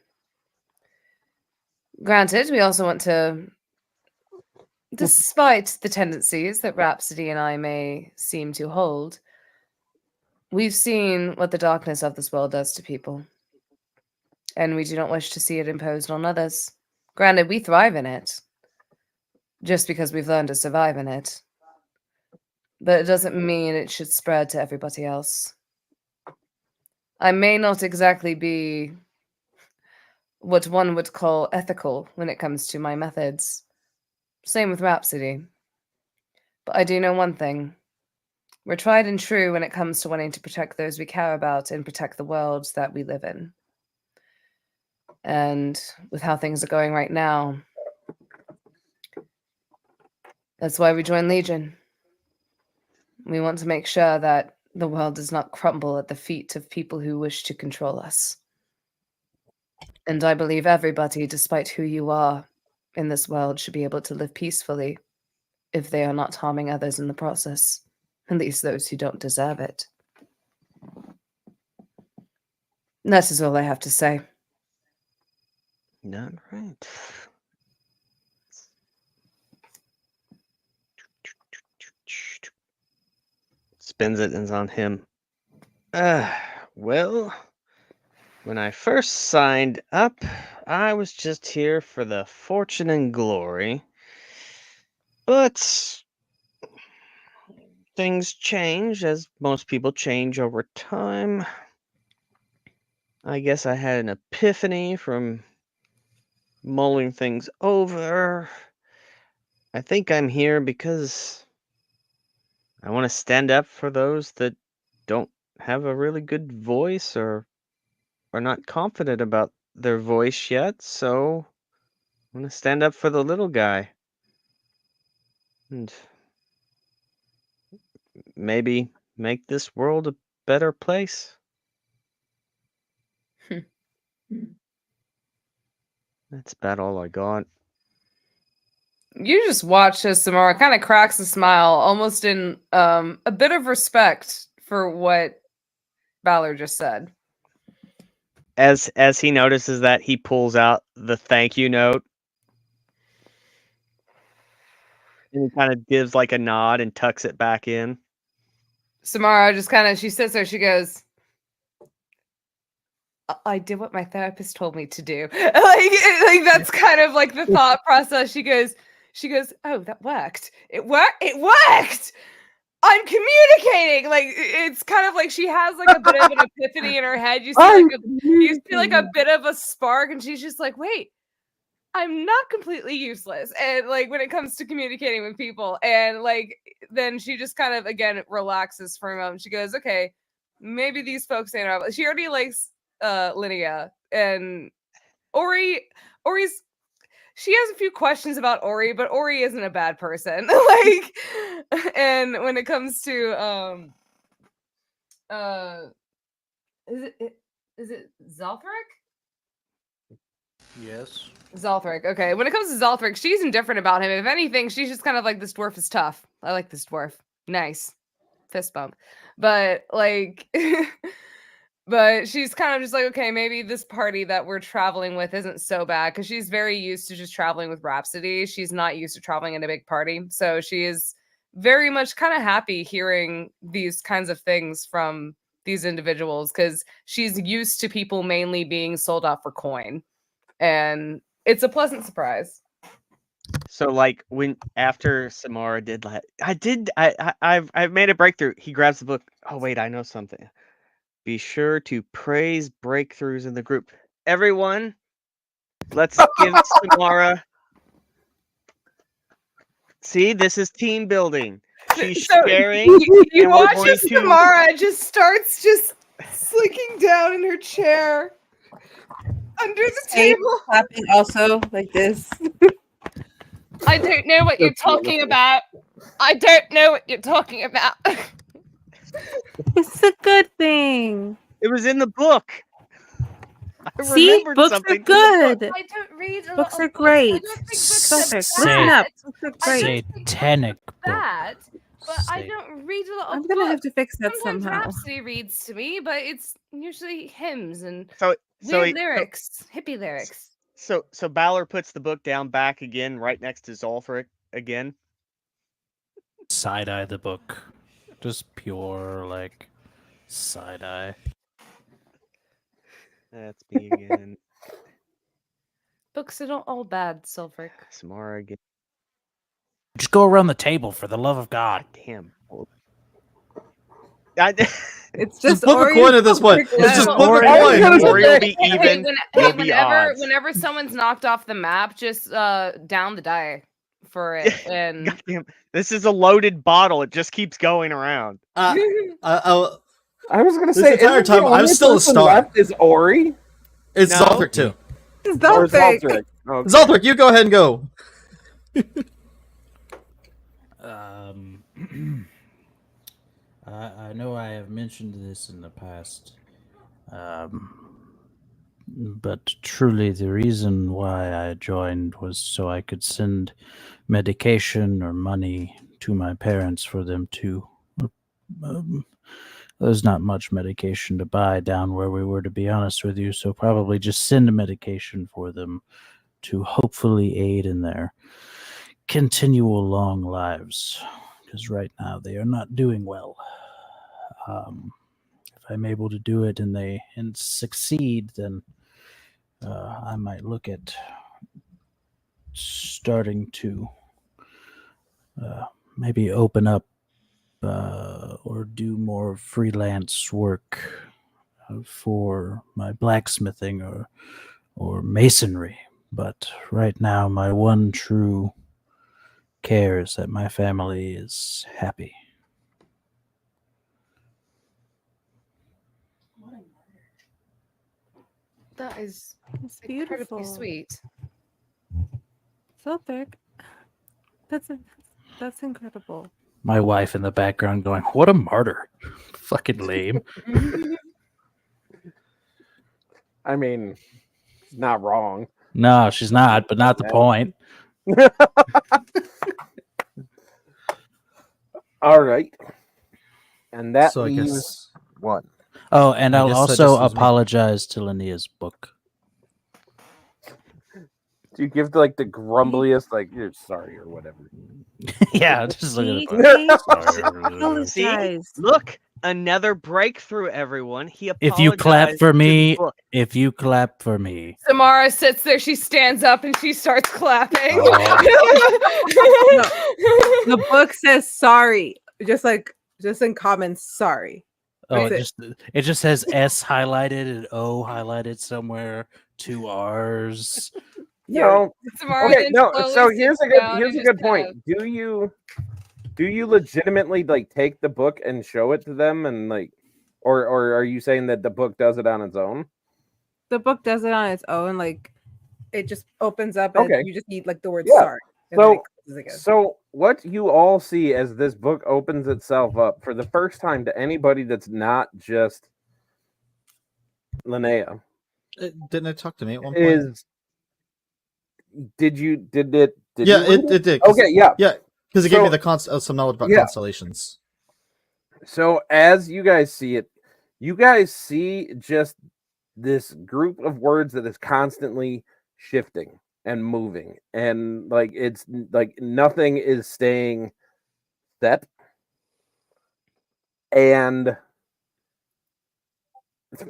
Granted, we also want to, despite the tendencies that Rhapsody and I may seem to hold, we've seen what the darkness of this world does to people, and we do not wish to see it imposed on others. Granted, we thrive in it, just because we've learned to survive in it. But it doesn't mean it should spread to everybody else. I may not exactly be what one would call ethical when it comes to my methods. Same with Rhapsody. But I do know one thing. We're tried and true when it comes to wanting to protect those we care about and protect the worlds that we live in. And with how things are going right now, that's why we joined Legion. We want to make sure that the world does not crumble at the feet of people who wish to control us. And I believe everybody, despite who you are in this world, should be able to live peacefully if they are not harming others in the process, at least those who don't deserve it. That is all I have to say. Not right. Spins it and it's on him. Well, when I first signed up, I was just here for the fortune and glory. But things change, as most people change over time. I guess I had an epiphany from mulling things over, I think I'm here because I want to stand up for those that don't have a really good voice or are not confident about their voice yet. So I want to stand up for the little guy and maybe make this world a better place. That's about all I got. You just watch as Samara kind of cracks a smile, almost in a bit of respect for what Ballard just said. As he notices that, he pulls out the thank you note. And he kind of gives like a nod and tucks it back in. Samara just kind of, she sits there, she goes, I did what my therapist told me to do. like that's kind of like the thought process. She goes, oh, that worked. It worked. I'm communicating. Like it's kind of like she has like a bit of an epiphany in her head. You see like a bit of a spark, and she's just like, wait, I'm not completely useless. And like when it comes to communicating with people, and like then she just kind of again relaxes for a moment. She goes, okay, maybe these folks ain't right. She already likes Linnea, and Ori's she has a few questions about Ori, but Ori isn't a bad person. Like, and when it comes to is it Zalthric? Yes. Zalthric. Okay. When it comes to Zalthric, she's indifferent about him. If anything, she's just kind of like, this dwarf is tough. I like this dwarf. Nice. Fist bump. But like but she's kind of just like, okay, maybe this party that we're traveling with isn't so bad, because she's very used to just traveling with Rhapsody. She's not used to traveling in a big party. So she is very much kind of happy hearing these kinds of things from these individuals, because she's used to people mainly being sold off for coin. And it's a pleasant surprise. So like when after Samara did like I've made a breakthrough. He grabs the book. Oh wait, I know something. Be sure to praise breakthroughs in the group. Everyone, let's give Samara. See, this is team building. She's sharing. You watch as Samara just starts just slinking down in her chair under the table. Clapping also like this. I don't know what you're talking about. I don't know what you're talking about. It's a good thing. It was in the book. I See, remembered books are something from the good. book. I don't read a lot Books of are books. great. I don't think books Suffolk, are listen bad. up. Books are I great. don't think Satanic books book. are bad, but I Say- don't read a lot of I'm books. gonna have to fix that Sometimes somehow. Rhapsody reads to me, but it's usually hymns and So weird he- lyrics, hippie lyrics. So Balor puts the book down back again, right next to Zolfric again. Side eye the book. Just pure like side eye. That's me again. Books are not all bad, Sulfric. Samara again. Just go around the table for the love of God. Damn. It's Just flip a coin at this point. It's just flip a Ori- coin. Ori will be even. You'll be odds. Whenever someone's knocked off the map, just down the die for it. And Goddamn. This is a loaded bottle. It just keeps going around. I was gonna This say, entire isn't the time, I'm only still a person star. left is Ori It's No. Zolthric too. It's or Zolthric. Zolthric? Okay. Zolthric, you go ahead and go. I know I have mentioned this in the past, but truly the reason why I joined was so I could send medication or money to my parents for them to. There's not much medication to buy down where we were, to be honest with you, so probably just send a medication for them to hopefully aid in their continual long lives, because right now they are not doing well. If I'm able to do it and they succeed, then I might look at starting to maybe open up or do more freelance work for my blacksmithing or masonry, But right now, my one true care is that my family is happy. That is It's incredibly beautiful. sweet. Silthric. That's incredible. My wife in the background going, "What a martyr!" Fucking lame. I mean, it's not wrong. No, she's not, but not the point. All right. And that So I leaves guess one. Oh, and I I'll guess that also just leaves me. apologize to Linnea's book. Do you give like the grumbliest, like you're sorry or whatever? Yeah, just look at He it. apologized. Look, another breakthrough, everyone. He If you clap apologized for to the me, book. if you clap for me, Samara sits there, she stands up and she starts clapping. The book says sorry. Just in comments, sorry. oh, That's it just says S highlighted and O highlighted somewhere, 2 R's. No. Samara Okay, then no. slowly So sits here's a down and good just point. kinda- Do you legitimately like take the book and show it to them and like, or are you saying that the book does it on its own? The book does it on its own. Like it just opens up and Okay. you just need like the word Yeah. sorry. And then So it closes again. So what you all see as this book opens itself up for the first time to anybody that's not just Linnea Didn't it talk to me at one point? is did it Yeah, you read it did. 'Cause- Okay, yeah. Yeah, because it gave me So- the some knowledge about Yeah. constellations. So as you guys see it, you guys see just this group of words that is constantly shifting and moving, and like it's like nothing is staying set. And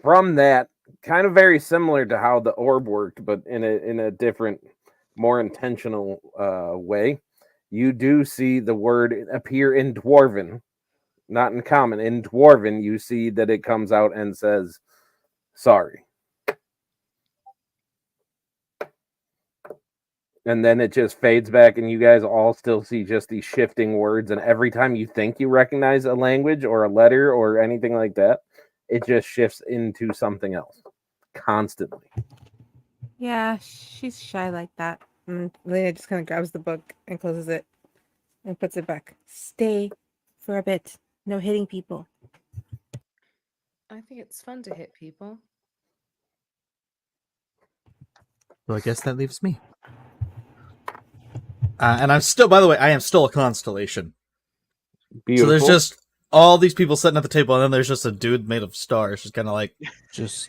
from that, kind of very similar to how the orb worked, but in a different, more intentional way, you do see the word appear in Dwarven, not in Common. In Dwarven, you see that it comes out and says, "Sorry." And then it just fades back, and you guys all still see just these shifting words. And every time you think you recognize a language or a letter or anything like that, it just shifts into something else constantly. Yeah, she's shy like that. Lena just kind of grabs the book and closes it and puts it back. Stay for a bit. No hitting people. I think it's fun to hit people. So I guess that leaves me. And I'm still, by the way, I am still a constellation. Beautiful. So there's just all these people sitting at the table, and then there's just a dude made of stars, just kind of like Just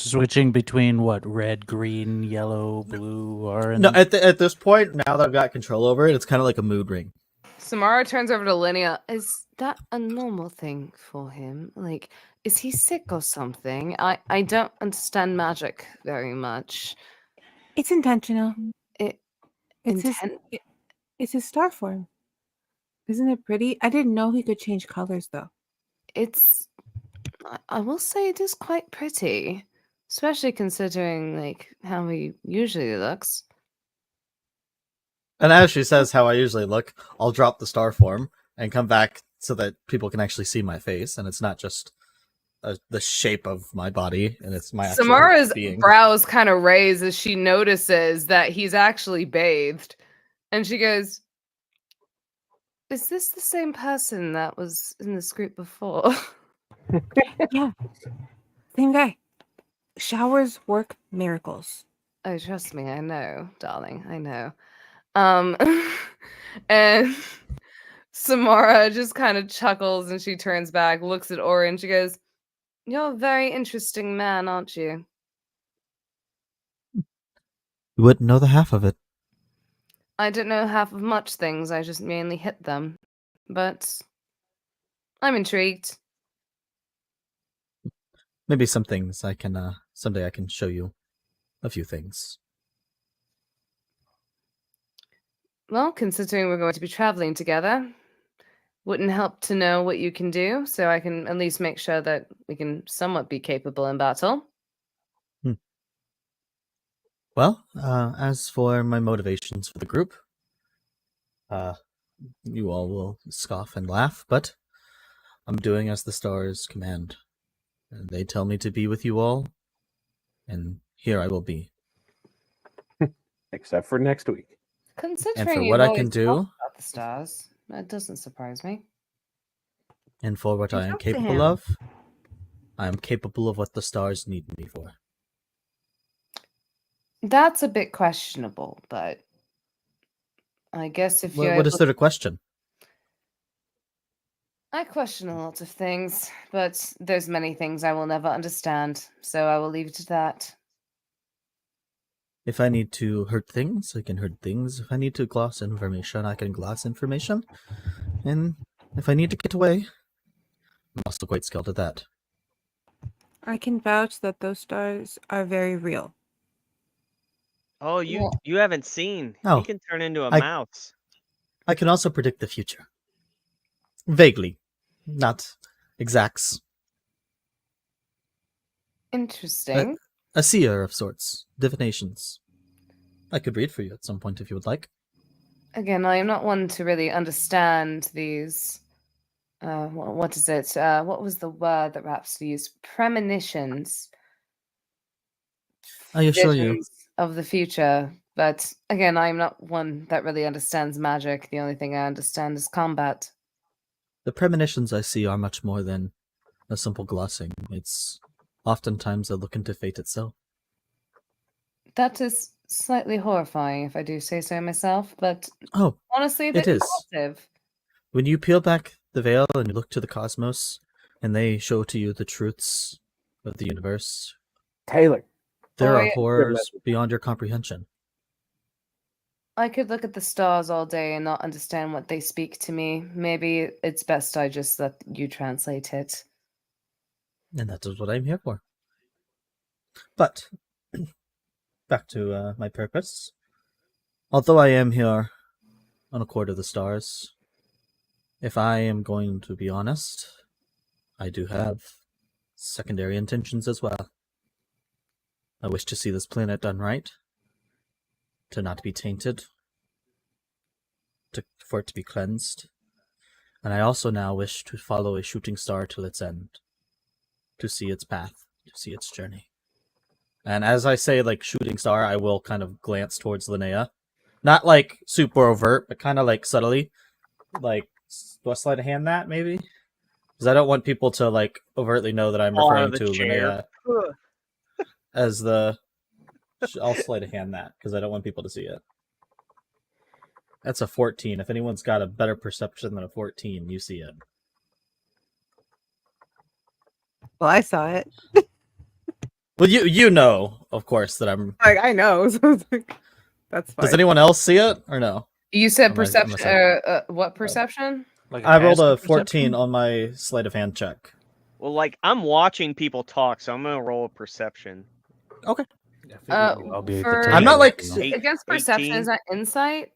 switching between what, red, green, yellow, blue, orange. no. At this point, now that I've got control over it, it's kind of like a mood ring. Samara turns over to Linnea. Is that a normal thing for him? Like, is he sick or something? I don't understand magic very much. It's intentional. It It's it's his star form. Isn't it pretty? I didn't know he could change colors though. it's I will say it is quite pretty, especially considering like how he usually looks. And as she says how I usually look, I'll drop the star form and come back so that people can actually see my face, and it's not just the shape of my body, and it's my actual Samara's being. brows kind of raise as she notices that he's actually bathed, and she goes, "Is this the same person that was in this group before?" Yeah. Same guy. Showers work miracles. Oh, trust me, I know, darling, I know. And Samara just kind of chuckles and she turns back, looks at Ori, and she goes, "You're a very interesting man, aren't you?" You wouldn't know the half of it. I don't know half of much things, I just mainly hit them. But I'm intrigued. Maybe some things I can someday I can show you a few things. Well, considering we're going to be traveling together, wouldn't help to know what you can do, so I can at least make sure that we can somewhat be capable in battle. Well, as for my motivations for the group, you all will scoff and laugh, but I'm doing as the stars command. And they tell me to be with you all, and here I will be. Except for next week. Considering what you've I can always do- talked about the stars, that doesn't surprise me. And for what I am Talk to capable him. of, I am capable of what the stars need me for. That's a bit questionable, but I guess if you're What is able there to question? I question a lot of things, but there's many things I will never understand, so I will leave it at that. If I need to hurt things, I can hurt things. If I need to gloss information, I can gloss information. And if I need to get away, I'm also quite skilled at that. I can vouch that those stars are very real. Oh, Well- you haven't seen. Oh, He can turn into a I- mouse. I can also predict the future. Vaguely. Not exacts. Interesting. A seer of sorts. Divinations. I could read for you at some point if you would like. Again, I am not one to really understand these. What is it? What was the word that Rhapsody used? Premonitions. I assure you, Visions of the future. But again, I'm not one that really understands magic. The only thing I understand is combat. the premonitions I see are much more than a simple glossing. It's oftentimes a look into fate itself. That is slightly horrifying, if I do say so myself. But Oh, honestly, it that's is. impulsive. When you peel back the veil and you look to the cosmos, and they show to you the truths of the universe, Taylor. there are Boy, horrors beyond your comprehension. I could look at the stars all day and not understand what they speak to me. Maybe it's best I just let you translate it. And that is what I'm here for. But, back to my purpose. Although I am here on a court of the stars, if I am going to be honest, I do have secondary intentions as well. I wish to see this planet done right, to not be tainted, for it to be cleansed. And I also now wish to follow a shooting star till its end, to see its path, to see its journey. And as I say, like, shooting star, I will kind of glance towards Linnea. Not, like, super overt, but kind of, like, subtly. Like, do I sleight of hand that, maybe? Because I don't want people to, like, overtly know that I'm Fall out referring of the to chair. Linnea as the... I'll sleight of hand that, because I don't want people to see it. That's a 14. If anyone's got a better perception than a 14, you see it. Well, I saw it. Well, you know, of course, that I'm... I know. So it's like, that's fine. Does anyone else see it, or no? You said Am I perception. saying- What perception? Like I rolled a passive 14 perception? on my sleight of hand check. Well, like I'm watching people talk, so I'm gonna roll a perception. I figured I'll be for- the I'm not like- tail. Eight- Against perception, 18. is that insight?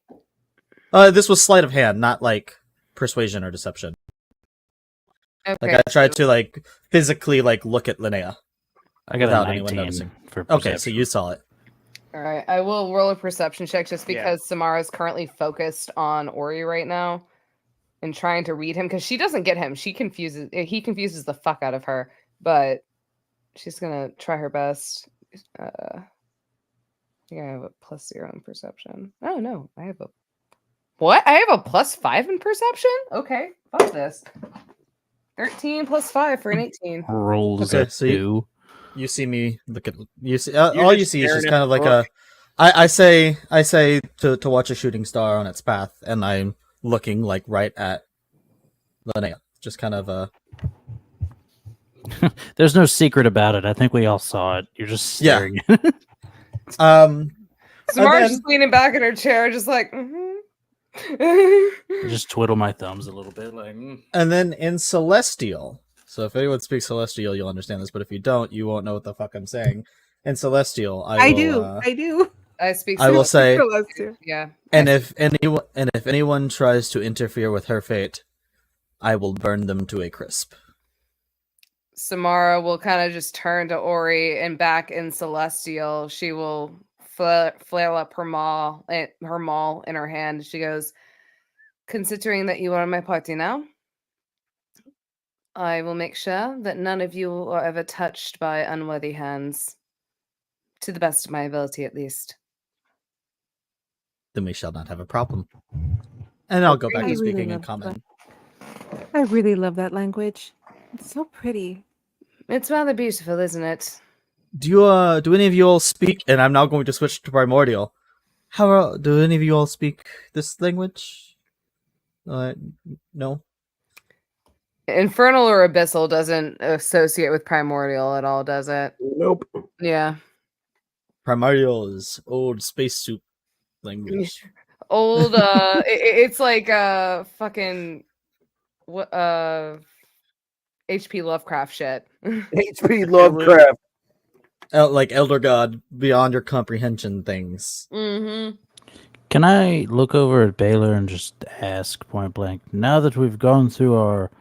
This was sleight of hand, not like persuasion or deception. Okay. Like I tried to like physically like look at Linnea. I got without a anyone 19 noticing. for Okay, so perception. you saw it. All right, I will roll a perception check just Yeah. because Samara is currently focused on Ori right now and trying to read him because she doesn't get him. He confuses the fuck out of her, but she's gonna try her best. I think I have a +0 in perception. Oh no, I have a what? I have a +5 in perception? Okay, fuck this. 13 + 5 for an 18. Rolls Okay, a so you- 2. You see me look at you see You're all you just see is staring just at kind of the like book. I say to watch a shooting star on its path, and I'm looking like right at Linnea. Just kind of There's no secret about it. I think we all saw it. You're just Yeah. staring. Samara's then- just leaning back in her chair, just like, I just twiddle my thumbs a little bit, like. And then in Celestial, so if anyone speaks Celestial, you'll understand this, but if you don't, you won't know what the fuck I'm saying. In Celestial, I do. I speak. I will say, Celestial. yeah. and if anyone tries to interfere with her fate, I will burn them to a crisp. Samara will kind of just turn to Ori and back in Celestial. She will flail up her maul in her hand. She goes, "Considering that you are my party now, I will make sure that none of you are ever touched by unworthy hands, to the best of my ability, at least." Then we shall not have a problem. And I'll go back I to really speaking in love common. I really love that language. It's so pretty. It's rather beautiful, isn't it? Do any of you all speak? And I'm now going to switch to primordial. Do any of you all speak this language? No. Infernal or abyssal doesn't associate with primordial at all, does it? Nope. Yeah. Primordial is old spacesuit language. Old it's like fucking what HP Lovecraft shit. HP Lovecraft. Like Elder God, beyond your comprehension things. Mm-hmm. Can I look over at Baylor and just ask point blank, now that we've gone through our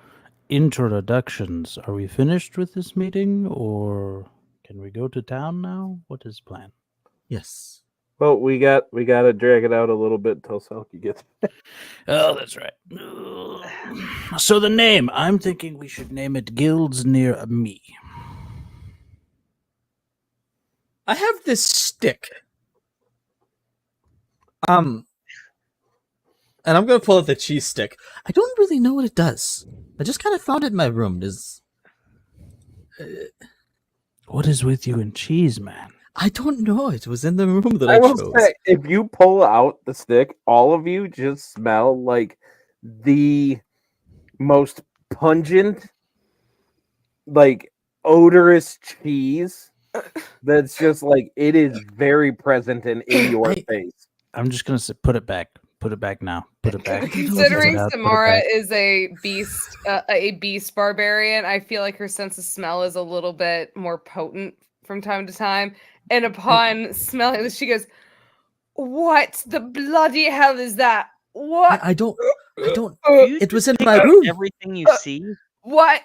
introductions, are we finished with this meeting, or can we go to town now? What is the plan? Yes. Well, we got to drag it out a little bit until Selkie gets. Oh, that's right. So the name, I'm thinking we should name it Guilds Near Me. I have this stick. And I'm gonna pull out the cheese stick. I don't really know what it does. I just kind of found it in my room. What is with you and cheese, man? I don't know. It was in the room that I I will chose. say, if you pull out the stick, all of you just smell like the most pungent, like odorous cheese. That's just like it is very present and in your face. I'm just gonna say, put it back. Put it back now. Put it back. Considering Put it out, put it Samara back. is a beast barbarian, I feel like her sense of smell is a little bit more potent from time to time. And upon smelling this, she goes, "What the bloody hell is that? What? I don't. You It was just in pick my up room. Everything you see. What?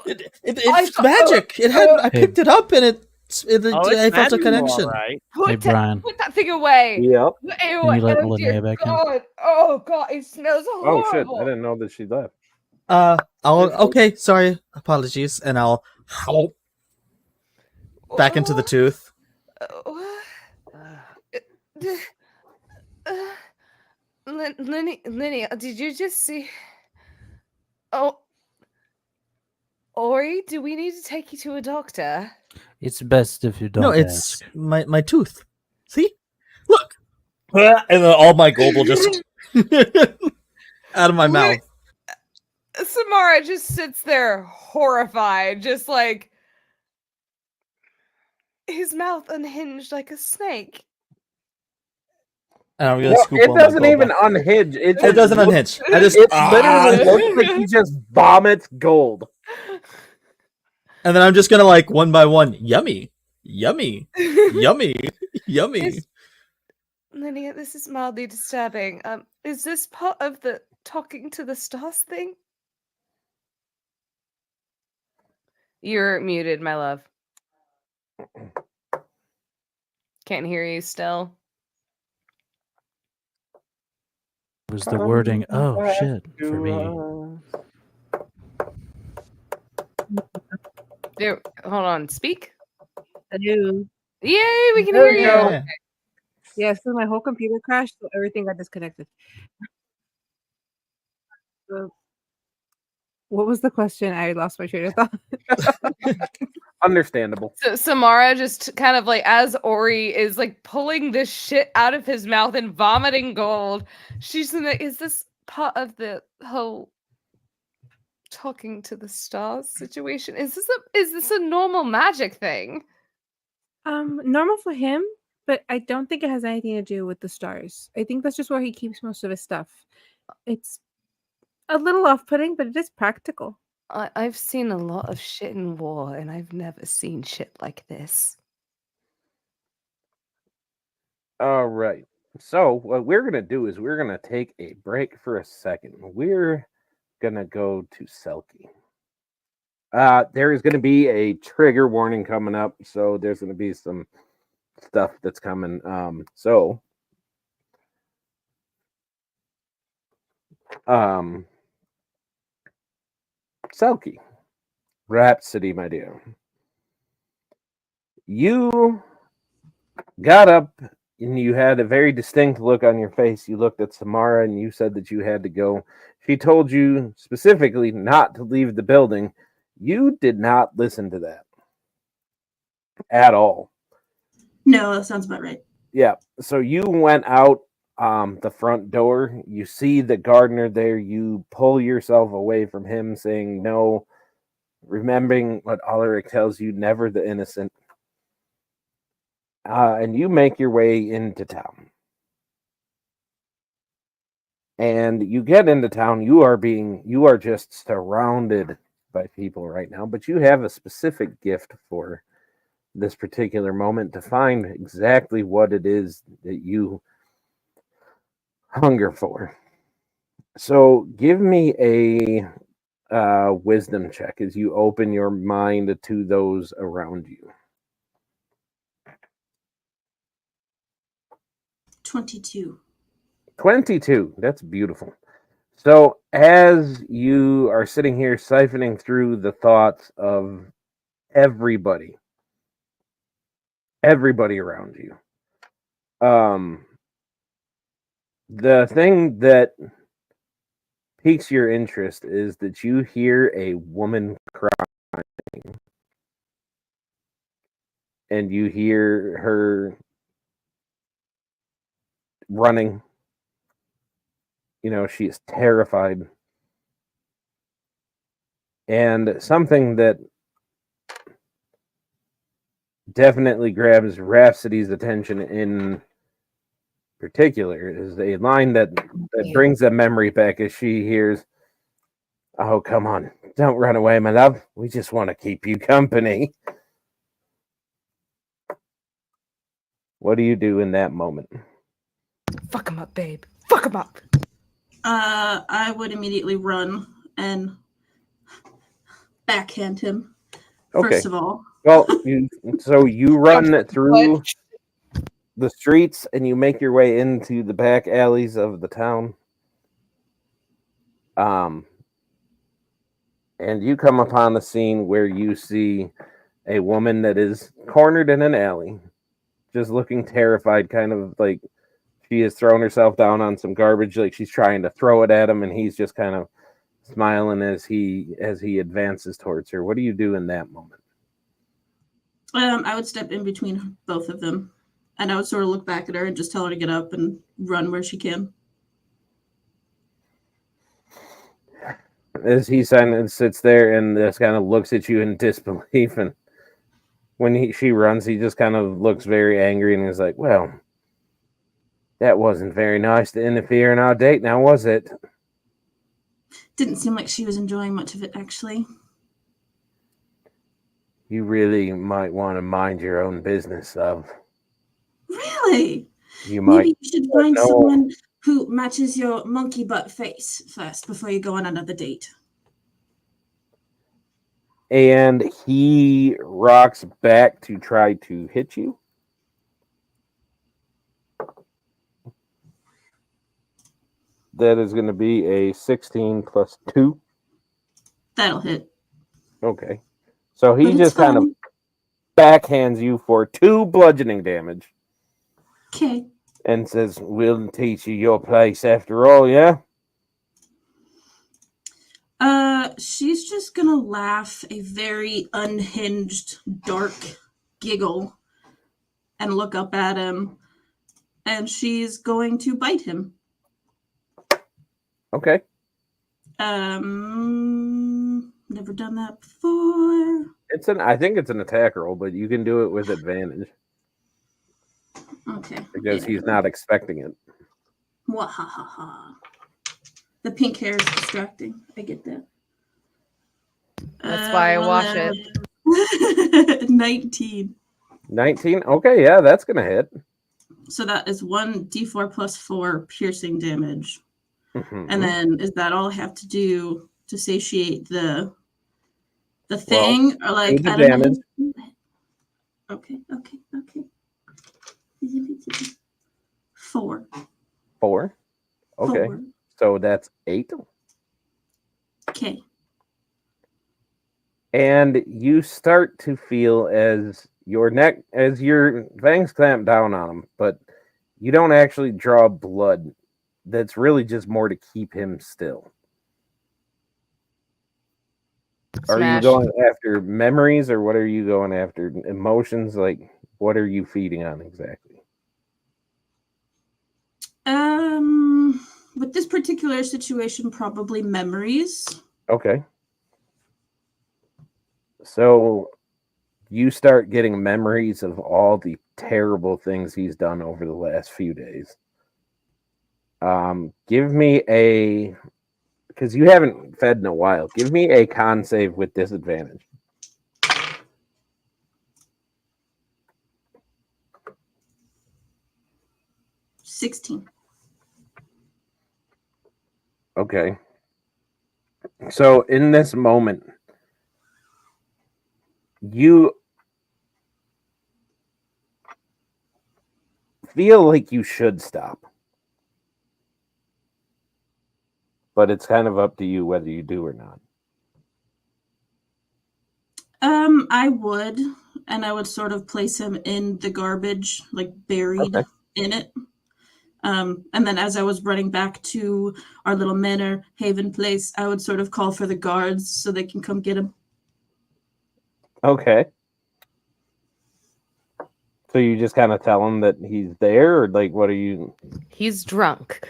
It's magic. I picked it up and I felt a connection. Right. Hey, Brian. Put that thing away. Yep. Ew, Can you let oh, dear Linnea back in? God. Oh God, it smells Oh shit! horrible. I didn't know that she left. Okay, sorry, apologies, and I'll back into the tooth. Linnea, did you just see? Oh, Ori, do we need to take you to a doctor? It's best if you don't No, it's ask. my tooth. See, look, and then all my gold will just out of my mouth. Samara just sits there horrified, just like his mouth unhinged like a snake. And I'm gonna Well, scoop it all my doesn't gold even back. unhinge. It It doesn't unhinge. I just It literally looks like he just vomits gold. and then I'm just gonna like one by one. Yummy, yummy, yummy, yummy. This- Linnea, this is mildly disturbing. Is this part of the talking to the stars thing? You're muted, my love. Can't hear you still. Was the wording? Oh shit! For me, There, hold on. Speak. Hello. Yay, we can There hear we you. go. Yeah, so my whole computer crashed, so everything got disconnected. So, what was the question? I lost my train of thought. Understandable. So Samara just kind of like, as Ori is like pulling this shit out of his mouth and vomiting gold, she's in the, is this part of the whole talking to the stars situation? Is this a normal magic thing? Normal for him, but I don't think it has anything to do with the stars. I think that's just where he keeps most of his stuff. It's a little off-putting, but it is practical. I've seen a lot of shit in war, and I've never seen shit like this. All right. So what we're gonna do is we're gonna take a break for a second. We're gonna go to Selkie. There is gonna be a trigger warning coming up, so there's gonna be some stuff that's coming. So Selkie, Rhapsody, my dear, you got up and you had a very distinct look on your face. You looked at Samara and you said that you had to go. She told you specifically not to leave the building. You did not listen to that at all. No, that sounds about right. Yeah. So you went out the front door. You see the gardener there. You pull yourself away from him, saying no, remembering what Ulrich tells you, never the innocent. And you make your way into town. And you get into town. You are just surrounded by people right now, but you have a specific gift for this particular moment to find exactly what it is that you hunger for. So give me a wisdom check as you open your mind to those around you. 22. 22. That's beautiful. So as you are sitting here siphoning through the thoughts of everybody around you, the thing that piques your interest is that you hear a woman crying, and you hear her running. You know, she is terrified. And something that definitely grabs Rhapsody's attention in particular is a line that brings a memory back as she hears, "Oh, come on, don't run away, my love. We just want to keep you company." What do you do in that moment? Fuck him up, babe. Fuck him up. I would immediately run and backhand him. Okay. First of all. Well, you run through the streets and you make your way into the back alleys of the town. And you come upon the scene where you see a woman that is cornered in an alley, just looking terrified, kind of like she has thrown herself down on some garbage, like she's trying to throw it at him, and he's just kind of smiling as he advances towards her. What do you do in that moment? I would step in between both of them, and I would sort of look back at her and just tell her to get up and run where she can. As he sits there and just kind of looks at you in disbelief, and when she runs, he just kind of looks very angry and is like, "Well, that wasn't very nice to interfere in our date, now was it?" Didn't seem like she was enjoying much of it, actually. You really might want to mind your own business, love. Really? You might. Maybe you should find someone who matches your monkey butt face first before you go on another date. And he rocks back to try to hit you. That is going to be a 16 plus 2. That'll hit. Okay. So he But it's just kind of fine. backhands you for 2 bludgeoning damage Okay. and says, "We'll teach you your place after all, yeah?" She's just gonna laugh a very unhinged, dark giggle and look up at him, and she's going to bite him. Okay. Never done that before. I think it's an attack roll, but you can do it with advantage Okay. because yeah. he's not expecting it. Wahahaha. The pink hair is distracting. I get that. That's why I watch it. 19. 19? Okay, yeah, that's going to hit. So that is 1d4 plus 4 piercing damage. Mhm. And then is that all I have to do to satiate the thing? Or like do the I don't damage. know. Okay. 4. 4. Okay. 4. So that's 8. Okay. And you start to feel as your fangs clamp down on him, but you don't actually draw blood. That's really just more to keep him still. Are you Smash. going after memories, or what are you going after? Emotions? Like, what are you feeding on exactly? With this particular situation, probably memories. Okay. So you start getting memories of all the terrible things he's done over the last few days. Give me a, because you haven't fed in a while. Give me a con save with disadvantage. $16. Okay. So in this moment, you feel like you should stop. But it's kind of up to you whether you do or not. I would, and I would sort of place him in the garbage, like buried in it. And then as I was running back to our little manor haven place, I would sort of call for the guards so they can come get him. Okay. So you just kind of tell him that he's there, or like, what are you? He's drunk.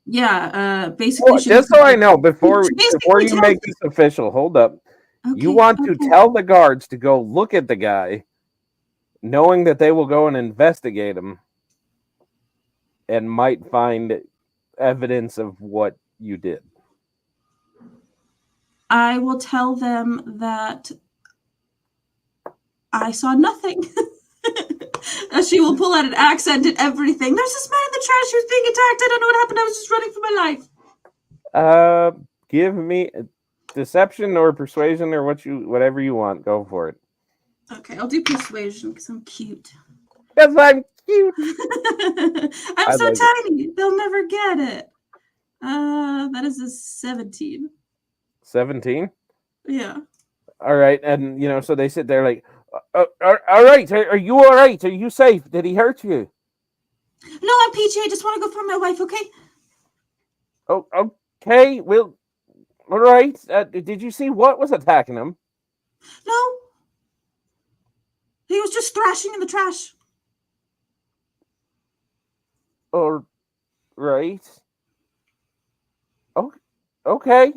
Yeah, basically. Well, just so I know, before you tells make this official, hold up. You want to tell the guards to go look at the guy, knowing that they will go and investigate him and might find evidence of what you did. I will tell them that I saw nothing. She will pull out an accent and everything. There's this man in the trash who's being attacked. I don't know what happened. I was just running for my life. Give me deception or persuasion or whatever you want. Go for it. Okay, I'll do persuasion because I'm cute. Because I'm cute. I'm so tiny. They'll never get it. That is a 17. 17? Yeah. All right, and so they sit there like, all right, are you all right? Are you safe? Did he hurt you? No, I'm peachy. I just want to go find my wife, okay? Oh, okay. Well, all right. Did you see what was attacking him? No. He was just thrashing in the trash. All right. Oh, okay.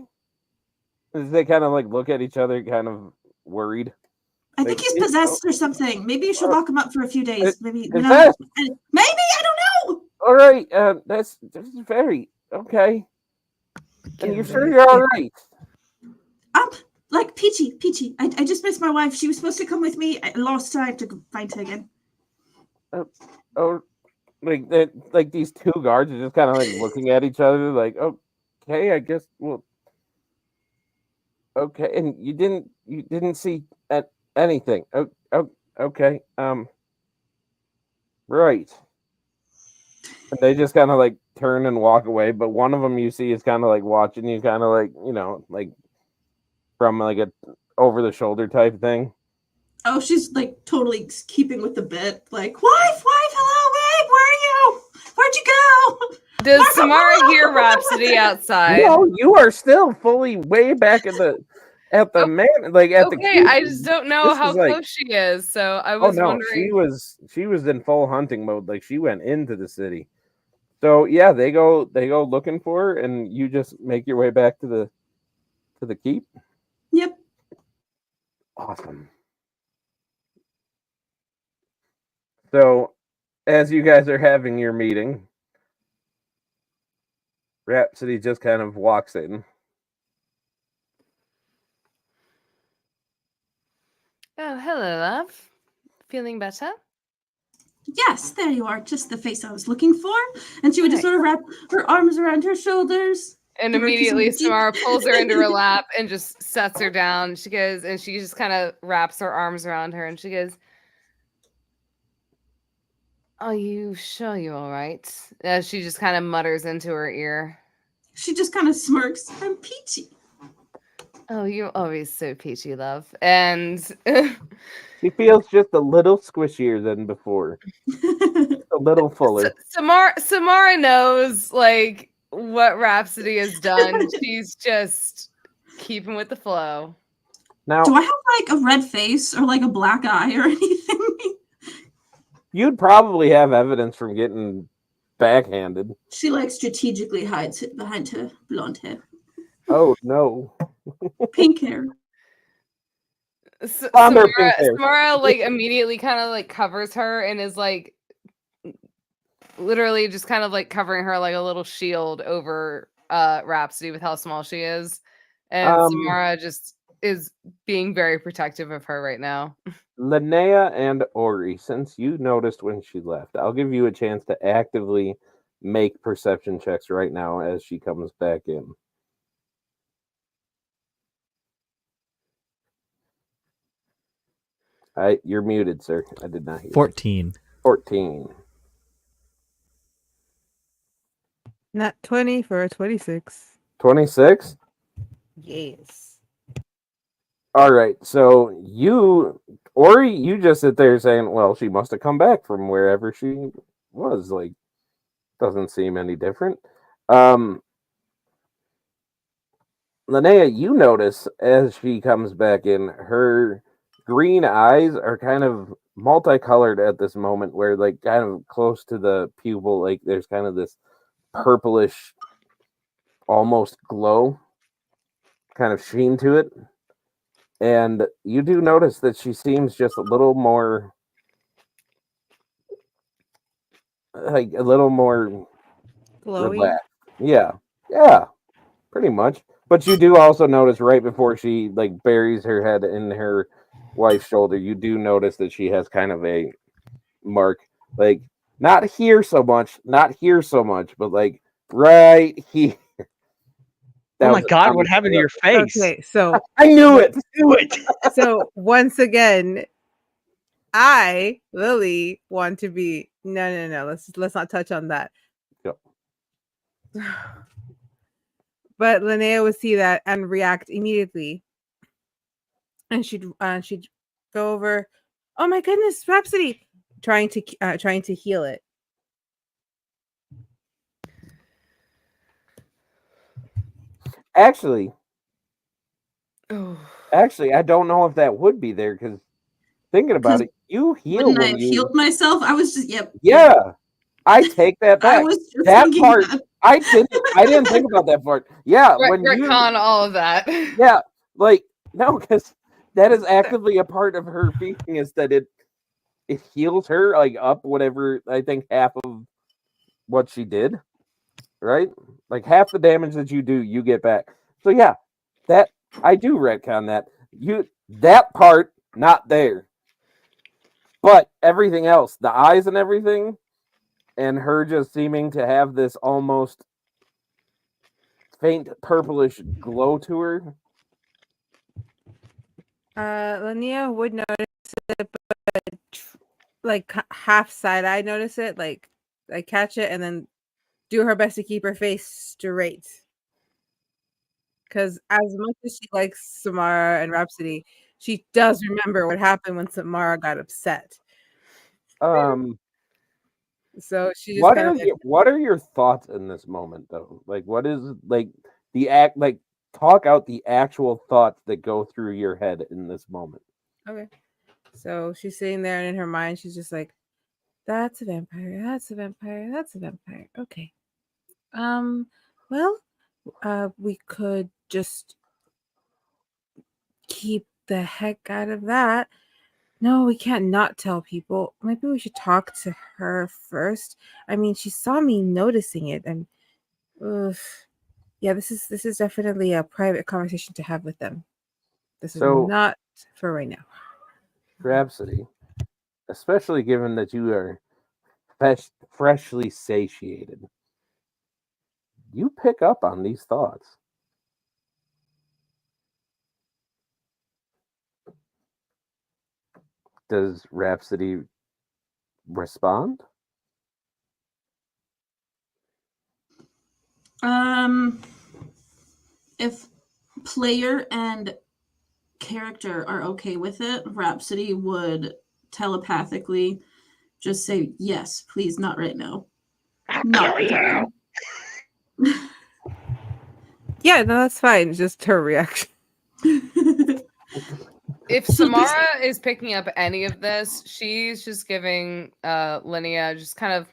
They kind of like look at each other, kind of worried. I think he's possessed or something. Maybe you should lock him up for a few days. Maybe. Possessed? Maybe, I don't know. All right. That's very okay. And you're sure you're all right? Like Peachy. I just missed my wife. She was supposed to come with me. I lost her. I have to find her again. Like these two guards are just kind of like looking at each other, like, okay, I guess. Well, okay, and you didn't see anything. Okay. Right. And they just kind of like turn and walk away, but one of them you see is kind of like watching you, kind of like, like from like a over the shoulder type thing. Oh, she's like totally keeping with the bit. Like, wife, hello, babe, where are you? Where'd you go? Does Samara hear Rhapsody outside? No, you are still fully way back at the man, like at the. Okay, I just don't know how close she is, so I was wondering. She was in full hunting mode. Like she went into the city. So yeah, they go looking for her, and you just make your way back to the keep. Yep. Awesome. So, as you guys are having your meeting, Rhapsody just kind of walks in. Oh, hello, love. Feeling better? Yes, there you are. Just the face I was looking for. And she would just sort of wrap her arms around her shoulders. And immediately Samara pulls her into her lap and just sets her down. She goes, and she just kind of wraps her arms around her and she goes, Are you sure you're all right? She just kind of mutters into her ear. She just kind of smirks. I'm peachy. Oh, you're always so peachy, love. And She feels just a little squishier than before. A little fuller. Samara knows like what Rhapsody has done. She's just keeping with the flow. Now, Do I have like a red face or like a black eye or anything? you'd probably have evidence from getting backhanded. She like strategically hides it behind her blonde hair. Oh no. Pink hair. Blonde pink hair. Samara like immediately kind of like covers her and is like literally just kind of like covering her like a little shield over Rhapsody with how small she is. And Samara just is being very protective of her right now. Linnea and Ori, since you noticed when she left, I'll give you a chance to actively make perception checks right now as she comes back in. You're muted, sir. I did not hear. 14. 14. Not 20 for a 26. 26? Yes. All right. So Ori, you just sit there saying, well, she must have come back from wherever she was. Like, doesn't seem any different. Linnea, you notice as she comes back in, her green eyes are kind of multicolored at this moment, where like kind of close to the pupil, like there's kind of this purplish, almost glow kind of sheen to it. And you do notice that she seems just a little more Glowy. relaxed. Yeah, pretty much. But you do also notice right before she like buries her head in her wife's shoulder, you do notice that she has kind of a mark, like not here so much, but like right here. Oh my God! What happened to your face? Okay, so I knew it. Do it. so once again, I, Lily, want to be no. Let's not touch on that. Yep. But Linnea would see that and react immediately, and she'd go over. Oh my goodness, Rhapsody! Trying to heal it. Actually, I don't know if that would be there because thinking about it, you heal When I when you healed myself, I was just Yeah, I take that back. I was just That thinking part, that. I didn't think about that part. Yeah, when you Retcon all of that. Yeah, like no, because that is actively a part of her being is that it heals her like up whatever I think half of what she did, right? Like half the damage that you do, you get back. So yeah, that I do retcon that. That part not there, but everything else, the eyes and everything, and her just seeming to have this almost faint purplish glow to her. Linnea would notice it, but like half side eye notice it, like catch it and then do her best to keep her face straight. Because as much as she likes Samara and Rhapsody, she does remember what happened when Samara got upset. So she just What are your thoughts in this moment though? Like what is like the act like talk out the actual thoughts that go through your head in this moment. Okay. So she's sitting there and in her mind she's just like, that's a vampire, that's a vampire, that's a vampire. Okay. Well, we could just keep the heck out of that. No, we can't not tell people. Maybe we should talk to her first. I mean, she saw me noticing it, and yeah, this is definitely a private conversation to have with them. This is not for right now. Rhapsody, especially given that you are freshly satiated, you pick up on these thoughts. Does Rhapsody respond? If player and character are okay with it, Rhapsody would telepathically just say, yes, please, not right now. Not right now. Yeah, no, that's fine. Just her reaction. If Samara is picking up any of this, she's just giving Linnea just kind of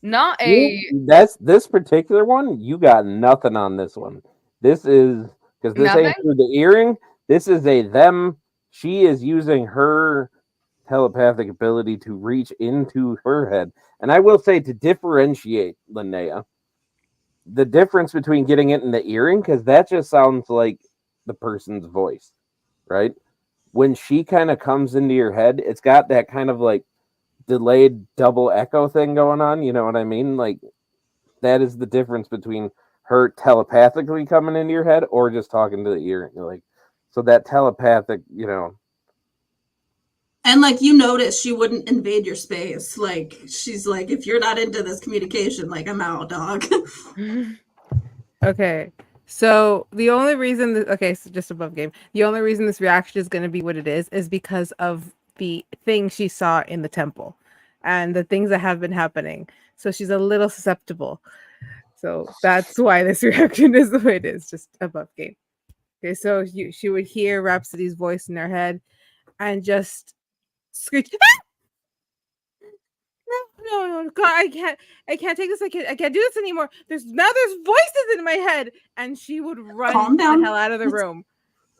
not a That's this particular one. You got nothing on this one. This is because this ain't Nothing? through the earring. This is a them. She is using her telepathic ability to reach into her head. And I will say, to differentiate Linnea, the difference between getting it in the earring, because that just sounds like the person's voice, right? When she kind of comes into your head, it's got that kind of like delayed double echo thing going on. You know what I mean? Like, that is the difference between her telepathically coming into your head or just talking to the earring. Like, so that telepathic, you know. And like, you notice she wouldn't invade your space. Like, she's like, if you're not into this communication, like, I'm out, dog. Okay. So the only reason so just above game. The only reason this reaction is going to be what it is because of the thing she saw in the temple and the things that have been happening. So she's a little susceptible. So that's why this reaction is the way it is, just above game. Okay, so she would hear Rhapsody's voice in her head and just screech. No, God, I can't take this. I can't do this anymore. There's voices in my head, and she would run Calm the down. hell out of the room.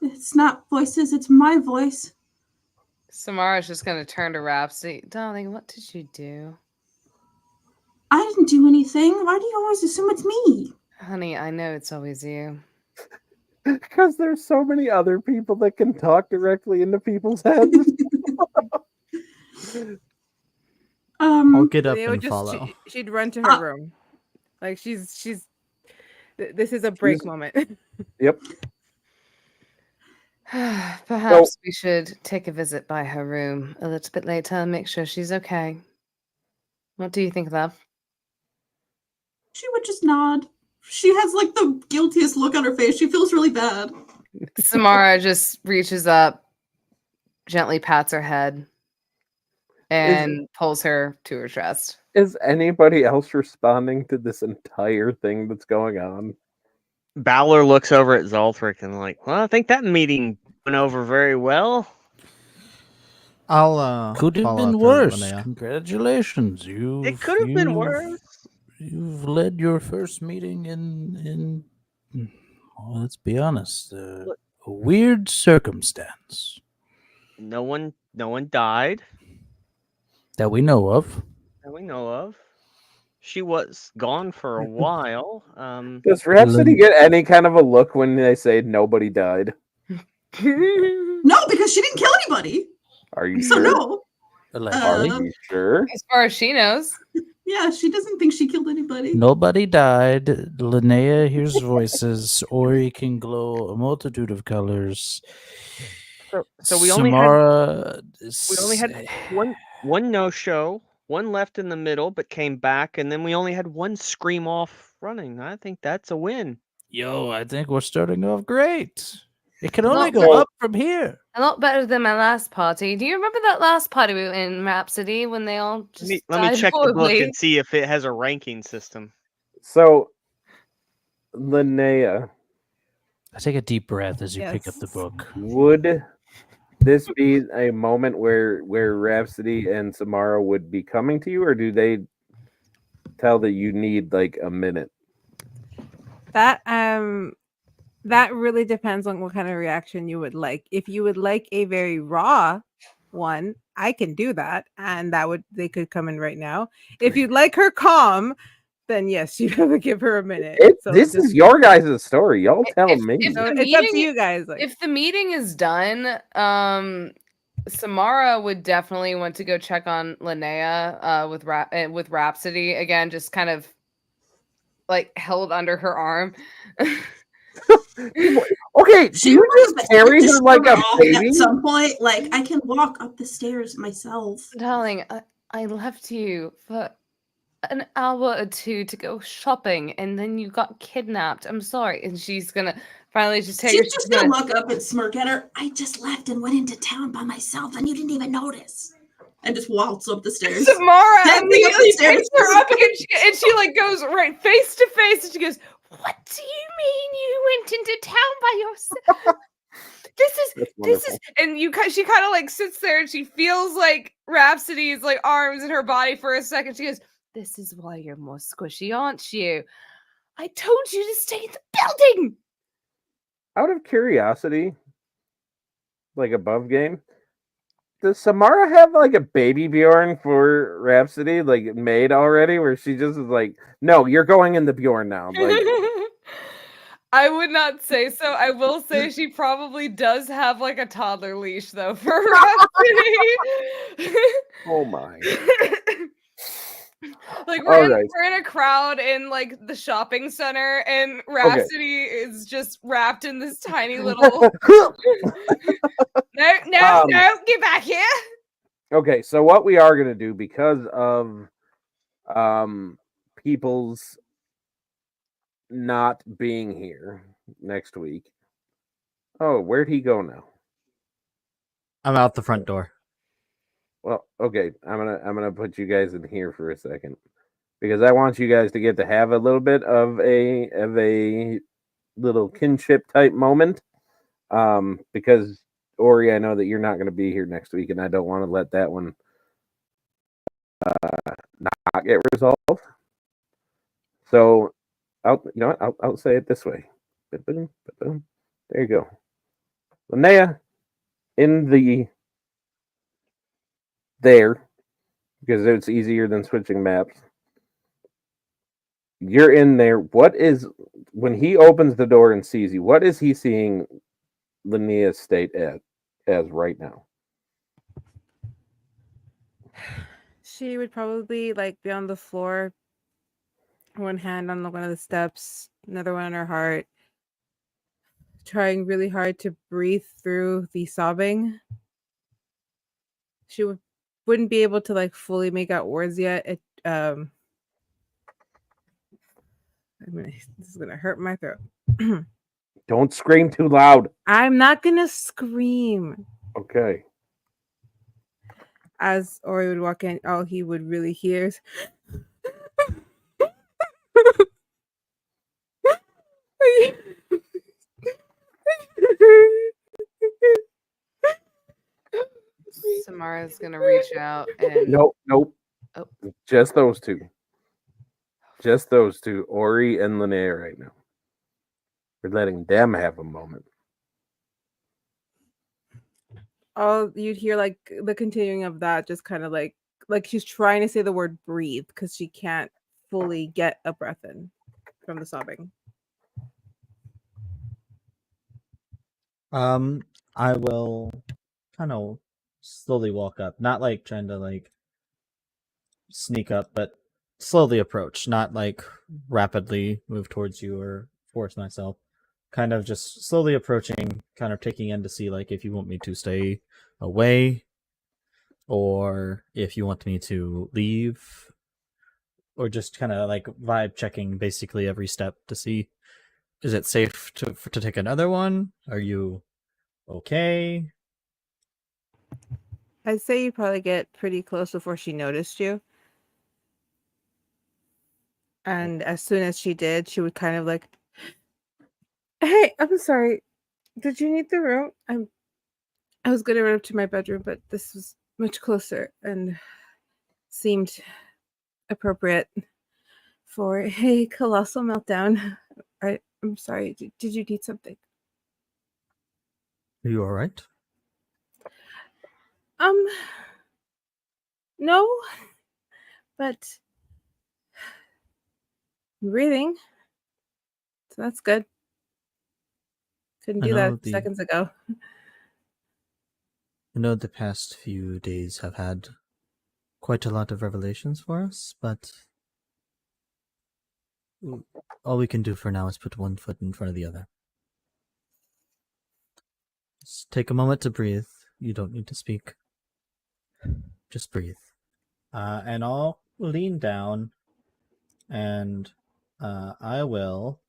It's not voices, it's my voice. Samara's just gonna turn to Rhapsody. Darling, what did you do? I didn't do anything. Why do you always assume it's me? Honey, I know it's always you. Because there's so many other people that can talk directly into people's heads. I'll get up They would and just follow. she'd run to her room, like she's. This is a break moment. Yep. Perhaps we should take a visit by her room a little bit later and make sure she's okay. What do you think, love? She would just nod. She has like the guiltiest look on her face. She feels really bad. Samara just reaches up, gently pats her head, and pulls her to her chest. Is anybody else responding to this entire thing that's going on? Balor looks over at Zoltric and like, well, I think that meeting went over very well. I'll Could have follow been after worse. Linnea. It Congratulations. could have been worse. You've led your first meeting in well, let's be honest, a weird circumstance No one died that we know of. that we know of. She was gone for a while. Does Rhapsody get any kind of a look when they say nobody died? No, because she didn't kill anybody. Are you So sure? no. Allegedly. Are you sure? As far as she knows. Yeah, she doesn't think she killed anybody. Nobody died. Linnea hears voices. Ori can glow a multitude of colors. So we only had one no show, one left in the middle, but came back, and then we only had one scream off running. I think that's a win. Yo, I think we're starting off great. It can Well, only go up from here. A lot better than my last party. Do you remember that last party we were in Rhapsody when they all just Let me died check the book horribly? and see if it has a ranking system. So, Linnea, I take a deep breath as you pick up the Yes. book. would this be a moment where Rhapsody and Samara would be coming to you, or do they tell that you need like a minute? That really depends on what kind of reaction you would like. If you would like a very raw one, I can do that, and they could come in right now. If you'd like her calm, then yes, you have to give her a minute. This is your guys' story. Y'all tell me. So the it's up to meeting- you guys. Like, If the meeting is done, Samara would definitely want to go check on Linnea with Rhapsody again, just kind of like held under her arm. Okay, She you was just carry her like a baby. at some point. Like, I can walk up the stairs myself. Darling, I left you for an hour or two to go shopping, and then you got kidnapped. I'm sorry. And she's gonna finally just take her. She's just gonna look up and smirk at her. I just left and went into town by myself, and you didn't even notice. And just waltz up the stairs. Samara Dancing up the immediately stairs. picks her up, and she like goes right face to face, and she goes, "What do you mean you went into town by yourself?" That's This is, and she kind of like sits there and she feels like Rhapsody's like arms in her body for a second. She goes, "This is why you're more squishy, aren't you? I told you to stay in the building." Out of curiosity, like above game, does Samara have like a baby Bjorn for Rhapsody, like made already, where she just is like, "No, you're going in the Bjorn now." Like, I would not say so. I will say she probably does have like a toddler leash though for Rhapsody. oh my! Like All we're right. in a crowd in like the shopping center, and Rhapsody is just wrapped in this tiny little. No, get back here. Okay, so what we are gonna do, because of people's not being here next week. Oh, where'd he go now? I'm out the front door. Well, okay, I'm gonna put you guys in here for a second, because I want you guys to get to have a little bit of a little kinship type moment. Because Ori, I know that you're not going to be here next week, and I don't want to let that one not get resolved. So, I'll say it this way. Ba-boom, ba-boom. There you go. Linnea, there, because it's easier than switching maps. You're in there. When he opens the door and sees you, what is he seeing Linnea's state as right now? She would probably like be on the floor, one hand on one of the steps, another one on her heart, trying really hard to breathe through the sobbing. She wouldn't be able to like fully make out words yet. This is gonna hurt my throat. Don't scream too loud. I'm not gonna scream. Okay. As Ori would walk in, all he would really hear is Samara's gonna reach out and Nope. Oh. Just those two. Just those two, Ori and Linnea, right now. We're letting them have a moment. all you'd hear like the continuing of that, just kind of like she's trying to say the word breathe because she can't fully get a breath in from the sobbing. I will kind of slowly walk up, not like trying to like sneak up, but slowly approach, not like rapidly move towards you or force myself. Kind of just slowly approaching, kind of taking in to see like if you want me to stay away or if you want me to leave, or just kind of like vibe checking basically every step to see, is it safe to take another one? Are you okay? I'd say you probably get pretty close before she noticed you. And as soon as she did, she would kind of like, "Hey, I'm sorry. Did you need the room? I was gonna run up to my bedroom, but this was much closer and seemed appropriate for a colossal meltdown. I'm sorry. Did you need something?" Are you all right? No, but I'm breathing, so that's good. Couldn't I do know that seconds ago. I know the past few days have had quite a lot of revelations for us, but all we can do for now is put one foot in front of the other. Just take a moment to breathe. You don't need to speak. Just breathe. And I'll lean down and I will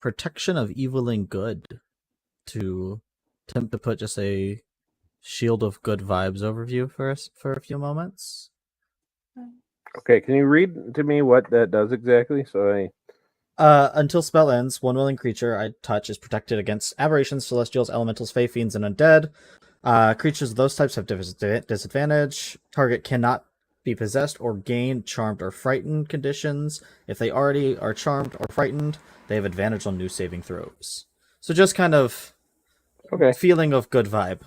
protection of evil and good to attempt to put just a shield of good vibes overview for us for a few moments. Okay, can you read to me what that does exactly? So I Until spell ends, one willing creature I touch is protected against aberrations, celestials, elementals, fey, fiends, and undead. Creatures of those types have disadvantage. Target cannot be possessed or gain charmed or frightened conditions. If they already are charmed or frightened, they have advantage on new saving throws. So just kind of okay. feeling of good vibe.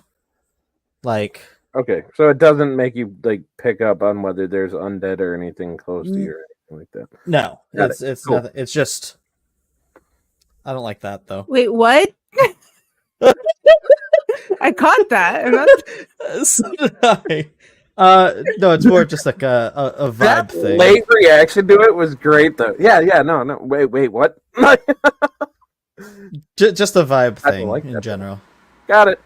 Like, Okay, so it doesn't make you like pick up on whether there's undead or anything close to you or anything like that. no, Got it's Cool. nothing. It's just I don't like that though. Wait, what? I caught that. And that's So did I. No, it's more just like a vibe That thing. late reaction to it was great though. Yeah, no. Wait, what? Just a vibe I thing like in that. general. Got it.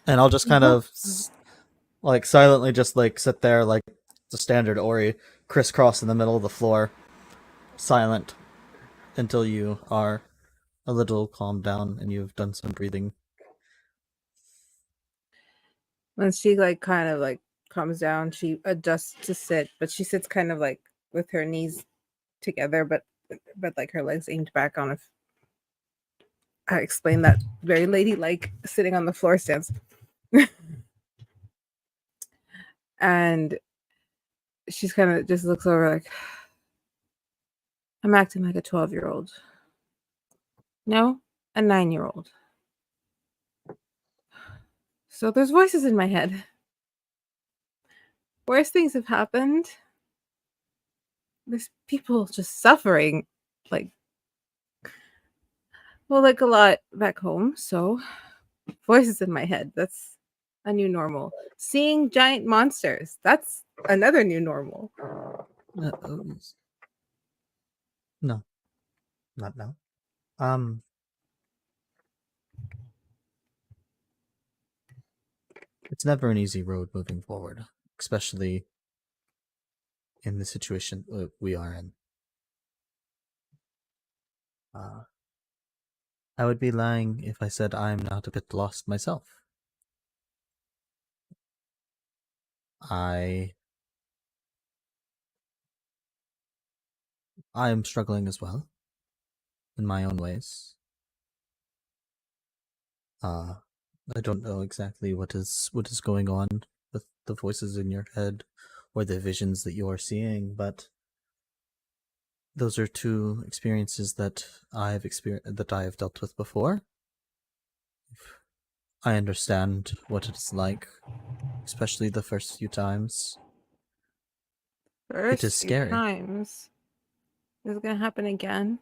And I'll just kind of like silently just like sit there like the standard Ori, crisscross in the middle of the floor, silent until you are a little calmed down and you've done some breathing. when she like kind of like calms down, she adjusts to sit, but she sits kind of like with her knees together, but like her legs aimed back on a. I explained that very ladylike sitting on the floor stance. And she's kind of just looks over like, I'm acting like a 12-year-old. No, a 9-year-old. So there's voices in my head. Worse things have happened. There's people just suffering, like a lot back home. So voices in my head. That's a new normal. Seeing giant monsters. That's another new normal. No, not now. It's never an easy road moving forward, especially in the situation we are in. I would be lying if I said I'm not a bit lost myself. I am struggling as well, in my own ways. I don't know exactly what is going on with the voices in your head or the visions that you are seeing, but those are two experiences that I have dealt with before. I understand what it's like, especially the first few times. First is few scary. times. Is it gonna happen again?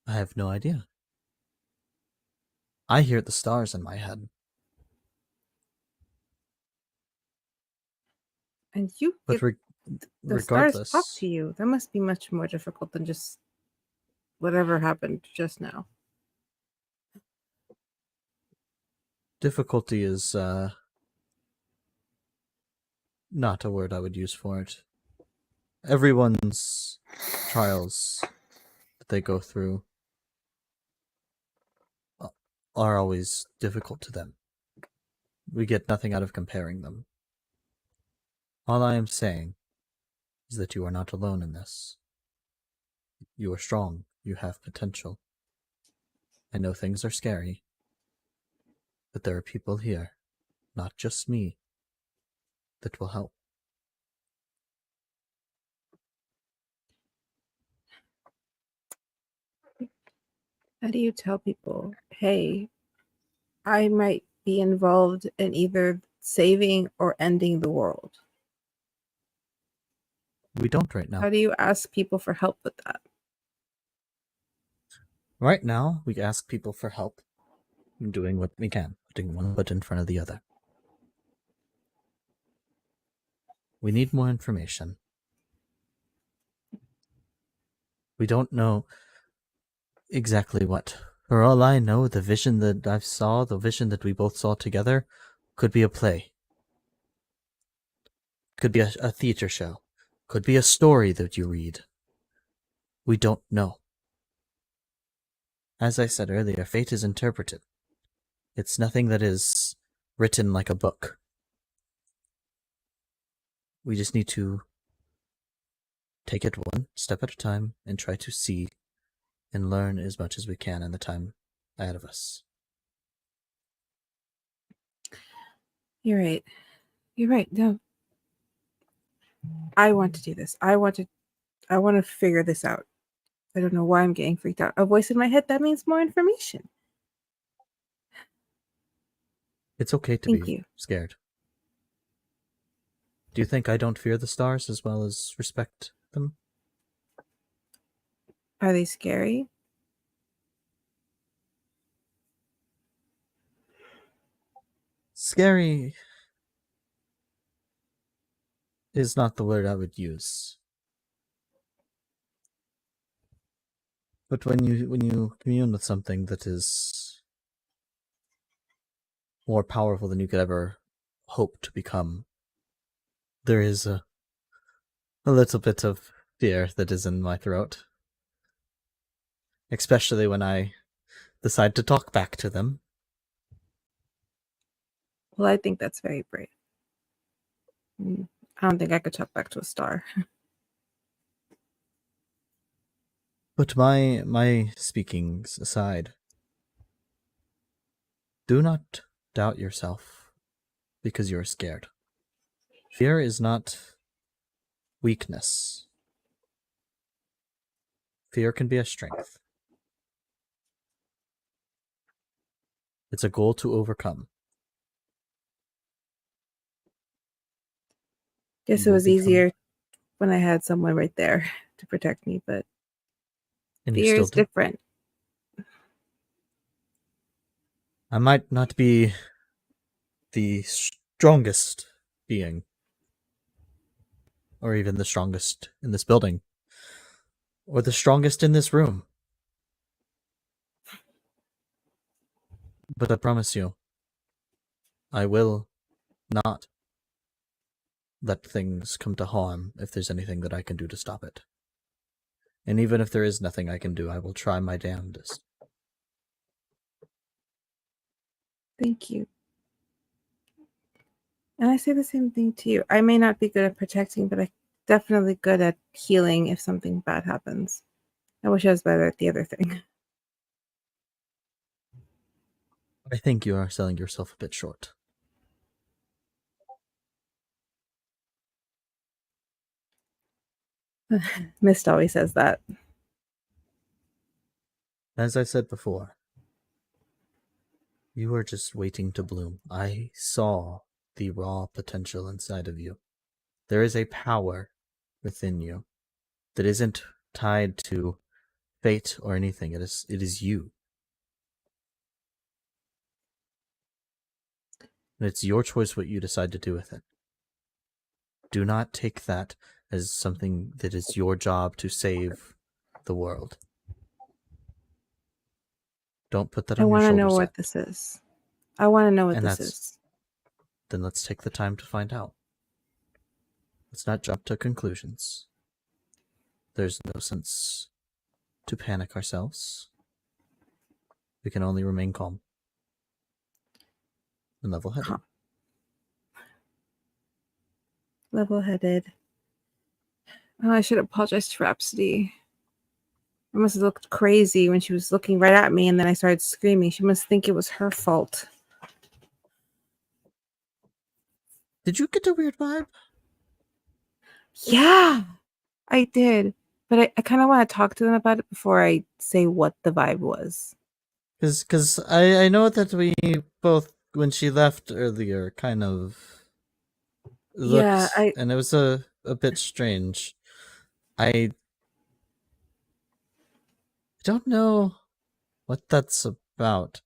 I have no idea. I hear the stars in my head. And you But get the regardless, stars talk to you. That must be much more difficult than just whatever happened just now. difficulty is not a word I would use for it. Everyone's trials that they go through are always difficult to them. We get nothing out of comparing them. All I am saying is that you are not alone in this. You are strong. You have potential. I know things are scary, but there are people here, not just me, that will help. How do you tell people, hey, I might be involved in either saving or ending the world? We don't right now. How do you ask people for help with that? Right now, we ask people for help in doing what we can, putting one foot in front of the other. We need more information. We don't know exactly what. For all I know, the vision that the vision that we both saw together, could be a play. Could be a theater show. Could be a story that you read. We don't know. As I said earlier, fate is interpreted. It's nothing that is written like a book. We just need to take it one step at a time and try to see and learn as much as we can in the time ahead of us. You're right. You're right. No. I want to do this. I want to figure this out. I don't know why I'm getting freaked out. A voice in my head, that means more information. It's okay to Thank be you. scared. Do you think I don't fear the stars as well as respect them? Are they scary? Scary is not the word I would use. But when you commune with something that is more powerful than you could ever hope to become, there is a little bit of fear that is in my throat. Especially when I decide to talk back to them. Well, I think that's very brave. I don't think I could talk back to a star. But my speakings aside, do not doubt yourself because you are scared. Fear is not weakness. Fear can be a strength. It's a goal to overcome. Guess You it will was become- easier when I had someone right there to protect me, but And you fear still is do. different. I might not be the strongest being, or even the strongest in this building, or the strongest in this room. But I promise you, I will not let things come to harm if there's anything that I can do to stop it. And even if there is nothing I can do, I will try my damnedest. Thank you. And I say the same thing to you. I may not be good at protecting, but I'm definitely good at healing if something bad happens. I wish I was better at the other thing. I think you are selling yourself a bit short. Mist always says that. As I said before, you are just waiting to bloom. I saw the raw potential inside of you. There is a power within you that isn't tied to fate or anything. It is you. And it's your choice what you decide to do with it. Do not take that as something that is your job to save the world. Don't put that I on your want to shoulders know yet. what this is. I want to know what And this that's- is. Then let's take the time to find out. Let's not jump to conclusions. There's no sense to panic ourselves. We can only remain calm and level-headed. Calm. Level-headed. Oh, I should apologize to Rhapsody. I must have looked crazy when she was looking right at me and then I started screaming. She must think it was her fault. Did you get a weird vibe? Yeah, I did. But I kind of want to talk to them about it before I say what the vibe was. Because I know that we both, when she left earlier, kind of looked, Yeah, and it was a bit strange. I don't know what that's about.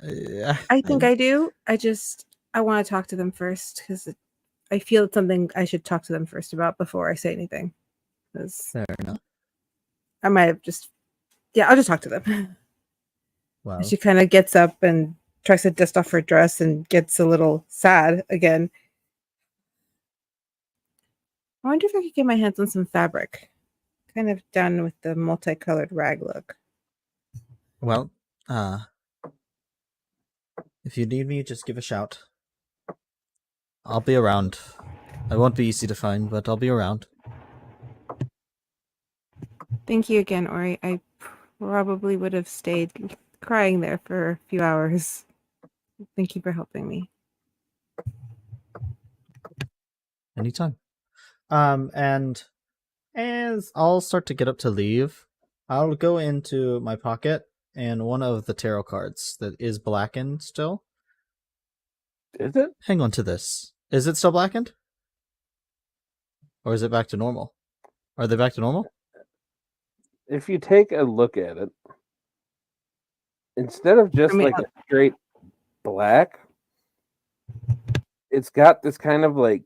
I think I do. I want to talk to them first because I feel it's something I should talk to them first about before I say anything. Because Fair enough. I might have just, yeah, I'll just talk to them. Wow. She kind of gets up and tries to dust off her dress and gets a little sad again. I wonder if I could get my hands on some fabric. Kind of done with the multicolored rag look. Well, if you need me, just give a shout. I'll be around. I won't be easy to find, but I'll be around. Thank you again, Ori. I probably would have stayed crying there for a few hours. Thank you for helping me. Anytime. And as I'll start to get up to leave, I'll go into my pocket and one of the tarot cards that is blackened still. Is it? Hang on to this. Is it still blackened? Or is it back to normal? Are they back to normal? If you take a look at it, instead of just like a straight black, it's got this kind of like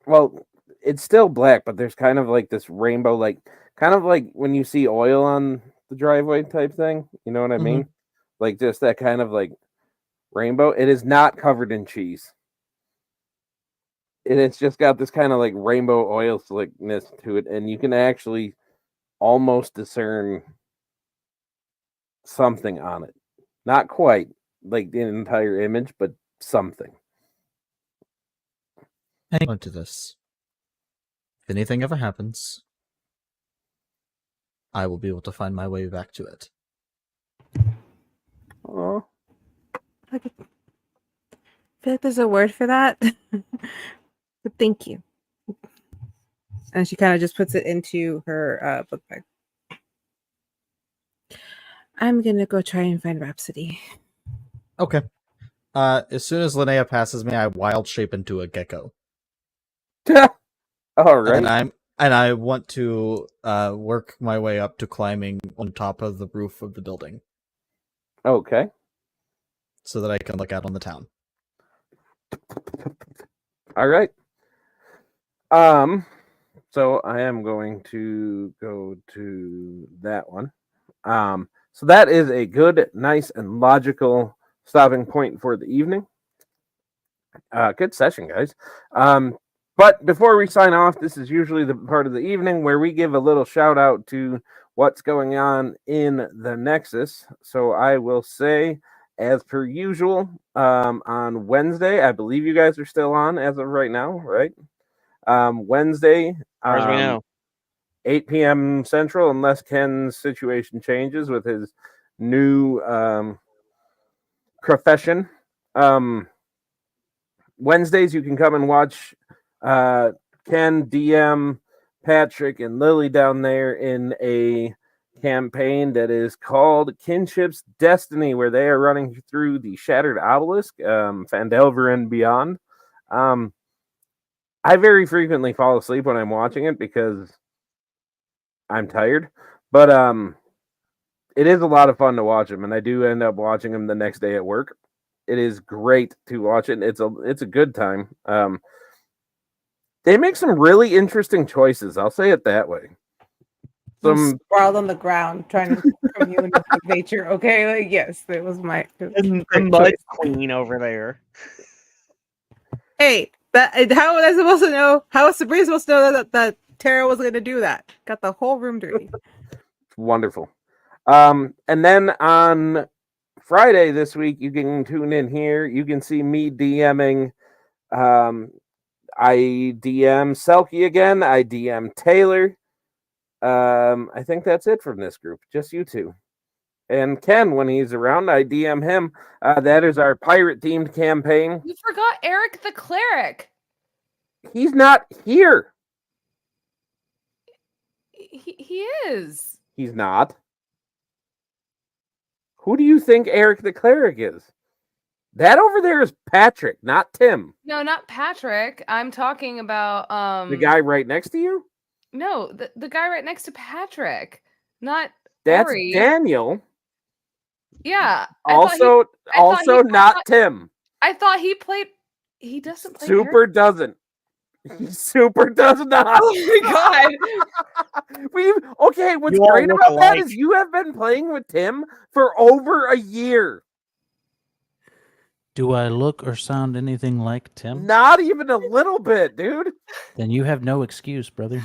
well, it's still black, but there's kind of like this rainbow, like kind of like when you see oil on the driveway type thing. You know what I mean? Like just that kind of like rainbow. It is not covered in cheese. It's just got this kind of like rainbow oil slickness to it, and you can actually almost discern something on it. Not quite like the entire image, but something. Hang on to this. If anything ever happens, I will be able to find my way back to it. Oh, I feel like there's a word for that. But thank you. And she kind of just puts it into her book bag. I'm going to go try and find Rhapsody. Okay. As soon as Linnea passes me, I wild shape into a gecko. all right. And I want to work my way up to climbing on top of the roof of the building Okay. so that I can look out on the town. All right. So I am going to go to that one. So that is a good, nice, and logical stopping point for the evening. Good session, guys. But before we sign off, this is usually the part of the evening where we give a little shout out to what's going on in the Nexus. So I will say, as per usual, on Wednesday, I believe you guys are still on as of right now, right? Wednesday, As far as we know. 8 p.m. Central, unless Ken's situation changes with his new profession. Wednesdays, you can come and watch Ken, DM, Patrick, and Lily down there in a campaign that is called Kinship's Destiny, where they are running through the Shattered Obelisk, Phandelver and beyond. I very frequently fall asleep when I'm watching it because I'm tired, but it is a lot of fun to watch them, and I do end up watching them the next day at work. It is great to watch it. It's a good time. They make some really interesting choices. I'll say it that way. I'm sprawled on the ground trying to commune with nature. Okay, like yes, it was my And the Mud Queen over there. Hey, how was I supposed to know? How was Sabrina supposed to know that Tara was going to do that? Got the whole room dirty. Wonderful. And then on Friday this week, you can tune in here. You can see me DMing. I DM Selkie again. I DM Taylor. I think that's it from this group. Just you two. And Ken, when he's around, I DM him. That is our pirate-themed campaign. You forgot Eric the Cleric. He's not here. He is. He's not. Who do you think Eric the Cleric is? That over there is Patrick, not Tim. No, not Patrick. I'm talking about The guy right next to you? No, the guy right next to Patrick. Not That's Ori. Daniel. Yeah. Also not Tim. I thought he played. He doesn't play. Super Eric? doesn't. He super does not. Oh my god. Okay, what's You all great look about that alike. is you have been playing with Tim for over a year. Do I look or sound anything like Tim? Not even a little bit, dude. Then you have no excuse, brother.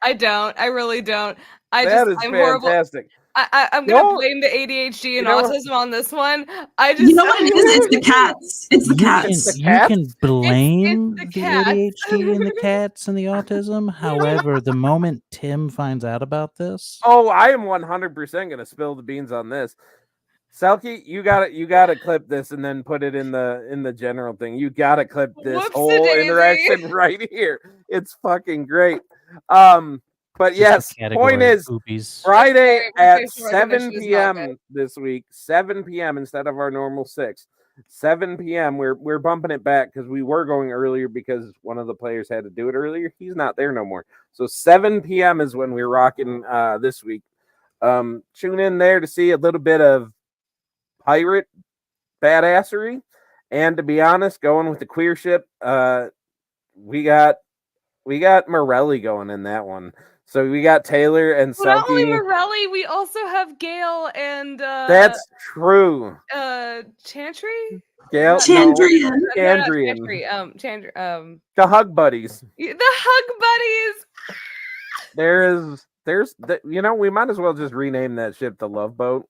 I don't. I really don't. That is I'm horrible. fantastic. I'm gonna No. blame the ADHD and You know what? autism on this one. I just You know what it is? It's the cats. It's the You can, cats. you can cats? blame the the cats. ADHD and the cats and the autism. However, the moment Tim finds out about this, Oh, I am 100% gonna spill the beans on this. Selkie, you gotta clip this and then put it in the general thing. You gotta clip this whole Whoopsie-daisy. interaction right here. It's fucking great. But just yes, the category point is poopies. Friday Sorry, my at facial 7 recognition is not p.m. this week, 7 p.m. instead of our normal 6. 7 p.m. We're bumping it back because we were going earlier because one of the players had to do it earlier. He's not there no more. So 7 p.m. is when we're rocking this week. Tune in there to see a little bit of pirate badassery, and to be honest, going with the queer ship, we got Morelli going in that one. So we got Taylor and Well, not only Selkie. Morelli, we also have Gail and That's true. Chantry. Gail, Chandrian. No, not Chandrian. Chantry. The Hug Buddies. The Hug Buddies. We might as well just rename that ship the Love Boat.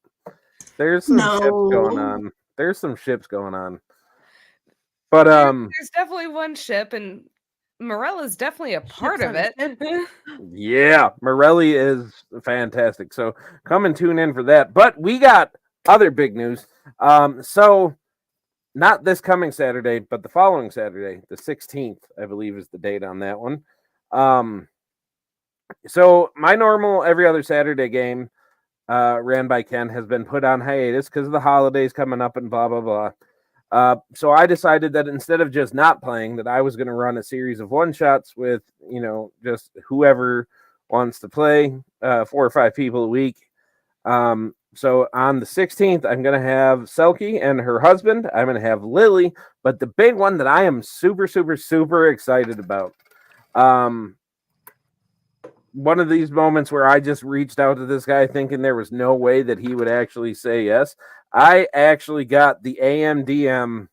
There's some ships going No. on. There's some ships going on. But There's definitely one ship, and Morella's definitely a part of on it. yeah, Morelli is fantastic. So come and tune in for that. But we got other big news. So not this coming Saturday, but the following Saturday, the 16th, I believe is the date on that one. So my normal every other Saturday game ran by Ken has been put on hiatus because of the holidays coming up and blah, blah, blah. So I decided that instead of just not playing, that I was going to run a series of one-shots with, just whoever wants to play, 4 or 5 people a week. So on the 16th, I'm going to have Selkie and her husband. I'm going to have Lily. But the big one that I am super, super, super excited about, one of these moments where I just reached out to this guy thinking there was no way that he would actually say yes. I actually got the AMDM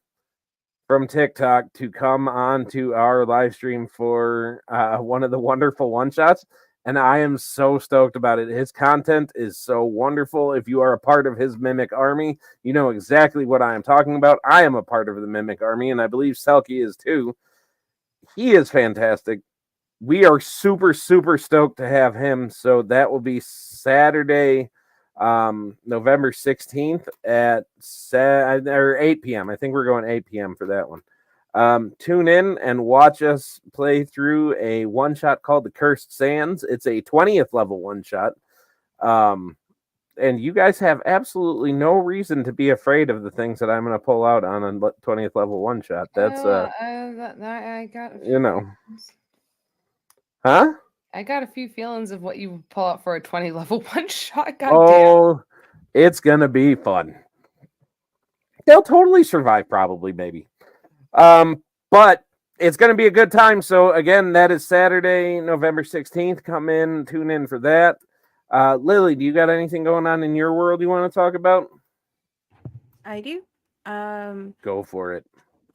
from TikTok to come on to our live stream for one of the wonderful one-shots, and I am so stoked about it. His content is so wonderful. If you are a part of his Mimic Army, you know exactly what I am talking about. I am a part of the Mimic Army, and I believe Selkie is too. He is fantastic. We are super, super stoked to have him. So that will be Saturday, November 16th at 8 p.m. I think we're going 8 p.m. for that one. Tune in and watch us play through a one-shot called The Cursed Sands. It's a 20th level one-shot. And you guys have absolutely no reason to be afraid of the things that I'm going to pull out on a 20th level one-shot. That's, I got Huh? I got a few feelings of what you pull out for a 20 level one shot. God Oh, it's gonna be fun. They'll totally survive, probably, maybe. But it's gonna be a good time. So again, that is Saturday, November 16th. Come in, tune in for that. Lily, do you got anything going on in your world you want to talk about? I do. Go for it.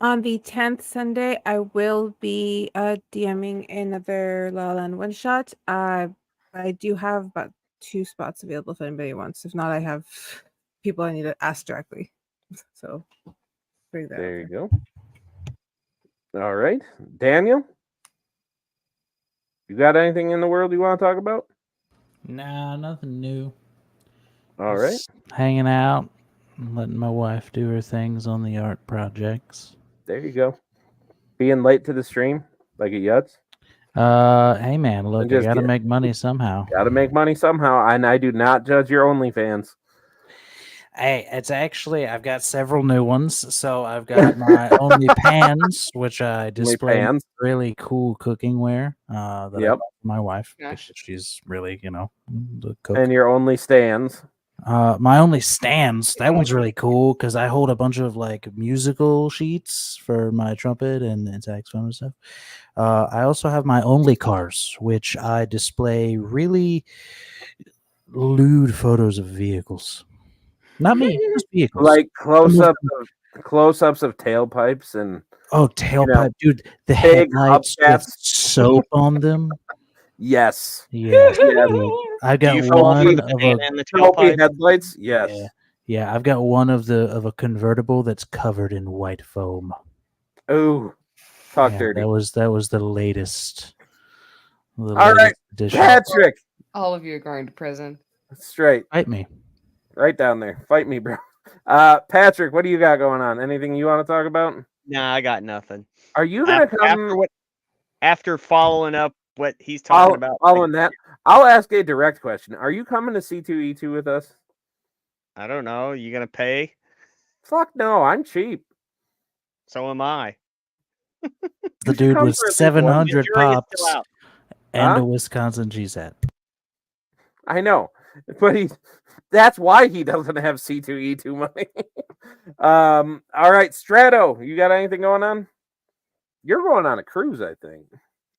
On the 10th Sunday, I will be DMing another La La Land one shot. I do have about 2 spots available if anybody wants. If not, I have people I need to ask directly. So bring that. There you go. All right, Daniel, you got anything in the world you want to talk about? Nah, nothing new. All right. Just hanging out and letting my wife do her things on the art projects. There you go. Being late to the stream like a Yutz. Hey man, look, I just gotta get- make money somehow. Got to make money somehow, and I do not judge your OnlyFans. Hey, it's actually I've got several new ones. So I've got my OnlyPans, which I display OnlyPans. really cool cookingware that I Yep. bought for my wife. Gosh. Because she's really, the cook. And your only stands. My only stands. That one's really cool because I hold a bunch of like musical sheets for my trumpet and saxophone and stuff. I also have my only cars, which I display really lewd photos of vehicles. Not me, just vehicles. Like close up close-ups of tailpipes and Oh, tailpipe, dude! The big headlights with hubcaps. soap on them. yes, Yeah, Yes. dude. I Do got you fall one through the of fan a and the Soapy tailpipe? headlights. Yes. yeah, yeah. I've got one of a convertible that's covered in white foam. Ooh, talk Yeah, dirty. that was the latest. The All right, latest edition. Patrick, All of you are going to prison. straight, Fight me. right down there. Fight me, bro. Patrick, what do you got going on? Anything you want to talk about? Nah, I got nothing. Are you gonna come After following up what he's talking about, following that? I'll ask a direct question. Are you coming to C2E2 with us? I don't know. You gonna pay? Fuck no, I'm cheap. So am I. The should dude come with for at least 700 The jury is still pops out. and Huh? a Wisconsin GSAT. I know, but that's why he doesn't have C2E2 money. All right, Strato, you got anything going on? You're going on a cruise, I think.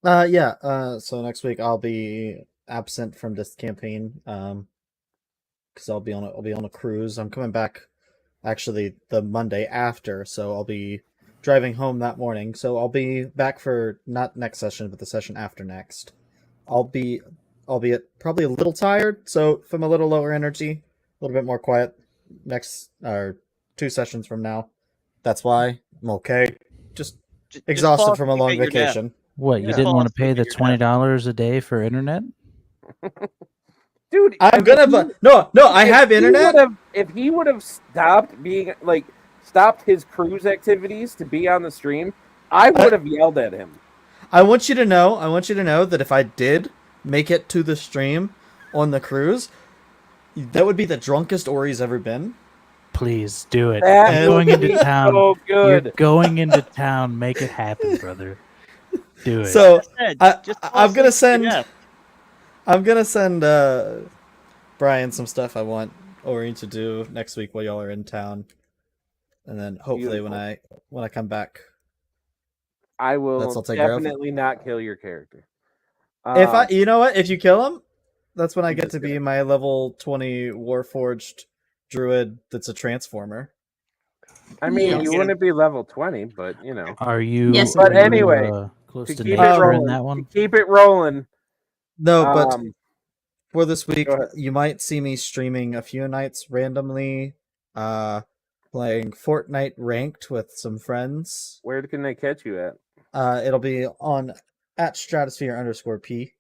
Yeah. So next week I'll be absent from this campaign. Because I'll be on a cruise. I'm coming back, actually the Monday after. So I'll be driving home that morning. So I'll be back for not next session, but the session after next. Albeit probably a little tired. So if I'm a little lower energy, a little bit more quiet next or 2 sessions from now. That's why I'm okay. Just Just exhausted fall from a asleep long at your desk. vacation. What, you Yeah. didn't Fall want to pay asleep the at your desk. $20 a day for internet? Dude, I'm if gonna. he- No. I have internet. If he would have stopped his cruise activities to be on the stream, I would have yelled at him. I want you to know that if I did make it to the stream on the cruise, that would be the drunkest Ori's ever been. Please do it. That You're going would be into town. so You're good. going into town. Make it happen, brother. Do it. So Said, just fall I'm gonna asleep at your send. desk. I'm gonna send Brian some stuff I want Ori to do next week while y'all are in town, and then hopefully when I come back, I will That's all taken care of. definitely not kill your character. you know what, if you kill him, that's when I You get just to be get it. my level 20 Warforged druid that's a transformer. I mean, Yes. you wouldn't be level 20, but you know, Are you? Yes, But are you, anyway, close to to keep it nature in rolling, that one. to keep it rolling. No, but for this week, go ahead. you might see me streaming a few nights randomly, playing Fortnite ranked with some friends. Where can they catch you at? It'll be on at stratosphere_p.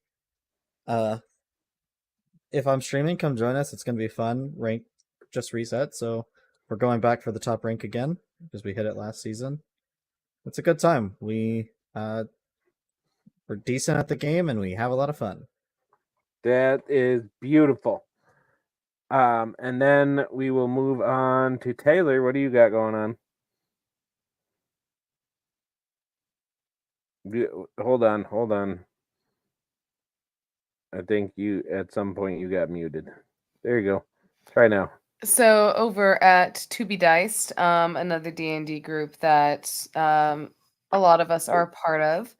If I'm streaming, come join us. It's gonna be fun. Rank just reset, so we're going back for the top rank again because we hit it last season. It's a good time. We're decent at the game and we have a lot of fun. That is beautiful. And then we will move on to Taylor. What do you got going on? Hold on. I think you at some point you got muted. There you go. Try now. So over at To Be Diced, another D&D group that a lot of us are a part of,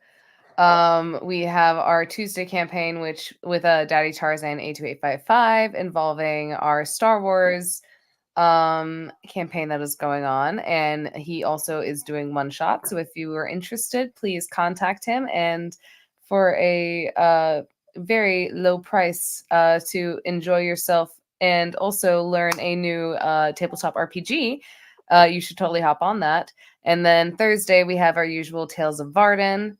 we have our Tuesday campaign, which with Daddy Tarzan A2855, involving our Star Wars campaign that is going on, and he also is doing one shot. So if you are interested, please contact him, and for a very low price to enjoy yourself and also learn a new tabletop RPG, you should totally hop on that. And then Thursday we have our usual Tales of Varden,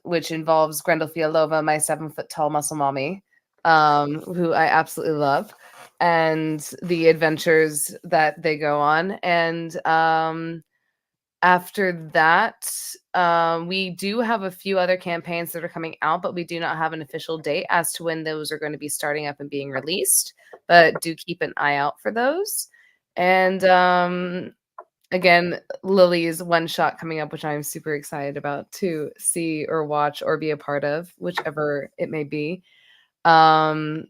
which involves Grendel Fialova, my 7-foot-tall muscle mommy, who I absolutely love, and the adventures that they go on. And after that, we do have a few other campaigns that are coming out, but we do not have an official date as to when those are going to be starting up and being released. But do keep an eye out for those. And again, Lily's one shot coming up, which I'm super excited about to see or watch or be a part of, whichever it may be. And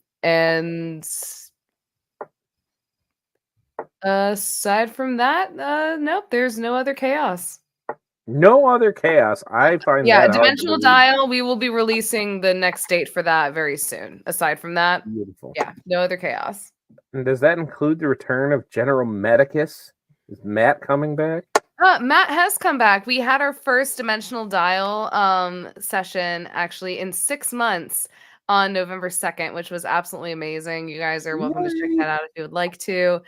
aside from that, nope, there's no other chaos. No other chaos. I find Yeah, that hard to Dimensional believe. Dial, we will be releasing the next date for that very soon. Aside from that, Beautiful. yeah, no other chaos. And does that include the return of General Medicus? Is Matt coming back? Matt has come back. We had our first Dimensional Dial session actually in 6 months on November 2nd, which was absolutely amazing. You guys are welcome to check that out if you would like to.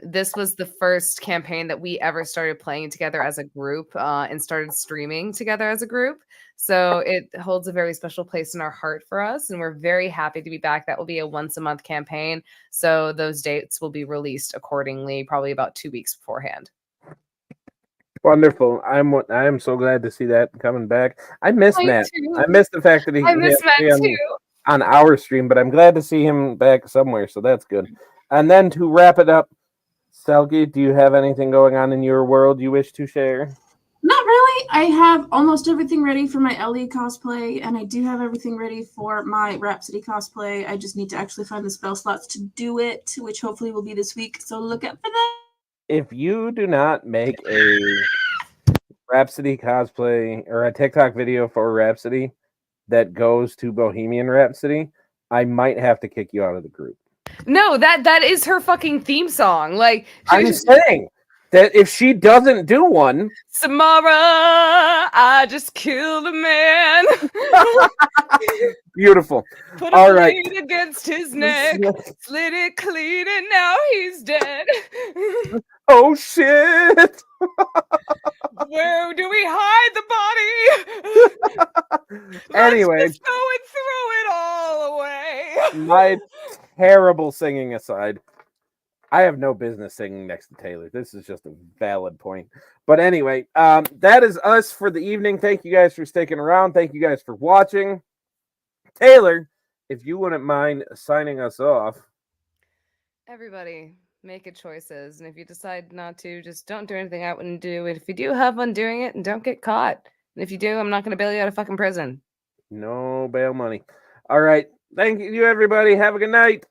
This was the first campaign that we ever started playing together as a group and started streaming together as a group. So it holds a very special place in our heart for us, and we're very happy to be back. That will be a once-a-month campaign, so those dates will be released accordingly, probably about 2 weeks beforehand. Wonderful. I'm so glad to see that coming back. I miss Me Matt. too. I miss the fact that he I miss had to be Matt too. on our stream, but I'm glad to see him back somewhere, so that's good. And then to wrap it up, Selkie, do you have anything going on in your world you wish to share? Not really. I have almost everything ready for my Ellie cosplay, and I do have everything ready for my Rhapsody cosplay. I just need to actually find the spell slots to do it, which hopefully will be this week. So look out for that. If you do not make a Rhapsody cosplay or a TikTok video for Rhapsody that goes to Bohemian Rhapsody, I might have to kick you out of the group. No, that is her fucking theme song. Like I'm saying that if she doesn't do one, Samara, I just killed a man. beautiful. Put a All right. blade against his neck, slit it clean, and now he's dead. Oh shit! Where do we hide the body? Anyway, Let's just go and throw it all away. my terrible singing aside, I have no business singing next to Taylor. This is just a valid point. But anyway, that is us for the evening. Thank you guys for sticking around. Thank you guys for watching. Taylor, if you wouldn't mind signing us off. Everybody, make good choices. And if you decide not to, just don't do anything I wouldn't do. And if you do have fun doing it, and don't get caught. And if you do, I'm not going to bail you out of fucking prison. No bail money. All right. Thank you, everybody. Have a good night.